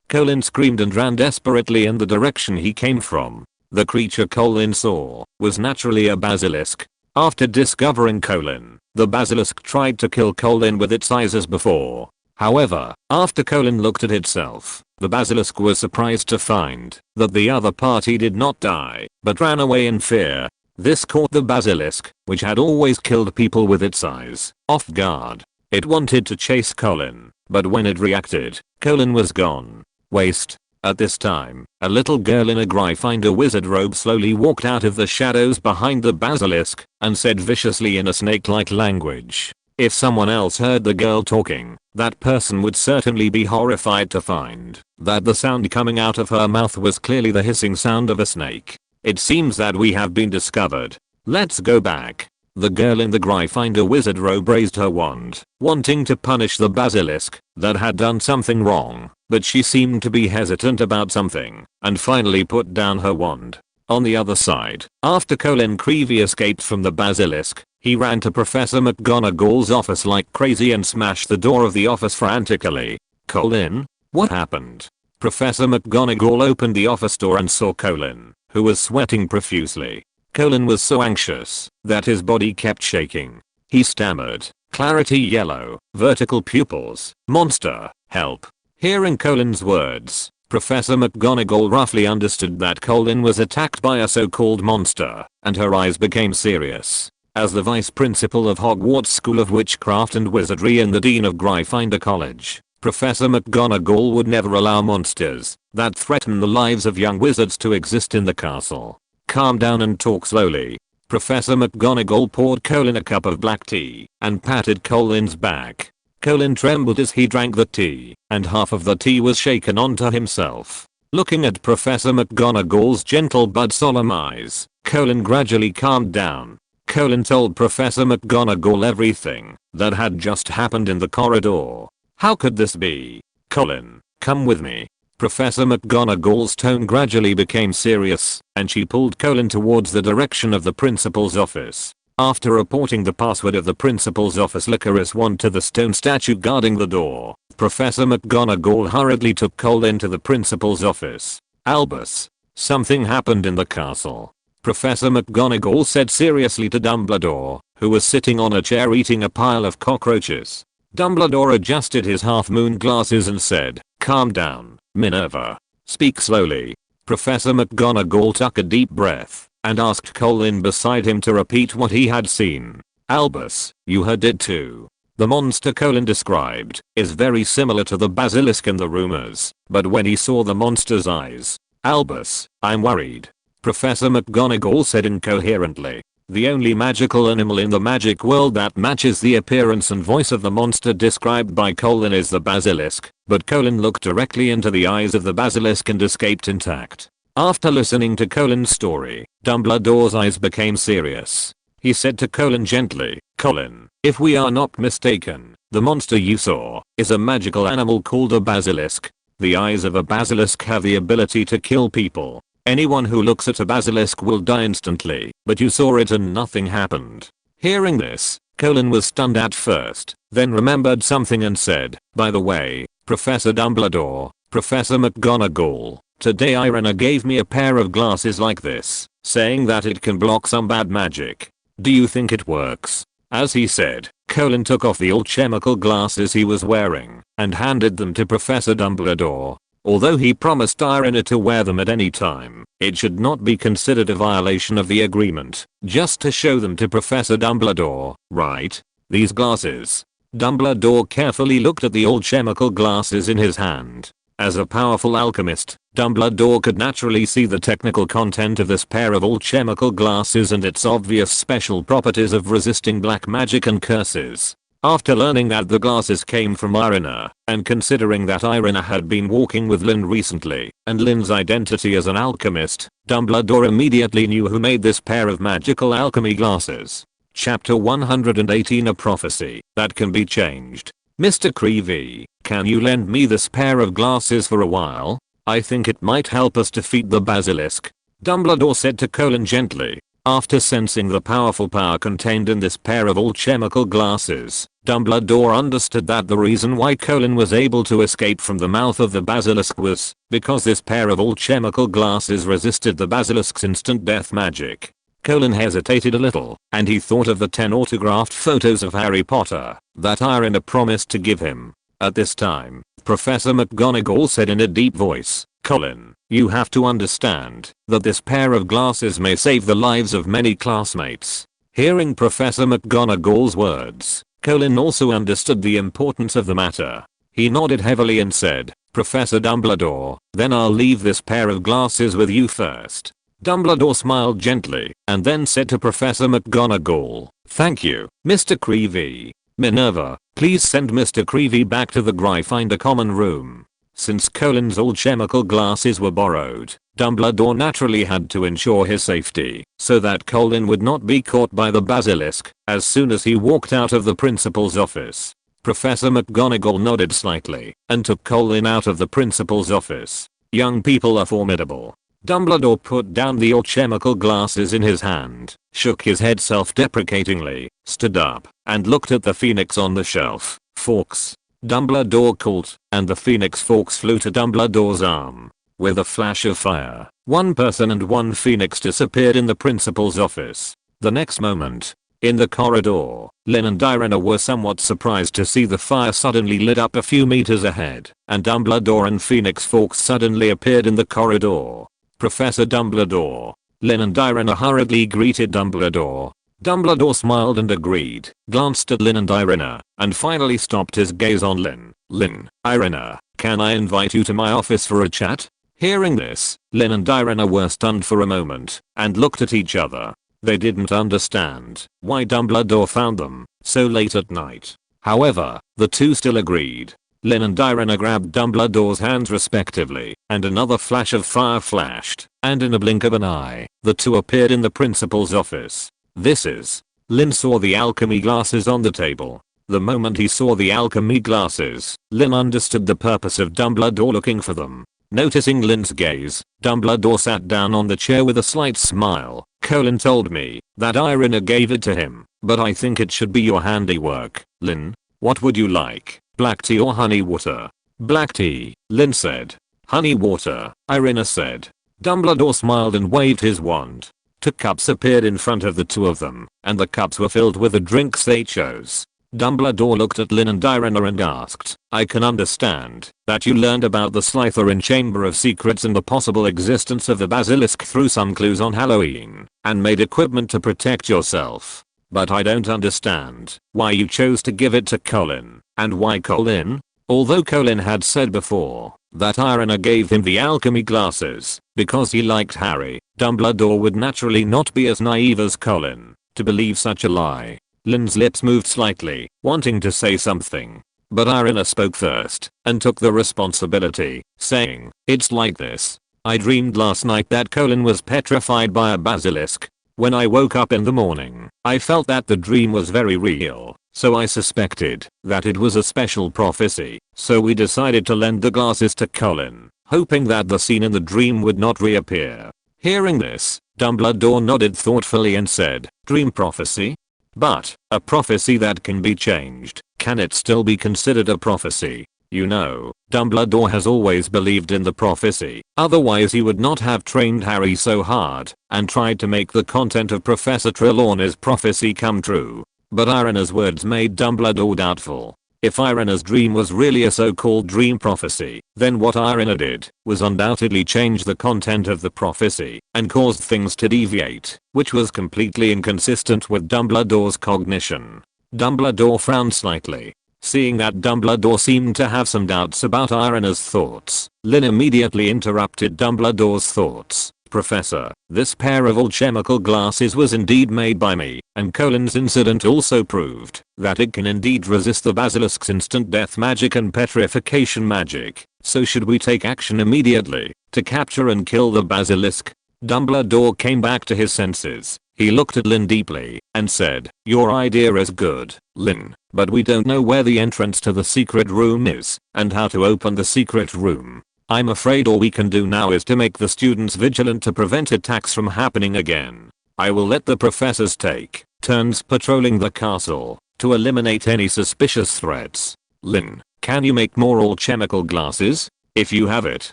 Colin screamed and ran desperately in the direction he came from. The creature Colin saw was naturally a basilisk. After discovering Colin, the basilisk tried to kill Colin with its eyes as before. However, after Colin looked at itself, the basilisk was surprised to find that the other party did not die, but ran away in fear. This caught the basilisk, which had always killed people with its eyes, off guard. It wanted to chase Colin, but when it reacted, Colin was gone. Waste. At this time, a little girl in a Gryffindor wizard robe slowly walked out of the shadows behind the basilisk and said viciously in a snake-like language. If someone else heard the girl talking, that person would certainly be horrified to find that the sound coming out of her mouth was clearly the hissing sound of a snake. It seems that we have been discovered. Let's go back. The girl in the Gryffindor wizard robe raised her wand, wanting to punish the basilisk that had done something wrong, but she seemed to be hesitant about something, and finally put down her wand. On the other side, after Colin Creevy escaped from the basilisk, he ran to Professor McGonagall's office like crazy and smashed the door of the office frantically. Colin? What happened? Professor McGonagall opened the office door and saw Colin, who was sweating profusely. Colin was so anxious that his body kept shaking. He stammered, clarity yellow, vertical pupils, monster, help. Hearing Colin's words, Professor McGonagall roughly understood that Colin was attacked by a so-called monster, and her eyes became serious. As the vice principal of Hogwarts School of Witchcraft and Wizardry and the dean of Gryffindor College, Professor McGonagall would never allow monsters that threaten the lives of young wizards to exist in the castle. Calm down and talk slowly. Professor McGonagall poured Colin a cup of black tea and patted Colin's back. Colin trembled as he drank the tea, and half of the tea was shaken onto himself. Looking at Professor McGonagall's gentle but solemn eyes, Colin gradually calmed down. Colin told Professor McGonagall everything that had just happened in the corridor. How could this be? Colin, come with me. Professor McGonagall's tone gradually became serious, and she pulled Colin towards the direction of the principal's office. After reporting the password of the principal's office Licorice Wand to the stone statue guarding the door, Professor McGonagall hurriedly took Colin to the principal's office. Albus, something happened in the castle. Professor McGonagall said seriously to Dumbledore, who was sitting on a chair eating a pile of cockroaches. Dumbledore adjusted his half-moon glasses and said, "Calm down, Minerva. Speak slowly." Professor McGonagall took a deep breath and asked Colin beside him to repeat what he had seen. "Albus, you heard it too. The monster Colin described is very similar to the basilisk in the rumors, but when he saw the monster's eyes, Albus, I'm worried." Professor McGonagall said incoherently, "The only magical animal in the magic world that matches the appearance and voice of the monster described by Colin is the basilisk," but Colin looked directly into the eyes of the basilisk and escaped intact. After listening to Colin's story, Dumbledore's eyes became serious. He said to Colin gently, "Colin, if we are not mistaken, the monster you saw is a magical animal called a basilisk. The eyes of a basilisk have the ability to kill people. Anyone who looks at a basilisk will die instantly, but you saw it and nothing happened." Hearing this, Colin was stunned at first, then remembered something and said, "By the way, Professor Dumbledore, Professor McGonagall, today Irina gave me a pair of glasses like this, saying that it can block some bad magic. Do you think it works?" As he said, Colin took off the alchemical glasses he was wearing and handed them to Professor Dumbledore. Although he promised Irina to wear them at any time, it should not be considered a violation of the agreement, just to show them to Professor Dumbledore, right? These glasses. Dumbledore carefully looked at the alchemical glasses in his hand. As a powerful alchemist, Dumbledore could naturally see the technical content of this pair of alchemical glasses and its obvious special properties of resisting black magic and curses. After learning that the glasses came from Irina, and considering that Irina had been walking with Lin recently, and Lin's identity as an alchemist, Dumbledore immediately knew who made this pair of magical alchemy glasses. Chapter 118 A Prophecy That Can Be Changed. "Mr. Creevy, can you lend me this pair of glasses for a while? I think it might help us defeat the basilisk," Dumbledore said to Colin gently. After sensing the powerful power contained in this pair of alchemical glasses, Dumbledore understood that the reason why Colin was able to escape from the mouth of the basilisk was because this pair of alchemical glasses resisted the basilisk's instant death magic. Colin hesitated a little, and he thought of the 10 autographed photos of Harry Potter that Irina promised to give him. At this time, Professor McGonagall said in a deep voice, "Colin, you have to understand that this pair of glasses may save the lives of many classmates." Hearing Professor McGonagall's words, Colin also understood the importance of the matter. He nodded heavily and said, "Professor Dumbledore, then I'll leave this pair of glasses with you first." Dumbledore smiled gently and then said to Professor McGonagall, "Thank you, Mr. Creevy. Minerva, please send Mr. Creevy back to the Gryffindor common room." Since Colin's alchemical glasses were borrowed, Dumbledore naturally had to ensure his safety so that Colin would not be caught by the basilisk as soon as he walked out of the principal's office. Professor McGonagall nodded slightly and took Colin out of the principal's office. Young people are formidable. Dumbledore put down the alchemical glasses in his hand, shook his head self-deprecatingly, stood up, and looked at the phoenix on the shelf. "Forks." Dumbledore called, and the phoenix forks flew to Dumbledore's arm. With a flash of fire, one person and one phoenix disappeared in the principal's office. The next moment, in the corridor, Lin and Irina were somewhat surprised to see the fire suddenly lit up a few meters ahead, and Dumbledore and Phoenix Forks suddenly appeared in the corridor. "Professor Dumbledore." Lin and Irina hurriedly greeted Dumbledore. Dumbledore smiled and agreed, glanced at Lin and Irina, and finally stopped his gaze on Lin. Lin, Irina, can I invite you to my office for a chat? Hearing this, Lin and Irina were stunned for a moment, and looked at each other. They didn't understand why Dumbledore found them so late at night. However, the two still agreed. Lin and Irina grabbed Dumbledore's hands respectively, and another flash of fire flashed, and in a blink of an eye, the two appeared in the principal's office. This is. Lin saw the alchemy glasses on the table. The moment he saw the alchemy glasses, Lin understood the purpose of Dumbledore looking for them. Noticing Lin's gaze, Dumbledore sat down on the chair with a slight smile. Colin told me that Irina gave it to him, but I think it should be your handiwork. Lin, what would you like, black tea or honey water? Black tea, Lin said. Honey water, Irina said. Dumbledore smiled and waved his wand. Two cups appeared in front of the two of them, and the cups were filled with the drinks they chose. Dumbledore looked at Lin and Irina and asked, I can understand that you learned about the Slytherin Chamber of Secrets and the possible existence of the basilisk through some clues on Halloween, and made equipment to protect yourself. But I don't understand why you chose to give it to Colin, and why Colin? Although Colin had said before that Irina gave him the alchemy glasses because he liked Harry, Dumbledore would naturally not be as naive as Colin to believe such a lie. Lin's lips moved slightly, wanting to say something. But Irina spoke first and took the responsibility, saying, it's like this. I dreamed last night that Colin was petrified by a basilisk. When I woke up in the morning, I felt that the dream was very real, so I suspected that it was a special prophecy, so we decided to lend the glasses to Colin, hoping that the scene in the dream would not reappear. Hearing this, Dumbledore nodded thoughtfully and said, dream prophecy? But, a prophecy that can be changed, can it still be considered a prophecy? You know, Dumbledore has always believed in the prophecy, otherwise he would not have trained Harry so hard and tried to make the content of Professor Trelawney's prophecy come true. But Irina's words made Dumbledore doubtful. If Irina's dream was really a so-called dream prophecy, then what Irina did was undoubtedly change the content of the prophecy and caused things to deviate, which was completely inconsistent with Dumbledore's cognition. Dumbledore frowned slightly. Seeing that Dumbledore seemed to have some doubts about Irina's thoughts, Lin immediately interrupted Dumbledore's thoughts. Professor, this pair of alchemical glasses was indeed made by me, and Colin's incident also proved that it can indeed resist the basilisk's instant death magic and petrification magic. So should we take action immediately to capture and kill the basilisk? Dumbledore came back to his senses. He looked at Lin deeply and said, your idea is good, Lin, but we don't know where the entrance to the secret room is and how to open the secret room. I'm afraid all we can do now is to make the students vigilant to prevent attacks from happening again. I will let the professors take turns patrolling the castle to eliminate any suspicious threats. Lin, can you make more alchemical glasses? If you have it,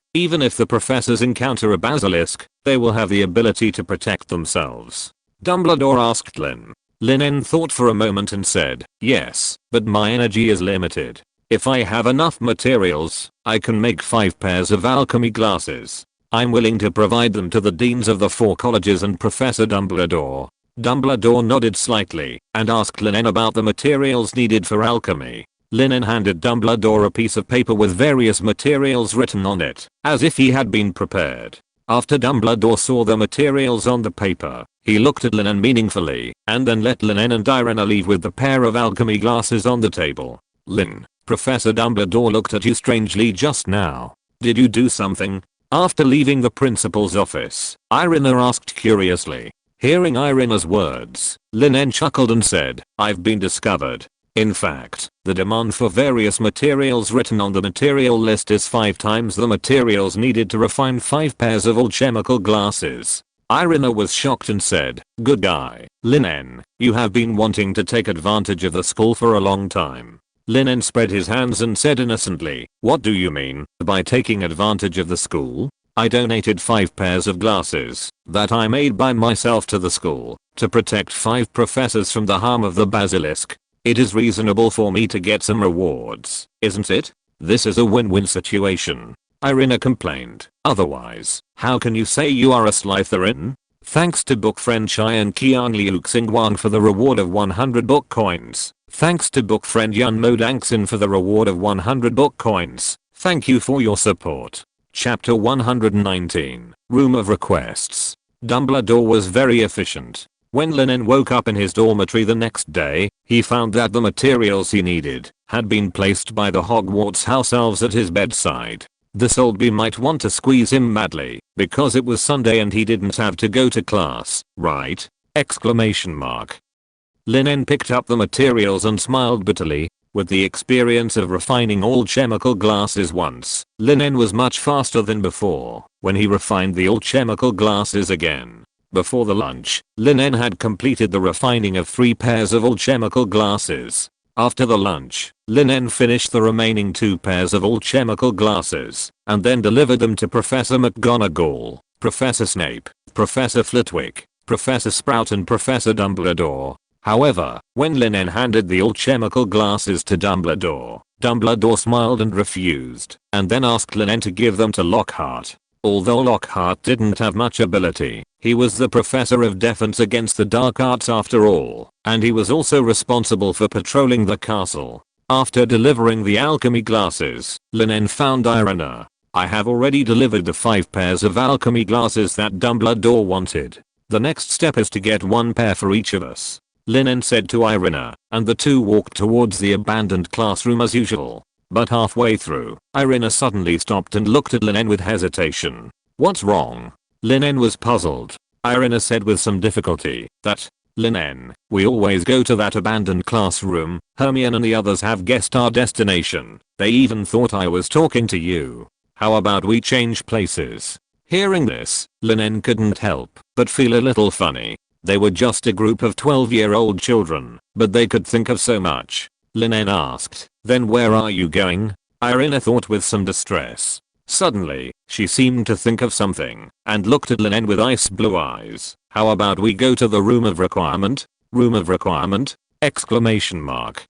even if the professors encounter a basilisk, they will have the ability to protect themselves. Dumbledore asked Lin. Lin En thought for a moment and said, yes, but my energy is limited. If I have enough materials, I can make 5 pairs of alchemy glasses. I'm willing to provide them to the deans of the 4 colleges and Professor Dumbledore. Dumbledore nodded slightly and asked Lin En about the materials needed for alchemy. Lin En handed Dumbledore a piece of paper with various materials written on it, as if he had been prepared. After Dumbledore saw the materials on the paper, he looked at Lin En meaningfully, and then let Lin En and Irina leave with the pair of alchemy glasses on the table. Lin, Professor Dumbledore looked at you strangely just now. Did you do something? After leaving the principal's office, Irina asked curiously. Hearing Irina's words, Lin En chuckled and said, I've been discovered. In fact, the demand for various materials written on the material list is 5 times the materials needed to refine 5 pairs of alchemical glasses. Irina was shocked and said, good guy, Lin En, you have been wanting to take advantage of the school for a long time. Lin En spread his hands and said innocently, what do you mean by taking advantage of the school? I donated 5 pairs of glasses that I made by myself to the school to protect 5 professors from the harm of the basilisk. It is reasonable for me to get some rewards, isn't it? This is a win-win situation. Irina complained. Otherwise, how can you say you are a Slytherin? Thanks to book friend Chai and Qian Liu Xingwang for the reward of 100 book coins. Thanks to book friend Yun Mo Dangxin for the reward of 100 book coins. Thank you for your support. Chapter 119. Room of Requests. Dumbledore was very efficient. When Lin En woke up in his dormitory the next day, he found that the materials he needed had been placed by the Hogwarts house elves at his bedside. This old bee might want to squeeze him madly, because it was Sunday and he didn't have to go to class, right? Exclamation mark. Lin En picked up the materials and smiled bitterly. With the experience of refining all chemical glasses once, Lin En was much faster than before when he refined the all chemical glasses again. Before the lunch, Lin En had completed the refining of 3 pairs of all chemical glasses. After the lunch, Lin En finished the remaining 2 pairs of all chemical glasses and then delivered them to Professor McGonagall, Professor Snape, Professor Flitwick, Professor Sprout and Professor Dumbledore. However, when Lin En handed the alchemical glasses to Dumbledore, Dumbledore smiled and refused, and then asked Lin En to give them to Lockhart. Although Lockhart didn't have much ability, he was the professor of defense against the dark arts after all, and he was also responsible for patrolling the castle. After delivering the alchemy glasses, Lin En found Irina. I have already delivered the 5 pairs of alchemy glasses that Dumbledore wanted. The next step is to get 1 pair for each of us, Lin En said to Irina, and the two walked towards the abandoned classroom as usual. But halfway through, Irina suddenly stopped and looked at Lin En with hesitation. What's wrong? Lin En was puzzled. Irina said with some difficulty that, Lin En, we always go to that abandoned classroom. Hermione and the others have guessed our destination. They even thought I was talking to you. How about we change places? Hearing this, Lin En couldn't help but feel a little funny. They were just a group of 12-year-old children, but they could think of so much. Lin En asked, then where are you going? Irina thought with some distress. Suddenly, she seemed to think of something, and looked at Lin En with ice blue eyes. How about we go to the room of requirement? Room of requirement? Exclamation mark.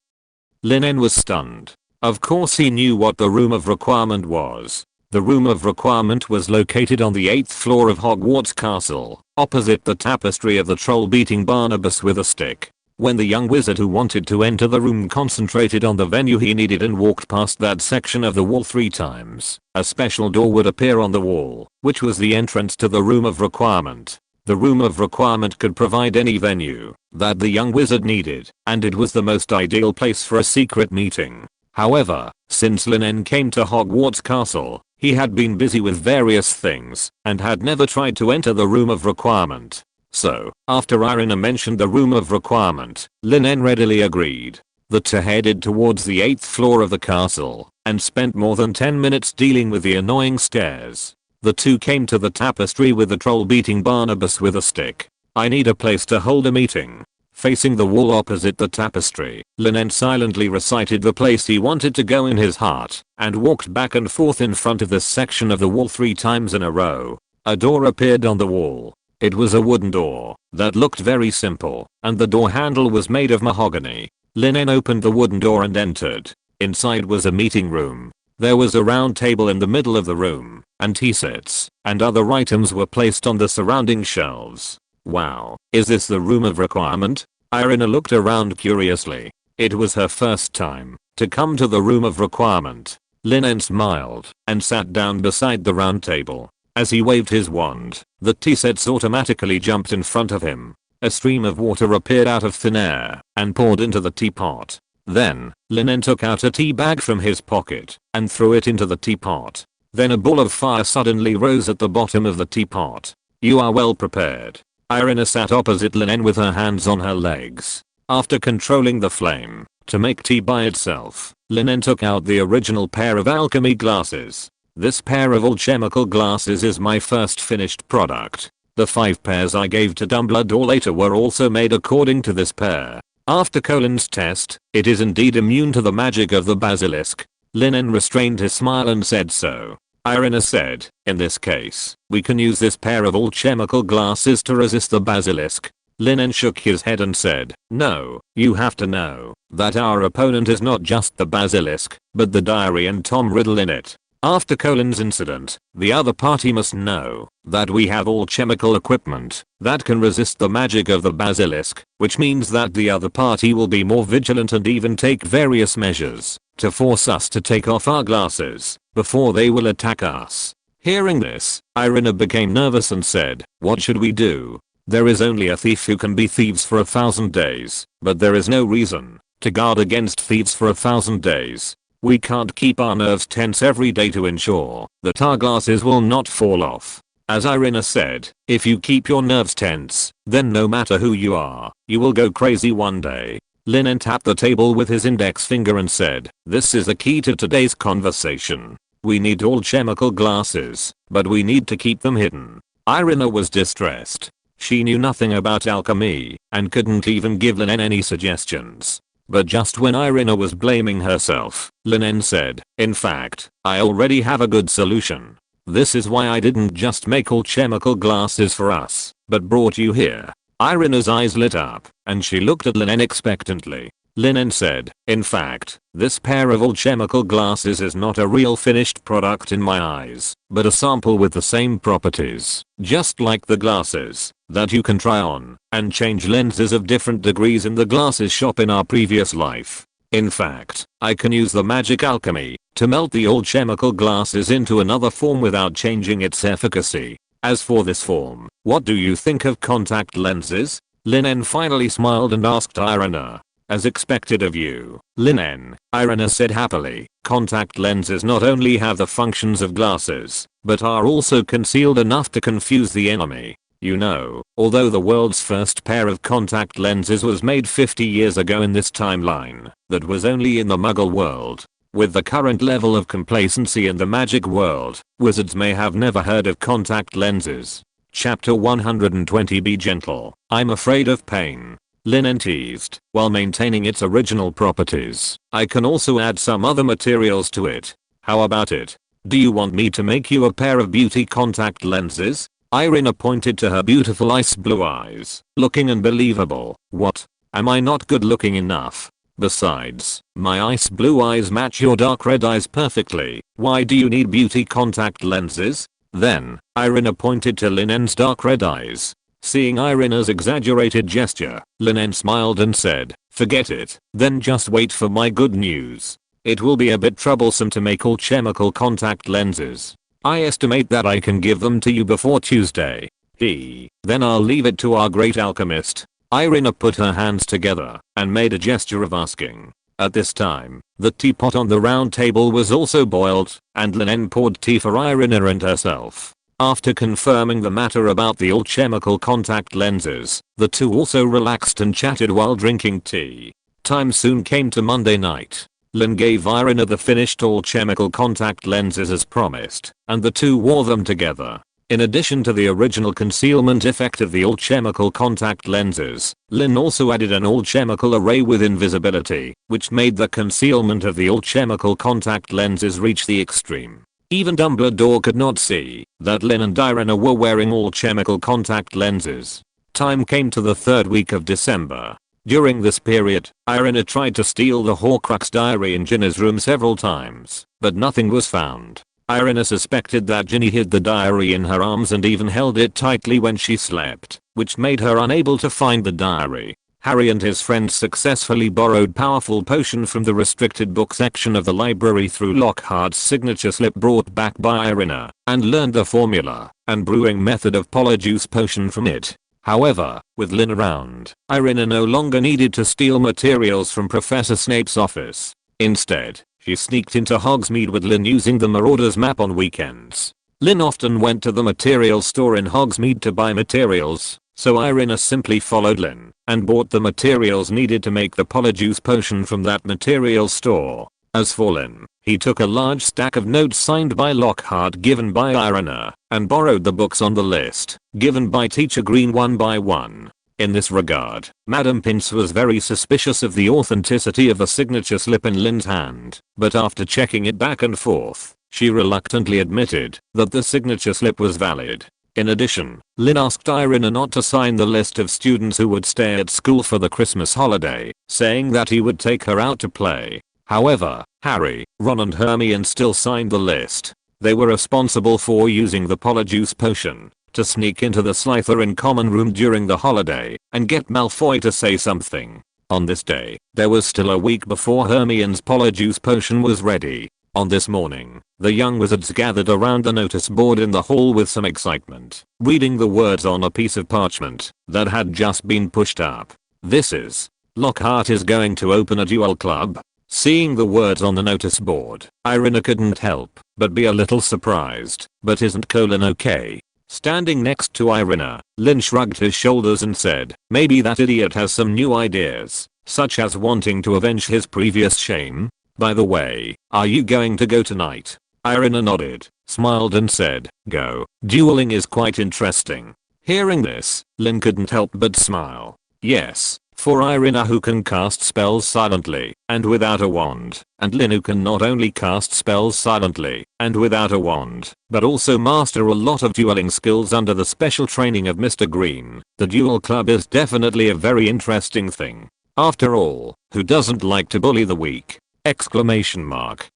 Lin En was stunned. Of course he knew what the room of requirement was. The room of requirement was located on the 8th floor of Hogwarts Castle, opposite the tapestry of the troll beating Barnabas with a stick. When the young wizard who wanted to enter the room concentrated on the venue he needed and walked past that section of the wall 3 times, a special door would appear on the wall, which was the entrance to the room of requirement. The room of requirement could provide any venue that the young wizard needed, and it was the most ideal place for a secret meeting. However, since Lin En came to Hogwarts Castle, he had been busy with various things and had never tried to enter the room of requirement. So, after Irina mentioned the room of requirement, Lin En readily agreed. The two headed towards the 8th floor of the castle and spent more than 10 minutes dealing with the annoying stairs. The two came to the tapestry with the troll beating Barnabas with a stick. I need a place to hold a meeting. Facing the wall opposite the tapestry, Lin En silently recited the place he wanted to go in his heart, and walked back and forth in front of this section of the wall 3 times in a row. A door appeared on the wall. It was a wooden door that looked very simple, and the door handle was made of mahogany. Lin En opened the wooden door and entered. Inside was a meeting room. There was a round table in the middle of the room, and tea sets and other items were placed on the surrounding shelves. Wow, is this the room of requirement? Irina looked around curiously. It was her first time to come to the room of requirement. Lin En smiled and sat down beside the round table. As he waved his wand, the tea sets automatically jumped in front of him. A stream of water appeared out of thin air and poured into the teapot. Then, Lin En took out a tea bag from his pocket and threw it into the teapot. Then a ball of fire suddenly rose at the bottom of the teapot. You are well prepared. Irina sat opposite Lin En with her hands on her legs. After controlling the flame to make tea by itself, Lin En took out the original pair of alchemy glasses. This pair of alchemical glasses is my first finished product. The 5 pairs I gave to Dumbledore later were also made according to this pair. After Colin's test, it is indeed immune to the magic of the basilisk. Lin En restrained his smile and said so. Irina said, in this case, we can use this pair of alchemical glasses to resist the basilisk. Lin En shook his head and said, no, you have to know that our opponent is not just the basilisk, but the diary and Tom Riddle in it. After Colin's incident, the other party must know that we have all chemical equipment that can resist the magic of the basilisk, which means that the other party will be more vigilant and even take various measures to force us to take off our glasses before they will attack us. Hearing this, Irina became nervous and said, "What should we do? There is only a thief who can be thieves for 1,000 days, but there is no reason to guard against thieves for 1,000 days. We can't keep our nerves tense every day to ensure that our glasses will not fall off." As Irina said, if you keep your nerves tense, then no matter who you are, you will go crazy one day. Lin En tapped the table with his index finger and said, "This is the key to today's conversation. We need all chemical glasses, but we need to keep them hidden." Irina was distressed. She knew nothing about alchemy and couldn't even give Lin En any suggestions. But just when Irina was blaming herself, Lin En said, "In fact, I already have a good solution. This is why I didn't just make all chemical glasses for us, but brought you here." Irina's eyes lit up, and she looked at Lin En expectantly. Lin En said, "In fact, this pair of all chemical glasses is not a real finished product in my eyes, but a sample with the same properties, just like the glasses that you can try on and change lenses of different degrees in the glasses shop in our previous life. In fact, I can use the magic alchemy to melt the old chemical glasses into another form without changing its efficacy. As for this form, what do you think of contact lenses?" Lin En finally smiled and asked Irina. "As expected of you, Lin En," Irina said happily. "Contact lenses not only have the functions of glasses, but are also concealed enough to confuse the enemy. You know, although the world's first pair of contact lenses was made 50 years ago in this timeline, that was only in the muggle world. With the current level of complacency in the magic world, wizards may have never heard of contact lenses." Chapter 120. Be gentle. I'm afraid of pain. Lin En teased, while maintaining its original properties. "I can also add some other materials to it. How about it? Do you want me to make you a pair of beauty contact lenses?" Irina pointed to her beautiful ice blue eyes, looking unbelievable. "What? Am I not good looking enough? Besides, my ice blue eyes match your dark red eyes perfectly. Why do you need beauty contact lenses?" Then, Irina pointed to Lin En's dark red eyes. Seeing Irina's exaggerated gesture, Lin En smiled and said, "Forget it, then just wait for my good news. It will be a bit troublesome to make all chemical contact lenses. I estimate that I can give them to you before Tuesday. Then I'll leave it to our great alchemist." Irina put her hands together and made a gesture of asking. At this time, the teapot on the round table was also boiled, and Lin En poured tea for Irina and herself. After confirming the matter about the all chemical contact lenses, the two also relaxed and chatted while drinking tea. Time soon came to Monday night. Lin gave Irina the finished all chemical contact lenses as promised, and the two wore them together. In addition to the original concealment effect of the all chemical contact lenses, Lin also added an all chemical array with invisibility, which made the concealment of the all chemical contact lenses reach the extreme. Even Dumbledore could not see that Lin and Irina were wearing all chemical contact lenses. Time came to the third week of December. During this period, Irina tried to steal the Horcrux diary in Ginny's room several times, but nothing was found. Irina suspected that Ginny hid the diary in her arms and even held it tightly when she slept, which made her unable to find the diary. Harry and his friends successfully borrowed powerful potion from the restricted book section of the library through Lockhart's signature slip brought back by Irina, and learned the formula and brewing method of Polyjuice potion from it. However, with Lin around, Irina no longer needed to steal materials from Professor Snape's office. Instead, she sneaked into Hogsmeade with Lin using the Marauder's map on weekends. Lin often went to the materials store in Hogsmeade to buy materials, so Irina simply followed Lin and bought the materials needed to make the Polyjuice potion from that materials store. As for Lin, he took a large stack of notes signed by Lockhart given by Irina, and borrowed the books on the list, given by Teacher Green one by one. In this regard, Madam Pince was very suspicious of the authenticity of the signature slip in Lin's hand, but after checking it back and forth, she reluctantly admitted that the signature slip was valid. In addition, Lin asked Irina not to sign the list of students who would stay at school for the Christmas holiday, saying that he would take her out to play. However, Harry, Ron and Hermione still signed the list. They were responsible for using the Polyjuice potion to sneak into the Slytherin common room during the holiday and get Malfoy to say something. On this day, there was still a week before Hermione's Polyjuice potion was ready. On this morning, the young wizards gathered around the notice board in the hall with some excitement, reading the words on a piece of parchment that had just been pushed up. This is, Lockhart is going to open a duel club. Seeing the words on the notice board, Irina couldn't help but be a little surprised. But isn't Colin okay? Standing next to Irina, Lin shrugged his shoulders and said, maybe that idiot has some new ideas, such as wanting to avenge his previous shame. By the way, are you going to go tonight? Irina nodded, smiled and said, go. Dueling is quite interesting. Hearing this, Lin couldn't help but smile. Yes, for Irina who can cast spells silently and without a wand, and Lin who can not only cast spells silently and without a wand, but also master a lot of dueling skills under the special training of Mr. Green, the duel club is definitely a very interesting thing. After all, who doesn't like to bully the weak? Exclamation mark.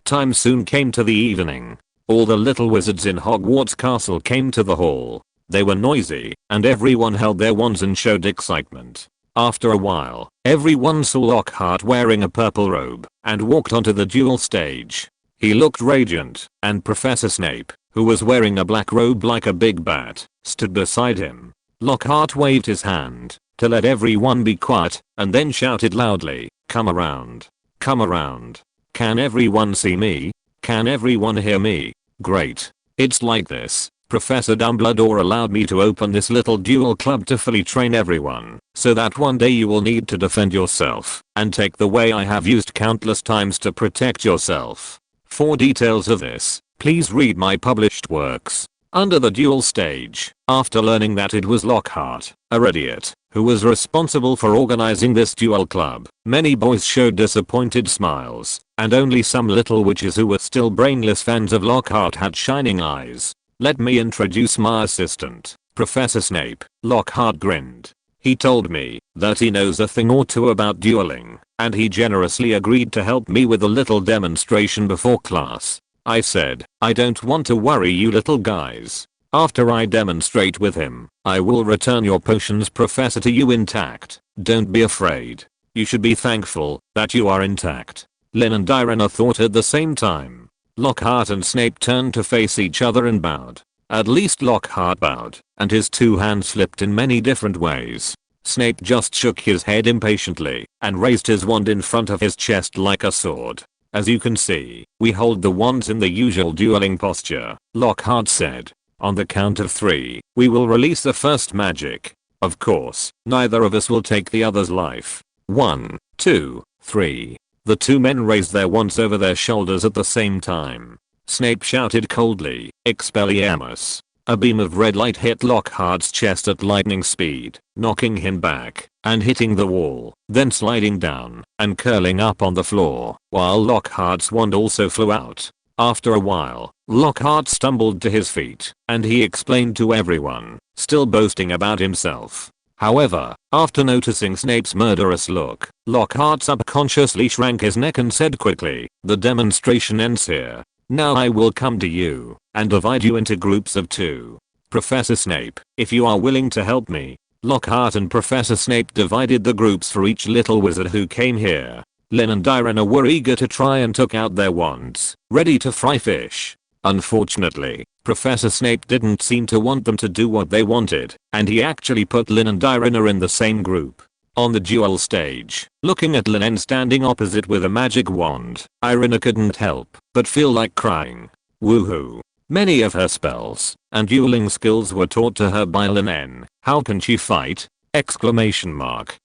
Time soon came to the evening. All the little wizards in Hogwarts Castle came to the hall. They were noisy, and everyone held their wands and showed excitement. After a while, everyone saw Lockhart wearing a purple robe and walked onto the duel stage. He looked radiant, and Professor Snape, who was wearing a black robe like a big bat, stood beside him. Lockhart waved his hand to let everyone be quiet and then shouted loudly, come around. Come around. Can everyone see me? Can everyone hear me? Great. It's like this. Professor Dumbledore allowed me to open this little duel club to fully train everyone, so that one day you will need to defend yourself and take the way I have used countless times to protect yourself. For details of this, please read my published works. Under the duel stage, after learning that it was Lockhart, a idiot, who was responsible for organizing this duel club, many boys showed disappointed smiles, and only some little witches who were still brainless fans of Lockhart had shining eyes. Let me introduce my assistant, Professor Snape. Lockhart grinned. He told me that he knows a thing or two about dueling, and he generously agreed to help me with a little demonstration before class. I said, I don't want to worry you little guys. After I demonstrate with him, I will return your potions professor to you intact. Don't be afraid. You should be thankful that you are intact. Lin and Irina thought at the same time. Lockhart and Snape turned to face each other and bowed. At least Lockhart bowed, and his two hands flipped in many different ways. Snape just shook his head impatiently and raised his wand in front of his chest like a sword. As you can see, we hold the wands in the usual dueling posture, Lockhart said. On the count of 3, we will release the first magic. Of course, neither of us will take the other's life. 1, 2, 3. The two men raised their wands over their shoulders at the same time. Snape shouted coldly, Expelliarmus. A beam of red light hit Lockhart's chest at lightning speed, knocking him back and hitting the wall, then sliding down and curling up on the floor, while Lockhart's wand also flew out. After a while, Lockhart stumbled to his feet, and he explained to everyone, still boasting about himself. However, after noticing Snape's murderous look, Lockhart subconsciously shrank his neck and said quickly, the demonstration ends here. Now I will come to you and divide you into groups of 2. Professor Snape, if you are willing to help me. Lockhart and Professor Snape divided the groups for each little wizard who came here. Lin and Irina were eager to try and took out their wands, ready to fry fish. Unfortunately, Professor Snape didn't seem to want them to do what they wanted, and he actually put Lin and Irina in the same group. On the duel stage, looking at Lin En standing opposite with a magic wand, Irina couldn't help but feel like crying. Woohoo. Many of her spells and dueling skills were taught to her by Lin En. How can she fight? Exclamation mark.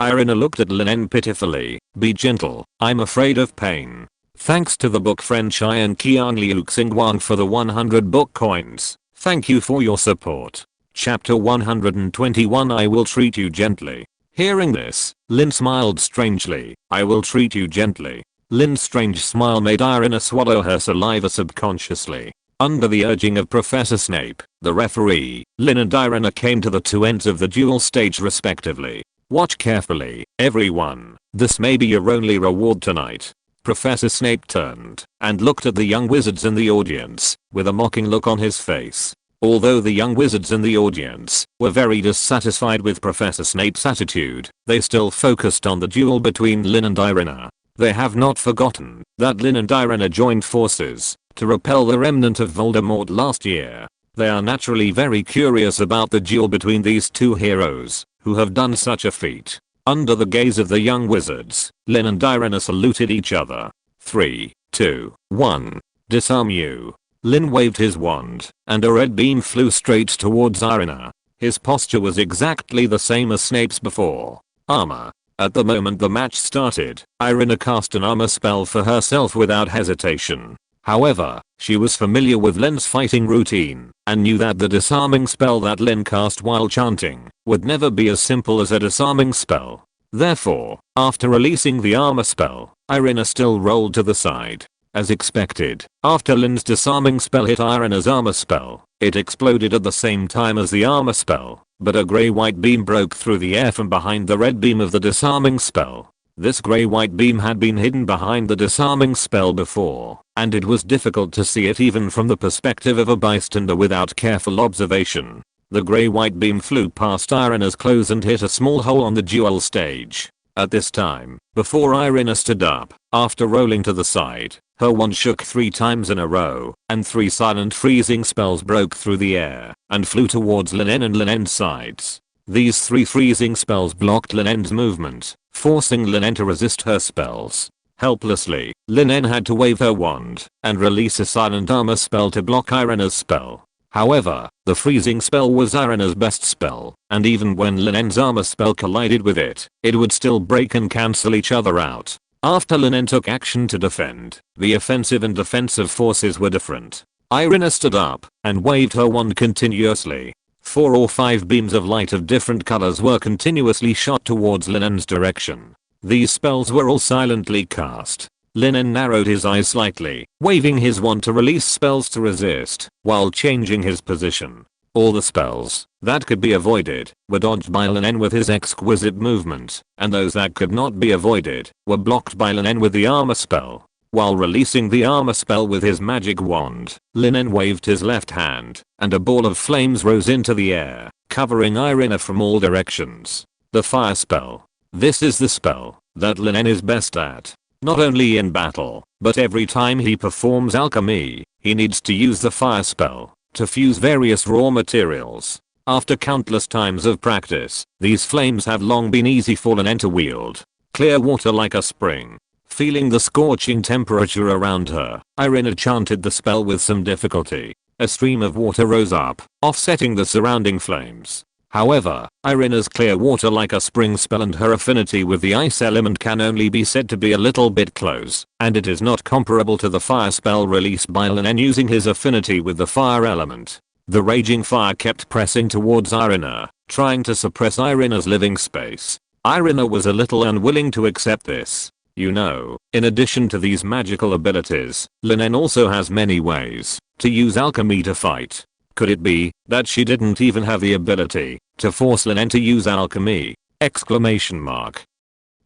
Irina looked at Lin En pitifully. Be gentle, I'm afraid of pain. Thanks to the book friend Chai and Qian Liu Xingguang for the 100 book coins. Thank you for your support. Chapter 121 I will treat you gently. Hearing this, Lin smiled strangely. I will treat you gently. Lin's strange smile made Irina swallow her saliva subconsciously. Under the urging of Professor Snape, the referee, Lin and Irina came to the two ends of the duel stage respectively. Watch carefully, everyone. This may be your only reward tonight. Professor Snape turned and looked at the young wizards in the audience with a mocking look on his face. Although the young wizards in the audience were very dissatisfied with Professor Snape's attitude, they still focused on the duel between Lin and Irina. They have not forgotten that Lin and Irina joined forces to repel the remnant of Voldemort last year. They are naturally very curious about the duel between these two heroes who have done such a feat. Under the gaze of the young wizards, Lin and Irina saluted each other. 3, 2, 1. Disarm you. Lin waved his wand, and a red beam flew straight towards Irina. His posture was exactly the same as Snape's before. Armor. At the moment the match started, Irina cast an armor spell for herself without hesitation. However, she was familiar with Lin's fighting routine and knew that the disarming spell that Lin cast while chanting would never be as simple as a disarming spell. Therefore, after releasing the armor spell, Irina still rolled to the side. As expected, after Lin's disarming spell hit Irina's armor spell, it exploded at the same time as the armor spell, but a grey-white beam broke through the air from behind the red beam of the disarming spell. This grey-white beam had been hidden behind the disarming spell before, and it was difficult to see it even from the perspective of a bystander without careful observation. The grey-white beam flew past Irina's clothes and hit a small hole on the duel stage. At this time, before Irina stood up, after rolling to the side, her wand shook 3 times in a row, and 3 silent freezing spells broke through the air and flew towards Lin En and Lin En's sides. These 3 freezing spells blocked Lin En's movement, forcing Lin En to resist her spells. Helplessly, Lin En had to wave her wand and release a silent armor spell to block Irina's spell. However, the freezing spell was Irina's best spell, and even when Lin En's armor spell collided with it, it would still break and cancel each other out. After Lin En took action to defend, the offensive and defensive forces were different. Irina stood up and waved her wand continuously. 4 or 5 beams of light of different colors were continuously shot towards Lin En's direction. These spells were all silently cast. Lin En narrowed his eyes slightly, waving his wand to release spells to resist, while changing his position. All the spells that could be avoided were dodged by Lin En with his exquisite movement, and those that could not be avoided were blocked by Lin En with the armor spell. While releasing the armor spell with his magic wand, Lin En waved his left hand, and a ball of flames rose into the air, covering Irina from all directions. The fire spell. This is the spell that Lin En is best at. Not only in battle, but every time he performs alchemy, he needs to use the fire spell to fuse various raw materials. After countless times of practice, these flames have long been easy for Lin En to wield. Clear water like a spring. Feeling the scorching temperature around her, Irina chanted the spell with some difficulty. A stream of water rose up, offsetting the surrounding flames. However, Irina's clear water like a spring spell and her affinity with the ice element can only be said to be a little bit close, and it is not comparable to the fire spell released by Lin En using his affinity with the fire element. The raging fire kept pressing towards Irina, trying to suppress Irina's living space. Irina was a little unwilling to accept this. You know, in addition to these magical abilities, Lin En also has many ways to use alchemy to fight. Could it be that she didn't even have the ability to force Lin En to use alchemy? Exclamation mark.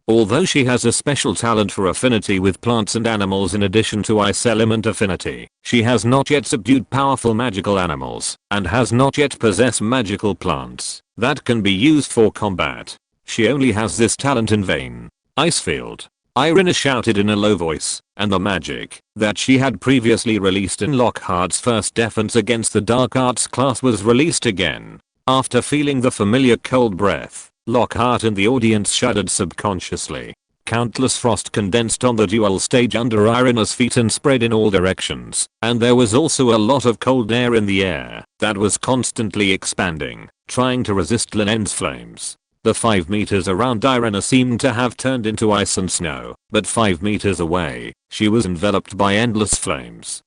Although she has a special talent for affinity with plants and animals in addition to ice element affinity, she has not yet subdued powerful magical animals and has not yet possessed magical plants that can be used for combat. She only has this talent in vain. Ice field. Irina shouted in a low voice, and the magic that she had previously released in Lockhart's first defense against the dark arts class was released again. After feeling the familiar cold breath, Lockhart in the audience shuddered subconsciously. Countless frost condensed on the duel stage under Irina's feet and spread in all directions, and there was also a lot of cold air in the air that was constantly expanding, trying to resist Lin En's flames. The 5 meters around Irina seemed to have turned into ice and snow, but 5 meters away, she was enveloped by endless flames.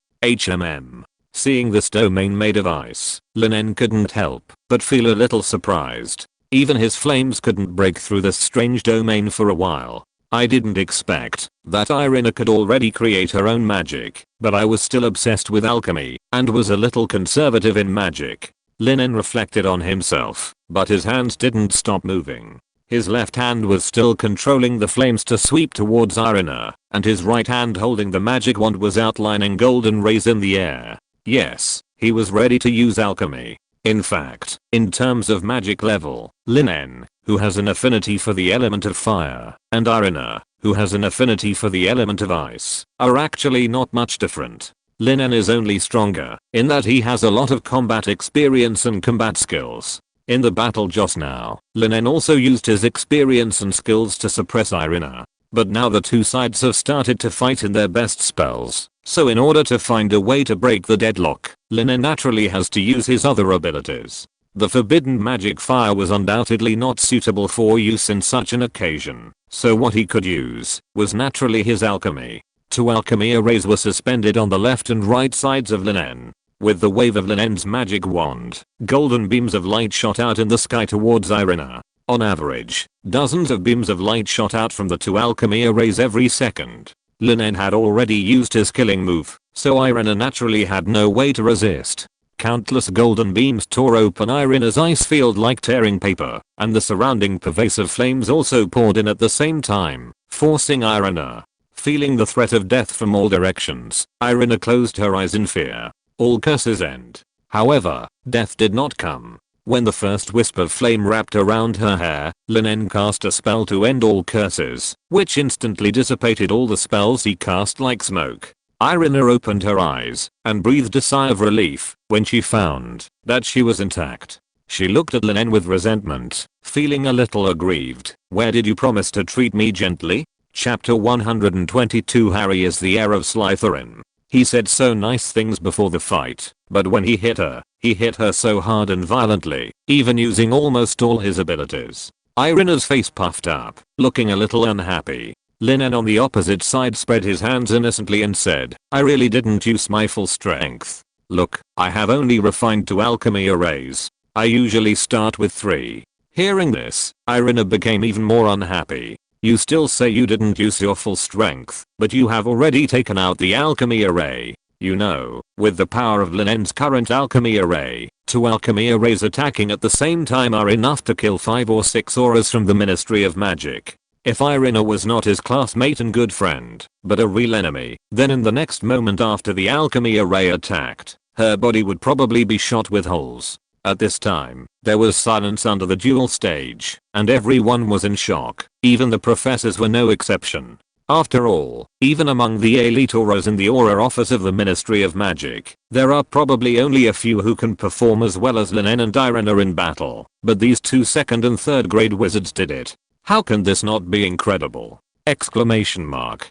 Seeing this domain made of ice, Lin En couldn't help but feel a little surprised. Even his flames couldn't break through this strange domain for a while. I didn't expect that Irina could already create her own magic, but I was still obsessed with alchemy and was a little conservative in magic. Lin En reflected on himself, but his hands didn't stop moving. His left hand was still controlling the flames to sweep towards Irina, and his right hand holding the magic wand was outlining golden rays in the air. Yes, he was ready to use alchemy. In fact, in terms of magic level, Lin En, who has an affinity for the element of fire, and Irina, who has an affinity for the element of ice, are actually not much different. Lin En is only stronger, in that he has a lot of combat experience and combat skills. In the battle just now, Lin En also used his experience and skills to suppress Irina. But now the two sides have started to fight in their best spells, so in order to find a way to break the deadlock, Lin En naturally has to use his other abilities. The forbidden magic fire was undoubtedly not suitable for use in such an occasion, so what he could use was naturally his alchemy. Two alchemy arrays were suspended on the left and right sides of Lin En. With the wave of Lin En's magic wand, golden beams of light shot out in the sky towards Irina. On average, dozens of beams of light shot out from the two alchemy arrays every second. Lin En had already used his killing move, so Irina naturally had no way to resist. Countless golden beams tore open Irina's ice field like tearing paper, and the surrounding pervasive flames also poured in at the same time, forcing Irina. Feeling the threat of death from all directions, Irina closed her eyes in fear. All curses end. However, death did not come. When the first wisp of flame wrapped around her hair, Lin En cast a spell to end all curses, which instantly dissipated all the spells he cast like smoke. Irina opened her eyes and breathed a sigh of relief when she found that she was intact. She looked at Lin En with resentment, feeling a little aggrieved. "Where did you promise to treat me gently?" Chapter 122. Harry is the heir of Slytherin. He said so nice things before the fight, but when he hit her so hard and violently, even using almost all his abilities. Irina's face puffed up, looking a little unhappy. Lin En on the opposite side spread his hands innocently and said, "I really didn't use my full strength. Look, I have only refined 2 alchemy arrays. I usually start with 3. Hearing this, Irina became even more unhappy. "You still say you didn't use your full strength, but you have already taken out the alchemy array. You know, with the power of Lin En's current alchemy array, 2 alchemy arrays attacking at the same time are enough to kill 5 or 6 auras from the Ministry of Magic. If Irina was not his classmate and good friend, but a real enemy, then in the next moment after the alchemy array attacked, her body would probably be shot with holes." At this time, there was silence under the duel stage, and everyone was in shock. Even the professors were no exception. After all, even among the elite auras in the aura office of the Ministry of Magic, there are probably only a few who can perform as well as Lin En and Irina in battle, but these 2 second and 3rd grade wizards did it. How can this not be incredible? Exclamation mark.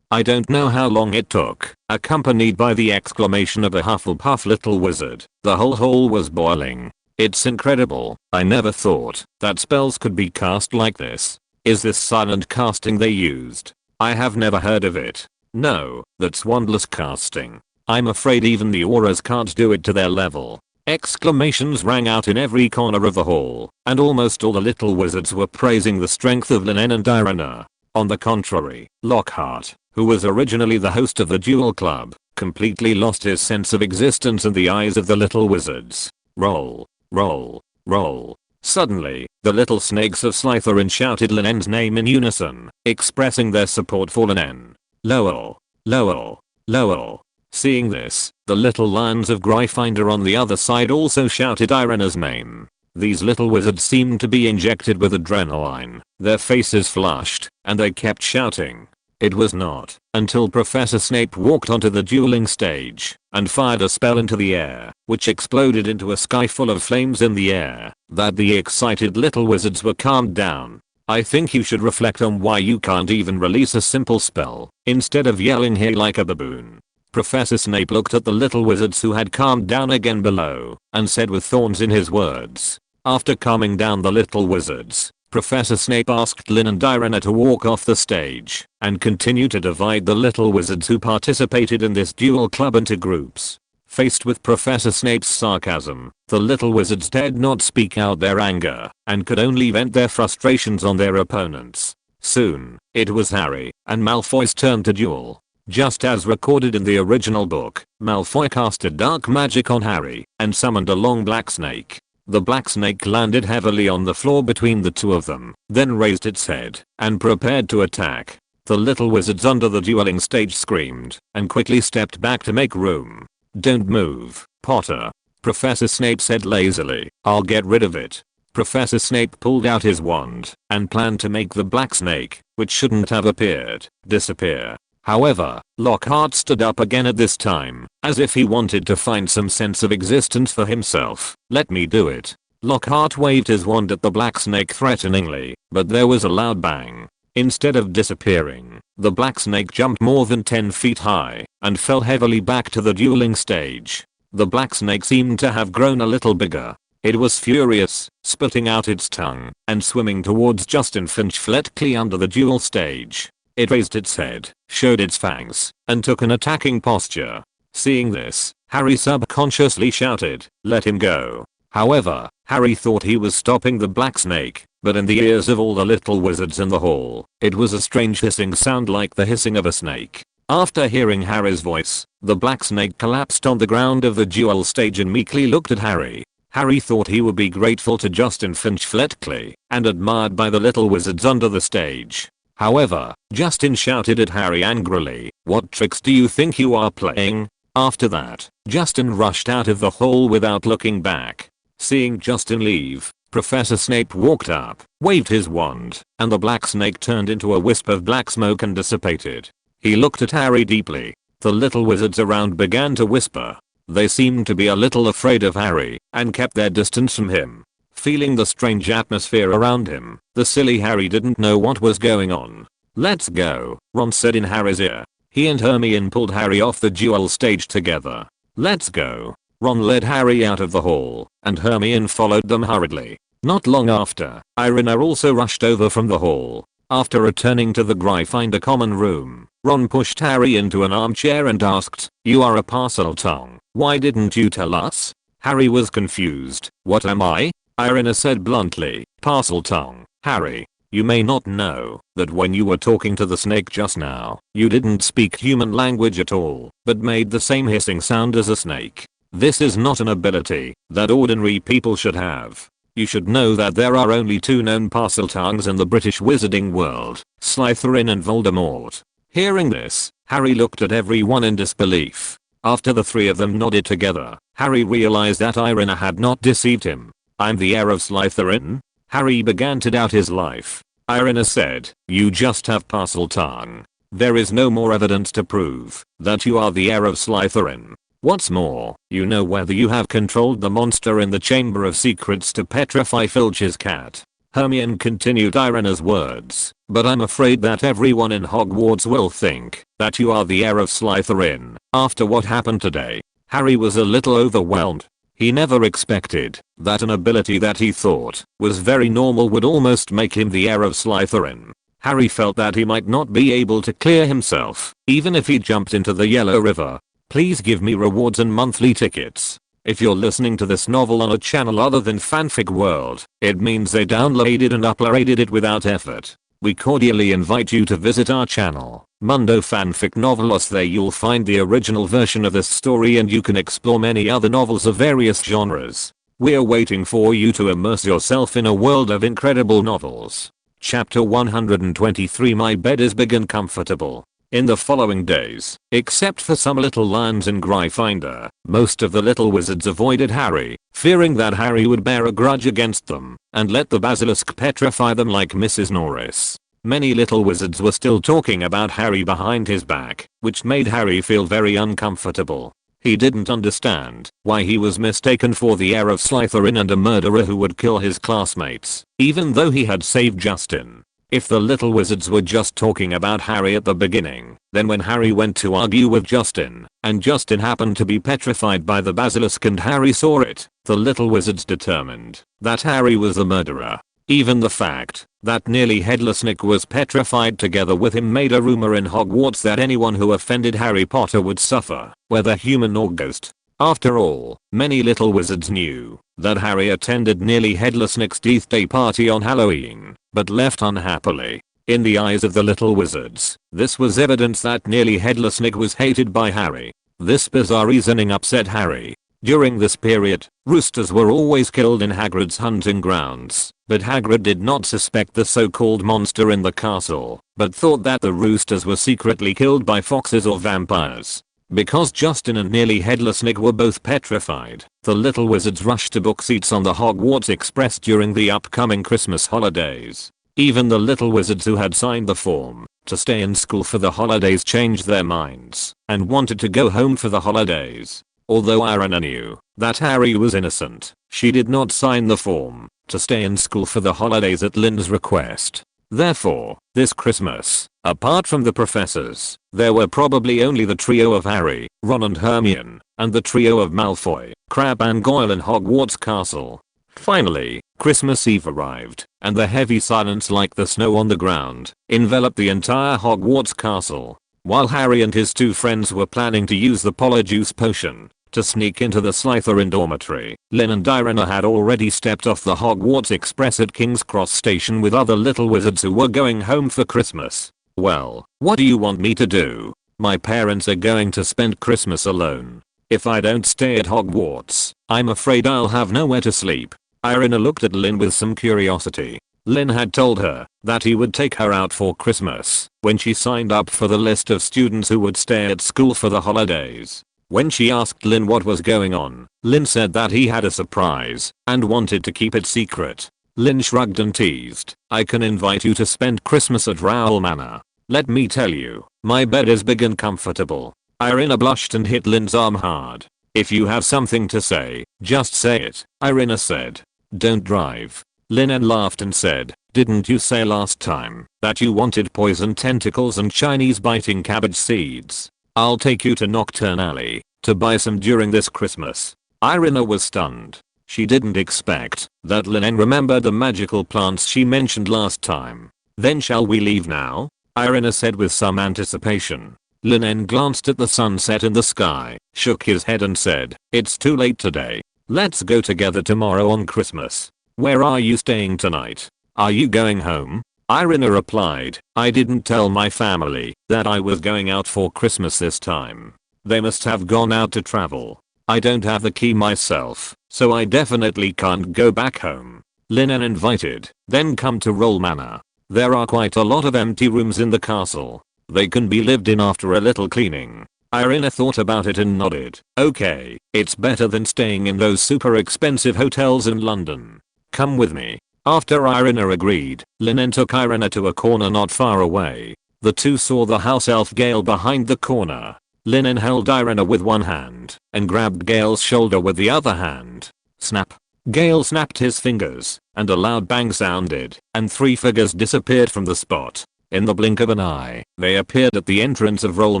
I don't know how long it took, accompanied by the exclamation of a Hufflepuff little wizard. The whole hall was boiling. "It's incredible. I never thought that spells could be cast like this. Is this silent casting they used? I have never heard of it. No, that's wandless casting. I'm afraid even the auras can't do it to their level." Exclamations rang out in every corner of the hall, and almost all the little wizards were praising the strength of Lin En and Irina. On the contrary, Lockhart, who was originally the host of the duel club, completely lost his sense of existence in the eyes of the little wizards. Roll, roll, roll. Suddenly, the little snakes of Slytherin shouted Lin En's name in unison, expressing their support for Lin En. Lowell, Lowell, Lowell. Seeing this, the little lions of Gryffindor on the other side also shouted Irina's name. These little wizards seemed to be injected with adrenaline. Their faces flushed, and they kept shouting. It was not until Professor Snape walked onto the dueling stage and fired a spell into the air, which exploded into a sky full of flames in the air, that the excited little wizards were calmed down. "I think you should reflect on why you can't even release a simple spell, instead of yelling here like a baboon." Professor Snape looked at the little wizards who had calmed down again below, and said with thorns in his words. After calming down the little wizards, Professor Snape asked Lin and Irina to walk off the stage and continue to divide the little wizards who participated in this duel club into groups. Faced with Professor Snape's sarcasm, the little wizards dared not speak out their anger and could only vent their frustrations on their opponents. Soon, it was Harry and Malfoy's turn to duel. Just as recorded in the original book, Malfoy casted dark magic on Harry and summoned a long black snake. The black snake landed heavily on the floor between the two of them, then raised its head and prepared to attack. The little wizards under the dueling stage screamed and quickly stepped back to make room. "Don't move, Potter," Professor Snape said lazily. "I'll get rid of it." Professor Snape pulled out his wand and planned to make the black snake, which shouldn't have appeared, disappear. However, Lockhart stood up again at this time, as if he wanted to find some sense of existence for himself. "Let me do it." Lockhart waved his wand at the black snake threateningly, but there was a loud bang. Instead of disappearing, the black snake jumped more than 10 feet high and fell heavily back to the dueling stage. The black snake seemed to have grown a little bigger. It was furious, spitting out its tongue and swimming towards Justin Finch-Fletchley under the duel stage. It raised its head, showed its fangs, and took an attacking posture. Seeing this, Harry subconsciously shouted, "Let him go." However, Harry thought he was stopping the black snake, but in the ears of all the little wizards in the hall, it was a strange hissing sound like the hissing of a snake. After hearing Harry's voice, the black snake collapsed on the ground of the duel stage and meekly looked at Harry. Harry thought he would be grateful to Justin Finch-Fletchley and admired by the little wizards under the stage. However, Justin shouted at Harry angrily, "What tricks do you think you are playing?" After that, Justin rushed out of the hall without looking back. Seeing Justin leave, Professor Snape walked up, waved his wand, and the black snake turned into a wisp of black smoke and dissipated. He looked at Harry deeply. The little wizards around began to whisper. They seemed to be a little afraid of Harry and kept their distance from him. Feeling the strange atmosphere around him, the silly Harry didn't know what was going on. "Let's go," Ron said in Harry's ear. He and Hermione pulled Harry off the duel stage together. "Let's go." Ron led Harry out of the hall, and Hermione followed them hurriedly. Not long after, Irina also rushed over from the hall. After returning to the Gryffindor common room, Ron pushed Harry into an armchair and asked, "You are a Parseltongue. Why didn't you tell us?" Harry was confused. "What am I?" Irina said bluntly. "Parseltongue, Harry. You may not know that when you were talking to the snake just now, you didn't speak human language at all, but made the same hissing sound as a snake. This is not an ability that ordinary people should have. You should know that there are only two known Parseltongues in the British wizarding world, Slytherin and Voldemort." Hearing this, Harry looked at everyone in disbelief. After the three of them nodded together, Harry realized that Irina had not deceived him. "I'm the heir of Slytherin?" Harry began to doubt his life. Irina said, "You just have Parseltongue. There is no more evidence to prove that you are the heir of Slytherin. What's more, you know whether you have controlled the monster in the Chamber of Secrets to petrify Filch's cat." Hermione continued Irina's words, "But I'm afraid that everyone in Hogwarts will think that you are the heir of Slytherin after what happened today." Harry was a little overwhelmed. He never expected that an ability that he thought was very normal would almost make him the heir of Slytherin. Harry felt that he might not be able to clear himself, even if he jumped into the Yellow River. Please give me rewards and monthly tickets. If you're listening to this novel on a channel other than Fanfic World, it means they downloaded and uploaded it without effort. We cordially invite you to visit our channel, Mundo Fanfic Novelos. There you'll find the original version of this story and you can explore many other novels of various genres. We're waiting for you to immerse yourself in a world of incredible novels. Chapter 123. My bed is big and comfortable. In the following days, except for some little lions in Gryffindor, most of the little wizards avoided Harry, fearing that Harry would bear a grudge against them and let the basilisk petrify them like Mrs. Norris. Many little wizards were still talking about Harry behind his back, which made Harry feel very uncomfortable. He didn't understand why he was mistaken for the heir of Slytherin and a murderer who would kill his classmates, even though he had saved Justin. If the little wizards were just talking about Harry at the beginning, then when Harry went to argue with Justin, and Justin happened to be petrified by the basilisk and Harry saw it, the little wizards determined that Harry was the murderer. Even the fact that nearly Headless Nick was petrified together with him made a rumor in Hogwarts that anyone who offended Harry Potter would suffer, whether human or ghost. After all, many little wizards knew that Harry attended nearly Headless Nick's death day party on Halloween, but left unhappily. In the eyes of the little wizards, this was evidence that nearly Headless Nick was hated by Harry. This bizarre reasoning upset Harry. During this period, roosters were always killed in Hagrid's hunting grounds, but Hagrid did not suspect the so-called monster in the castle, but thought that the roosters were secretly killed by foxes or vampires. Because Justin and nearly headless Nick were both petrified, the little wizards rushed to book seats on the Hogwarts Express during the upcoming Christmas holidays. Even the little wizards who had signed the form to stay in school for the holidays changed their minds and wanted to go home for the holidays. Although Irina knew that Harry was innocent, she did not sign the form to stay in school for the holidays at Lin's request. Therefore, this Christmas, apart from the professors, there were probably only the trio of Harry, Ron and Hermione, and the trio of Malfoy, Crabbe and Goyle in Hogwarts Castle. Finally, Christmas Eve arrived, and the heavy silence like the snow on the ground enveloped the entire Hogwarts Castle. While Harry and his two friends were planning to use the Polyjuice potion to sneak into the Slytherin dormitory, Lin and Irina had already stepped off the Hogwarts Express at King's Cross Station with other little wizards who were going home for Christmas. Well, what do you want me to do? My parents are going to spend Christmas alone. If I don't stay at Hogwarts, I'm afraid I'll have nowhere to sleep. Irina looked at Lin with some curiosity. Lin had told her that he would take her out for Christmas when she signed up for the list of students who would stay at school for the holidays. When she asked Lin what was going on, Lin said that he had a surprise and wanted to keep it secret. Lin shrugged and teased, I can invite you to spend Christmas at Rowell Manor. Let me tell you, my bed is big and comfortable. Irina blushed and hit Lin's arm hard. If you have something to say, just say it, Irina said. Don't drive. Lin En laughed and said, didn't you say last time that you wanted poison tentacles and Chinese biting cabbage seeds? I'll take you to Nocturne Alley to buy some during this Christmas. Irina was stunned. She didn't expect that Lin En remembered the magical plants she mentioned last time. Then shall we leave now? Irina said with some anticipation. Lin En glanced at the sunset in the sky, shook his head and said, it's too late today. Let's go together tomorrow on Christmas. Where are you staying tonight? Are you going home? Irina replied, I didn't tell my family that I was going out for Christmas this time. They must have gone out to travel. I don't have the key myself, so I definitely can't go back home. Lin En invited, then come to Rowell Manor. There are quite a lot of empty rooms in the castle. They can be lived in after a little cleaning. Irina thought about it and nodded. Okay, it's better than staying in those super expensive hotels in London. Come with me. After Irina agreed, Lin En took Irina to a corner not far away. The two saw the house elf Gale behind the corner. Lin En held Irina with one hand and grabbed Gale's shoulder with the other hand. Snap. Gale snapped his fingers and a loud bang sounded and three figures disappeared from the spot. In the blink of an eye, they appeared at the entrance of Rowell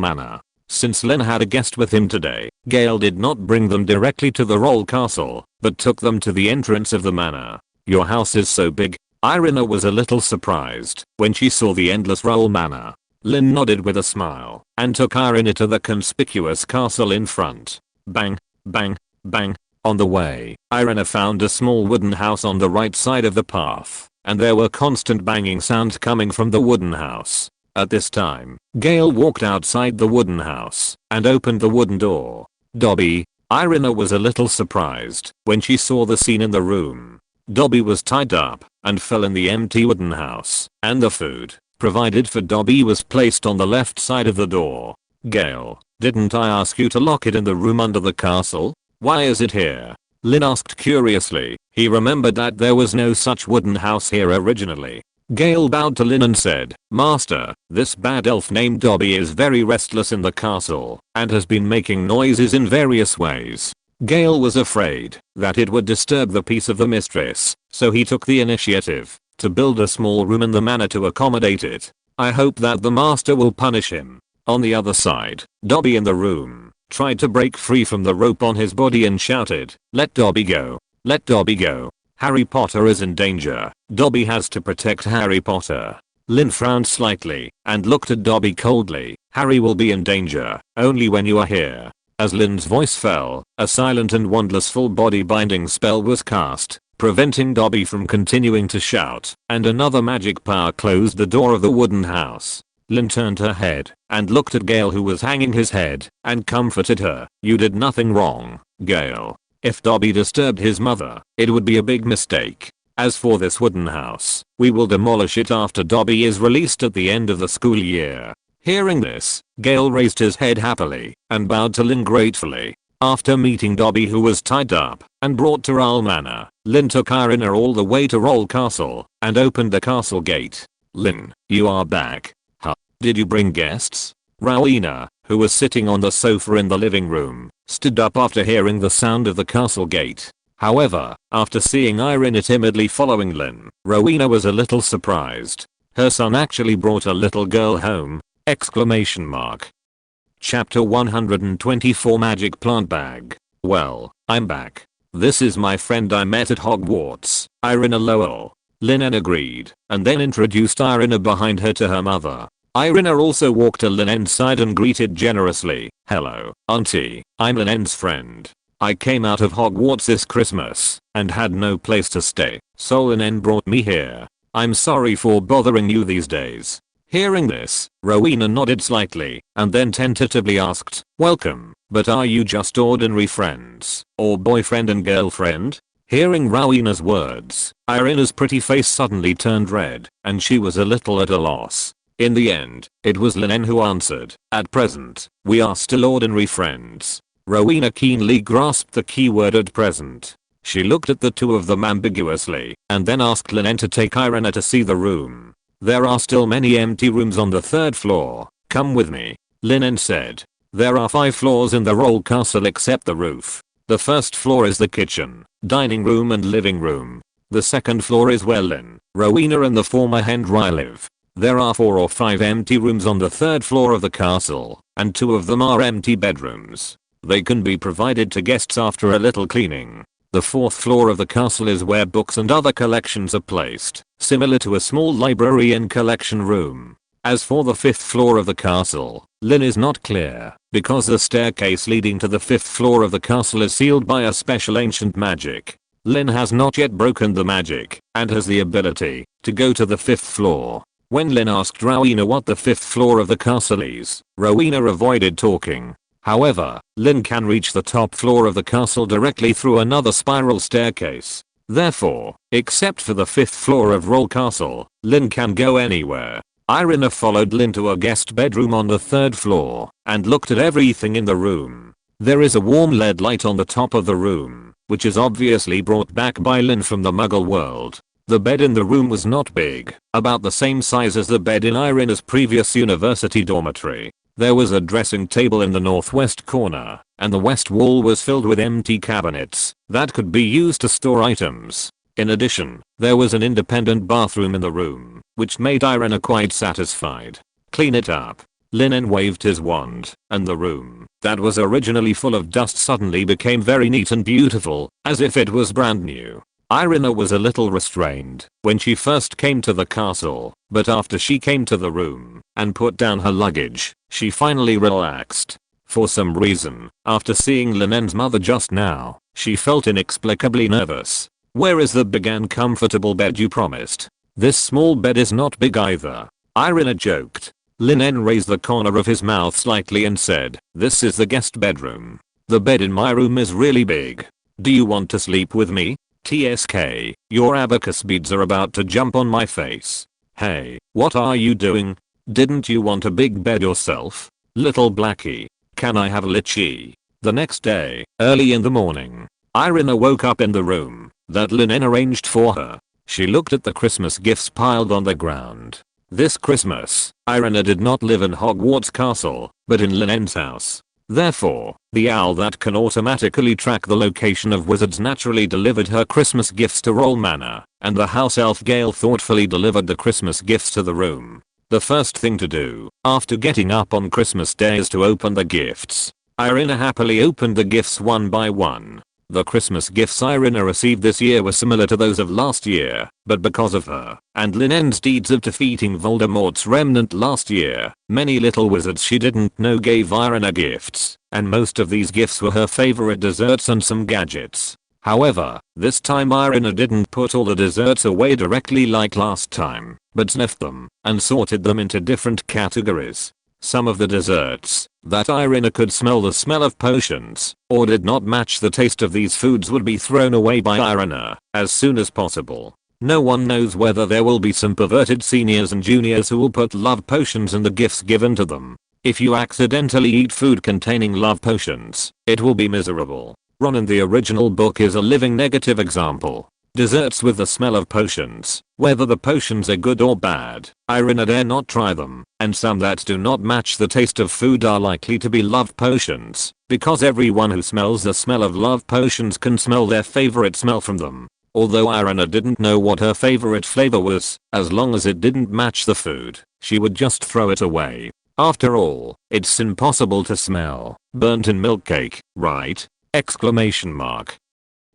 Manor. Since Lin had a guest with him today, Gale did not bring them directly to the Rowell Castle, but took them to the entrance of the manor. Your house is so big. Irina was a little surprised when she saw the endless Rowell Manor. Lin nodded with a smile and took Irina to the conspicuous castle in front. Bang, bang, bang. On the way, Irina found a small wooden house on the right side of the path, and there were constant banging sounds coming from the wooden house. At this time, Gale walked outside the wooden house and opened the wooden door. Dobby. Irina was a little surprised when she saw the scene in the room. Dobby was tied up and fell in the empty wooden house, and the food provided for Dobby was placed on the left side of the door. Gale, didn't I ask you to lock it in the room under the castle? Why is it here? Lin asked curiously. He remembered that there was no such wooden house here originally. Gale bowed to Lin and said, Master, this bad elf named Dobby is very restless in the castle and has been making noises in various ways. Gale was afraid that it would disturb the peace of the mistress, so he took the initiative to build a small room in the manor to accommodate it. I hope that the master will punish him. On the other side, Dobby in the room tried to break free from the rope on his body and shouted, let Dobby go. Let Dobby go. Harry Potter is in danger. Dobby has to protect Harry Potter. Lin frowned slightly and looked at Dobby coldly. Harry will be in danger only when you are here. As Lin's voice fell, a silent and wandless full body binding spell was cast, preventing Dobby from continuing to shout, and another magic power closed the door of the wooden house. Lin turned her head and looked at Gale, who was hanging his head, and comforted her. You did nothing wrong. Gale. If Dobby disturbed his mother, it would be a big mistake. As for this wooden house, we will demolish it after Dobby is released at the end of the school year. Hearing this, Gale raised his head happily and bowed to Lin gratefully. After meeting Dobby, who was tied up and brought to Roll Manor, Lin took Irina all the way to Roll Castle and opened the castle gate. Lin, you are back. Huh? Did you bring guests? Rowena, who was sitting on the sofa in the living room, stood up after hearing the sound of the castle gate. However, after seeing Irina timidly following Lin, Rowena was a little surprised. Her son actually brought a little girl home! Exclamation mark. Chapter 124 Magic Plant Bag. Well, I'm back. This is my friend I met at Hogwarts, Irina Lowell. Lin En agreed, and then introduced Irina behind her to her mother. Irina also walked to Lin En's side and greeted generously. Hello, Auntie, I'm Lin En's friend. I came out of Hogwarts this Christmas and had no place to stay, so Lin En brought me here. I'm sorry for bothering you these days. Hearing this, Rowena nodded slightly and then tentatively asked, welcome, but are you just ordinary friends, or boyfriend and girlfriend? Hearing Rowena's words, Irina's pretty face suddenly turned red and she was a little at a loss. In the end, it was Lin En who answered, at present, we are still ordinary friends. Rowena keenly grasped the keyword at present. She looked at the two of them ambiguously and then asked Lin En to take Irina to see the room. There are still many empty rooms on the 3rd floor. Come with me, Lin En said. There are 5 floors in the Roll Castle except the roof. The 1st floor is the kitchen, dining room and living room. The 2nd floor is where Lin, Rowena and the former Henry live. There are 4 or 5 empty rooms on the 3rd floor of the castle, and 2 of them are empty bedrooms. They can be provided to guests after a little cleaning. The 4th floor of the castle is where books and other collections are placed, similar to a small library and collection room. As for the 5th floor of the castle, Lin is not clear, because the staircase leading to the 5th floor of the castle is sealed by a special ancient magic. Lin has not yet broken the magic, and has the ability to go to the 5th floor. When Lin asked Rowena what the 5th floor of the castle is, Rowena avoided talking. However, Lin can reach the top floor of the castle directly through another spiral staircase. Therefore, except for the 5th floor of Roll Castle, Lin can go anywhere. Irina followed Lin to a guest bedroom on the 3rd floor and looked at everything in the room. There is a warm LED light on the top of the room, which is obviously brought back by Lin from the Muggle world. The bed in the room was not big, about the same size as the bed in Irina's previous university dormitory. There was a dressing table in the northwest corner, and the west wall was filled with empty cabinets that could be used to store items. In addition, there was an independent bathroom in the room, which made Irina quite satisfied. Clean it up. Lin En waved his wand, and the room, that was originally full of dust, suddenly became very neat and beautiful, as if it was brand new. Irina was a little restrained when she first came to the castle, but after she came to the room and put down her luggage, she finally relaxed. For some reason, after seeing Lin En's mother just now, she felt inexplicably nervous. Where is the big and comfortable bed you promised? This small bed is not big either, Irina joked. Lin En raised the corner of his mouth slightly and said, this is the guest bedroom. The bed in my room is really big. Do you want to sleep with me? TSK, your abacus beads are about to jump on my face. Hey, what are you doing? Didn't you want a big bed yourself? Little Blackie, can I have a litchi? The next day, early in the morning, Irina woke up in the room that Lin En arranged for her. She looked at the Christmas gifts piled on the ground. This Christmas, Irina did not live in Hogwarts Castle, but in Lin En's house. Therefore, the owl that can automatically track the location of wizards naturally delivered her Christmas gifts to Roll Manor, and the house elf Gale thoughtfully delivered the Christmas gifts to the room. The first thing to do, after getting up on Christmas Day, is to open the gifts. Irina happily opened the gifts one by one. The Christmas gifts Irina received this year were similar to those of last year, but because of her and Lin En's deeds of defeating Voldemort's remnant last year, many little wizards she didn't know gave Irina gifts, and most of these gifts were her favorite desserts and some gadgets. However, this time Irina didn't put all the desserts away directly like last time, but sniffed them and sorted them into different categories. Some of the desserts, that Irina could smell the smell of potions, or did not match the taste of these foods would be thrown away by Irina as soon as possible. No one knows whether there will be some perverted seniors and juniors who will put love potions in the gifts given to them. If you accidentally eat food containing love potions, it will be miserable. Ron in the original book is a living negative example. Desserts with the smell of potions, whether the potions are good or bad, Irina dare not try them, and some that do not match the taste of food are likely to be love potions, because everyone who smells the smell of love potions can smell their favorite smell from them. Although Irina didn't know what her favorite flavor was, as long as it didn't match the food, she would just throw it away. After all, it's impossible to smell burnt-in milk cake, right? Exclamation mark.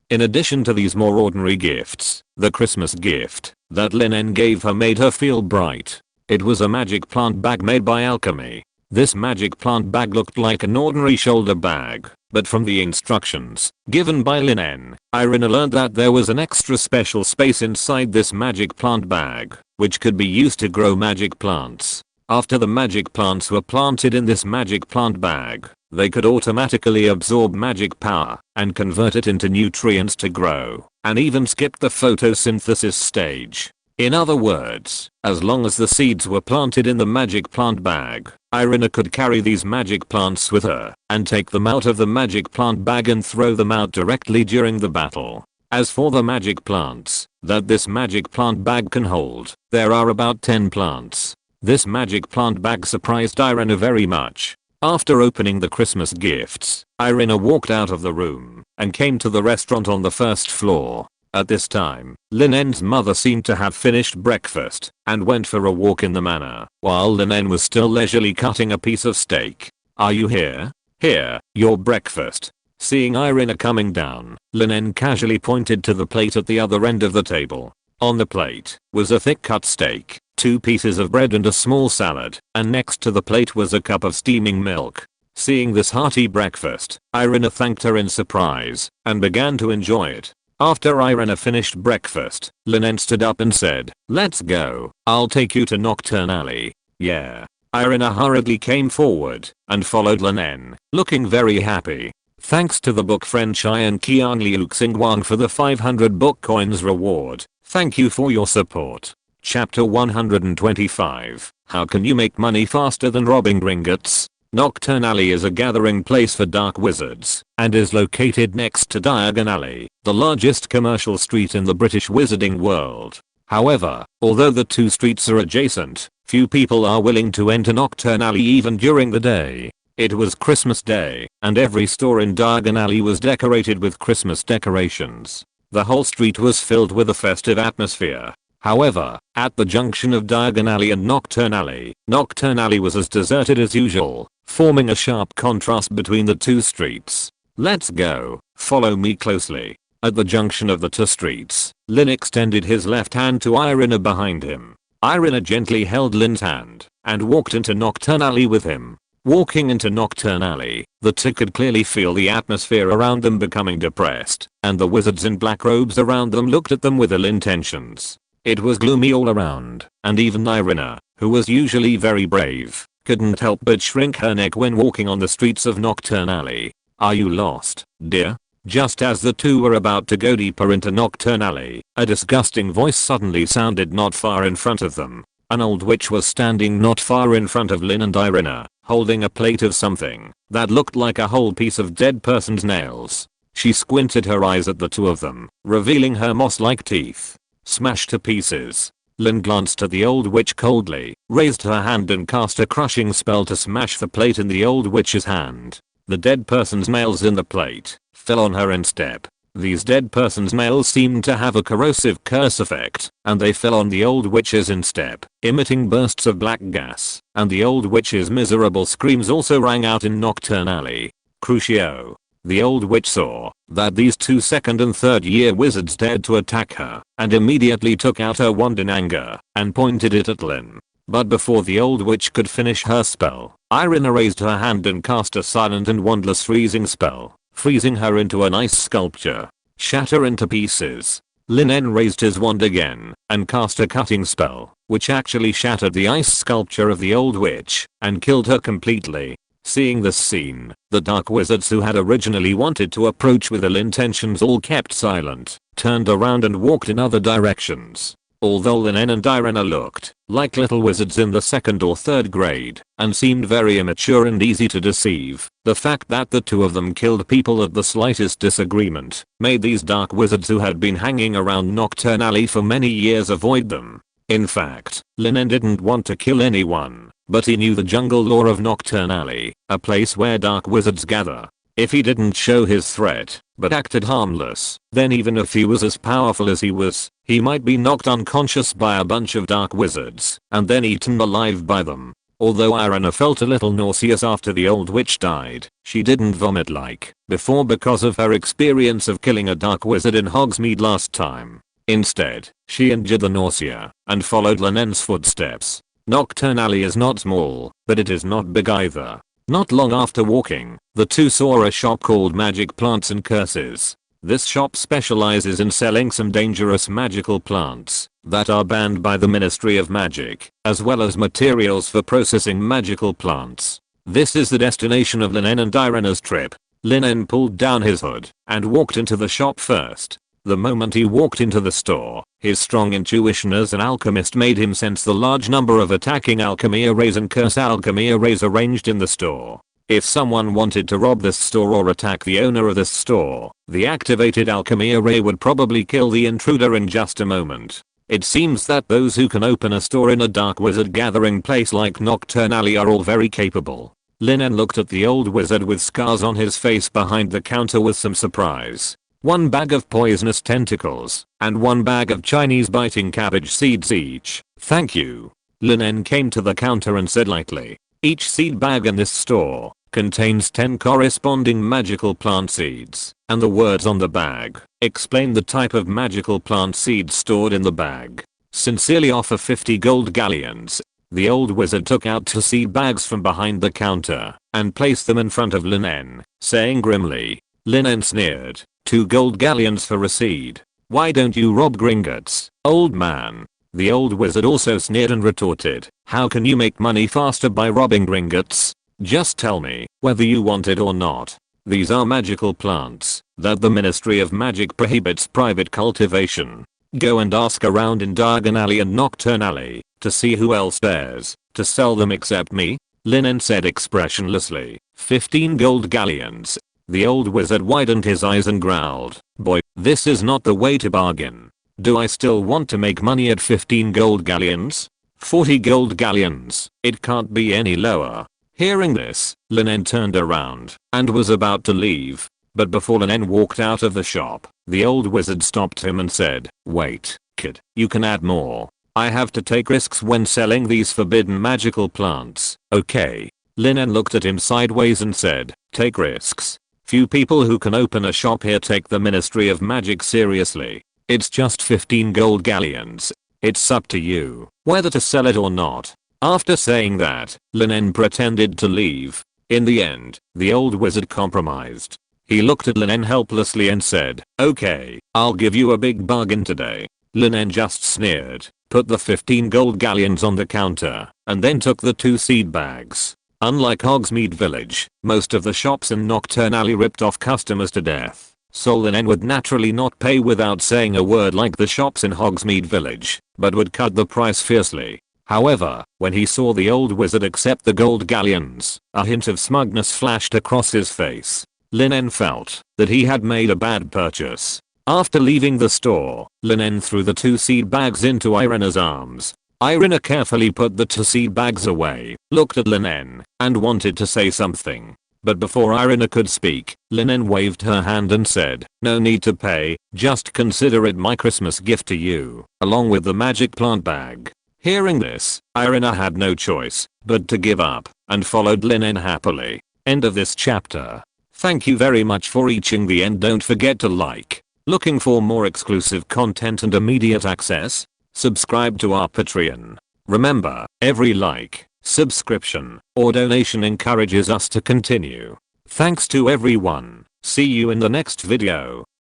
In addition to these more ordinary gifts, the Christmas gift that Lin En gave her made her feel bright. It was a magic plant bag made by alchemy. This magic plant bag looked like an ordinary shoulder bag, but from the instructions given by Lin En, Irina learned that there was an extra special space inside this magic plant bag, which could be used to grow magic plants. After the magic plants were planted in this magic plant bag, they could automatically absorb magic power and convert it into nutrients to grow, and even skip the photosynthesis stage. In other words, as long as the seeds were planted in the magic plant bag, Irina could carry these magic plants with her and take them out of the magic plant bag and throw them out directly during the battle. As for the magic plants that this magic plant bag can hold, there are about 10 plants. This magic plant bag surprised Irina very much. After opening the Christmas gifts, Irina walked out of the room and came to the restaurant on the first floor. At this time, Lin En's mother seemed to have finished breakfast and went for a walk in the manor, while Lin En was still leisurely cutting a piece of steak. "Are you here? Here, your breakfast." Seeing Irina coming down, Lin En casually pointed to the plate at the other end of the table. On the plate was a thick cut steak, 2 pieces of bread and a small salad, and next to the plate was a cup of steaming milk. Seeing this hearty breakfast, Irina thanked her in surprise and began to enjoy it. After Irina finished breakfast, Lin En stood up and said, "Let's go. I'll take you to Nocturne Alley." "Yeah." Irina hurriedly came forward and followed Lin En, looking very happy. Thanks to the book friend Cheyenne Kian Liu Xingwang for the 500 book coins reward. Thank you for your support. Chapter 125. How can you make money faster than robbing ringgits? Nocturne Alley is a gathering place for dark wizards and is located next to Diagon Alley, the largest commercial street in the British wizarding world. However, although the two streets are adjacent, few people are willing to enter Nocturne Alley even during the day. It was Christmas Day, and every store in Diagon Alley was decorated with Christmas decorations. The whole street was filled with a festive atmosphere. However, at the junction of Diagon Alley and Nocturne Alley was as deserted as usual, forming a sharp contrast between the two streets. "Let's go. Follow me closely." At the junction of the two streets, Lin extended his left hand to Irina behind him. Irina gently held Lin's hand and walked into Nocturne Alley with him. Walking into Nocturne Alley, the two could clearly feel the atmosphere around them becoming depressed, and the wizards in black robes around them looked at them with ill intentions. It was gloomy all around, and even Irina, who was usually very brave, couldn't help but shrink her neck when walking on the streets of Nocturne Alley. "Are you lost, dear?" Just as the two were about to go deeper into Nocturne Alley, a disgusting voice suddenly sounded not far in front of them. An old witch was standing not far in front of Lin and Irina, holding a plate of something that looked like a whole piece of dead person's nails. She squinted her eyes at the two of them, revealing her moss-like teeth. Smashed to pieces. Lin glanced at the old witch coldly, raised her hand and cast a crushing spell to smash the plate in the old witch's hand. The dead person's nails in the plate fell on her instead. These dead person's nails seemed to have a corrosive curse effect, and they fell on the old witch's instead, emitting bursts of black gas, and the old witch's miserable screams also rang out in Nocturne Alley. Crucio. The old witch saw that these two second and third year wizards dared to attack her, and immediately took out her wand in anger and pointed it at Lin. But before the old witch could finish her spell, Irina raised her hand and cast a silent and wandless freezing spell, freezing her into an ice sculpture. Shatter into pieces. Lin En raised his wand again and cast a cutting spell, which actually shattered the ice sculpture of the old witch and killed her completely. Seeing this scene, the dark wizards who had originally wanted to approach with ill intentions all kept silent, turned around and walked in other directions. Although Lin En and Irina looked like little wizards in the 2nd or 3rd grade and seemed very immature and easy to deceive, the fact that the two of them killed people at the slightest disagreement made these dark wizards who had been hanging around Nocturne Alley for many years avoid them. In fact, Lin En didn't want to kill anyone, but he knew the jungle lore of Nocturne Alley, a place where dark wizards gather. If he didn't show his threat, but acted harmless, then even if he was as powerful as he was, he might be knocked unconscious by a bunch of dark wizards and then eaten alive by them. Although Irina felt a little nauseous after the old witch died, she didn't vomit like before because of her experience of killing a dark wizard in Hogsmeade last time. Instead, she endured the nausea and followed Lin En's footsteps. Nocturne Alley is not small, but it is not big either. Not long after walking, the two saw a shop called Magic Plants and Curses. This shop specializes in selling some dangerous magical plants that are banned by the Ministry of Magic, as well as materials for processing magical plants. This is the destination of Lin En and Irina's trip. Lin En pulled down his hood and walked into the shop first. The moment he walked into the store, his strong intuition as an alchemist made him sense the large number of attacking alchemy arrays and curse alchemy arrays arranged in the store. If someone wanted to rob this store or attack the owner of this store, the activated alchemy array would probably kill the intruder in just a moment. It seems that those who can open a store in a dark wizard gathering place like Nocturne Alley are all very capable. Lin En looked at the old wizard with scars on his face behind the counter with some surprise. 1 bag of poisonous tentacles, and 1 bag of Chinese biting cabbage seeds each. Thank you. Lin En came to the counter and said lightly, each seed bag in this store contains 10 corresponding magical plant seeds, and the words on the bag explain the type of magical plant seeds stored in the bag. Sincerely offer 50 gold galleons. The old wizard took out 2 seed bags from behind the counter and placed them in front of Lin En, saying grimly. Lin En sneered. 2 gold galleons for a seed. Why don't you rob Gringotts, old man? The old wizard also sneered and retorted, how can you make money faster by robbing Gringotts? Just tell me whether you want it or not. These are magical plants that the Ministry of Magic prohibits private cultivation. Go and ask around in Diagon Alley and Nocturne Alley to see who else dares to sell them except me. Lin En said expressionlessly. 15 gold galleons. The old wizard widened his eyes and growled, boy, this is not the way to bargain. Do I still want to make money at 15 gold galleons? 40 gold galleons, it can't be any lower. Hearing this, Lin En turned around and was about to leave. But before Lin En walked out of the shop, the old wizard stopped him and said, wait, kid, you can add more. I have to take risks when selling these forbidden magical plants, okay? Lin En looked at him sideways and said, take risks. Few people who can open a shop here take the Ministry of Magic seriously. It's just 15 gold galleons. It's up to you whether to sell it or not. After saying that, Lin En pretended to leave. In the end, the old wizard compromised. He looked at Lin En helplessly and said, okay, I'll give you a big bargain today. Lin En just sneered, put the 15 gold galleons on the counter, and then took the 2 seed bags. Unlike Hogsmeade Village, most of the shops in Nocturne Alley ripped off customers to death, so Lin En would naturally not pay without saying a word like the shops in Hogsmeade Village, but would cut the price fiercely. However, when he saw the old wizard accept the gold galleons, a hint of smugness flashed across his face. Lin En felt that he had made a bad purchase. After leaving the store, Lin En threw the 2 seed bags into Irina's arms. Irina carefully put the 2 seed bags away, looked at Lin En, and wanted to say something. But before Irina could speak, Lin En waved her hand and said, no need to pay, just consider it my Christmas gift to you, along with the magic plant bag. Hearing this, Irina had no choice but to give up, and followed Lin En happily. End of this chapter. Thank you very much for reaching the end. Don't forget to like. Looking for more exclusive content and immediate access? Subscribe to our Patreon. Remember, every like, subscription, or donation encourages us to continue. Thanks to everyone. See you in the next video.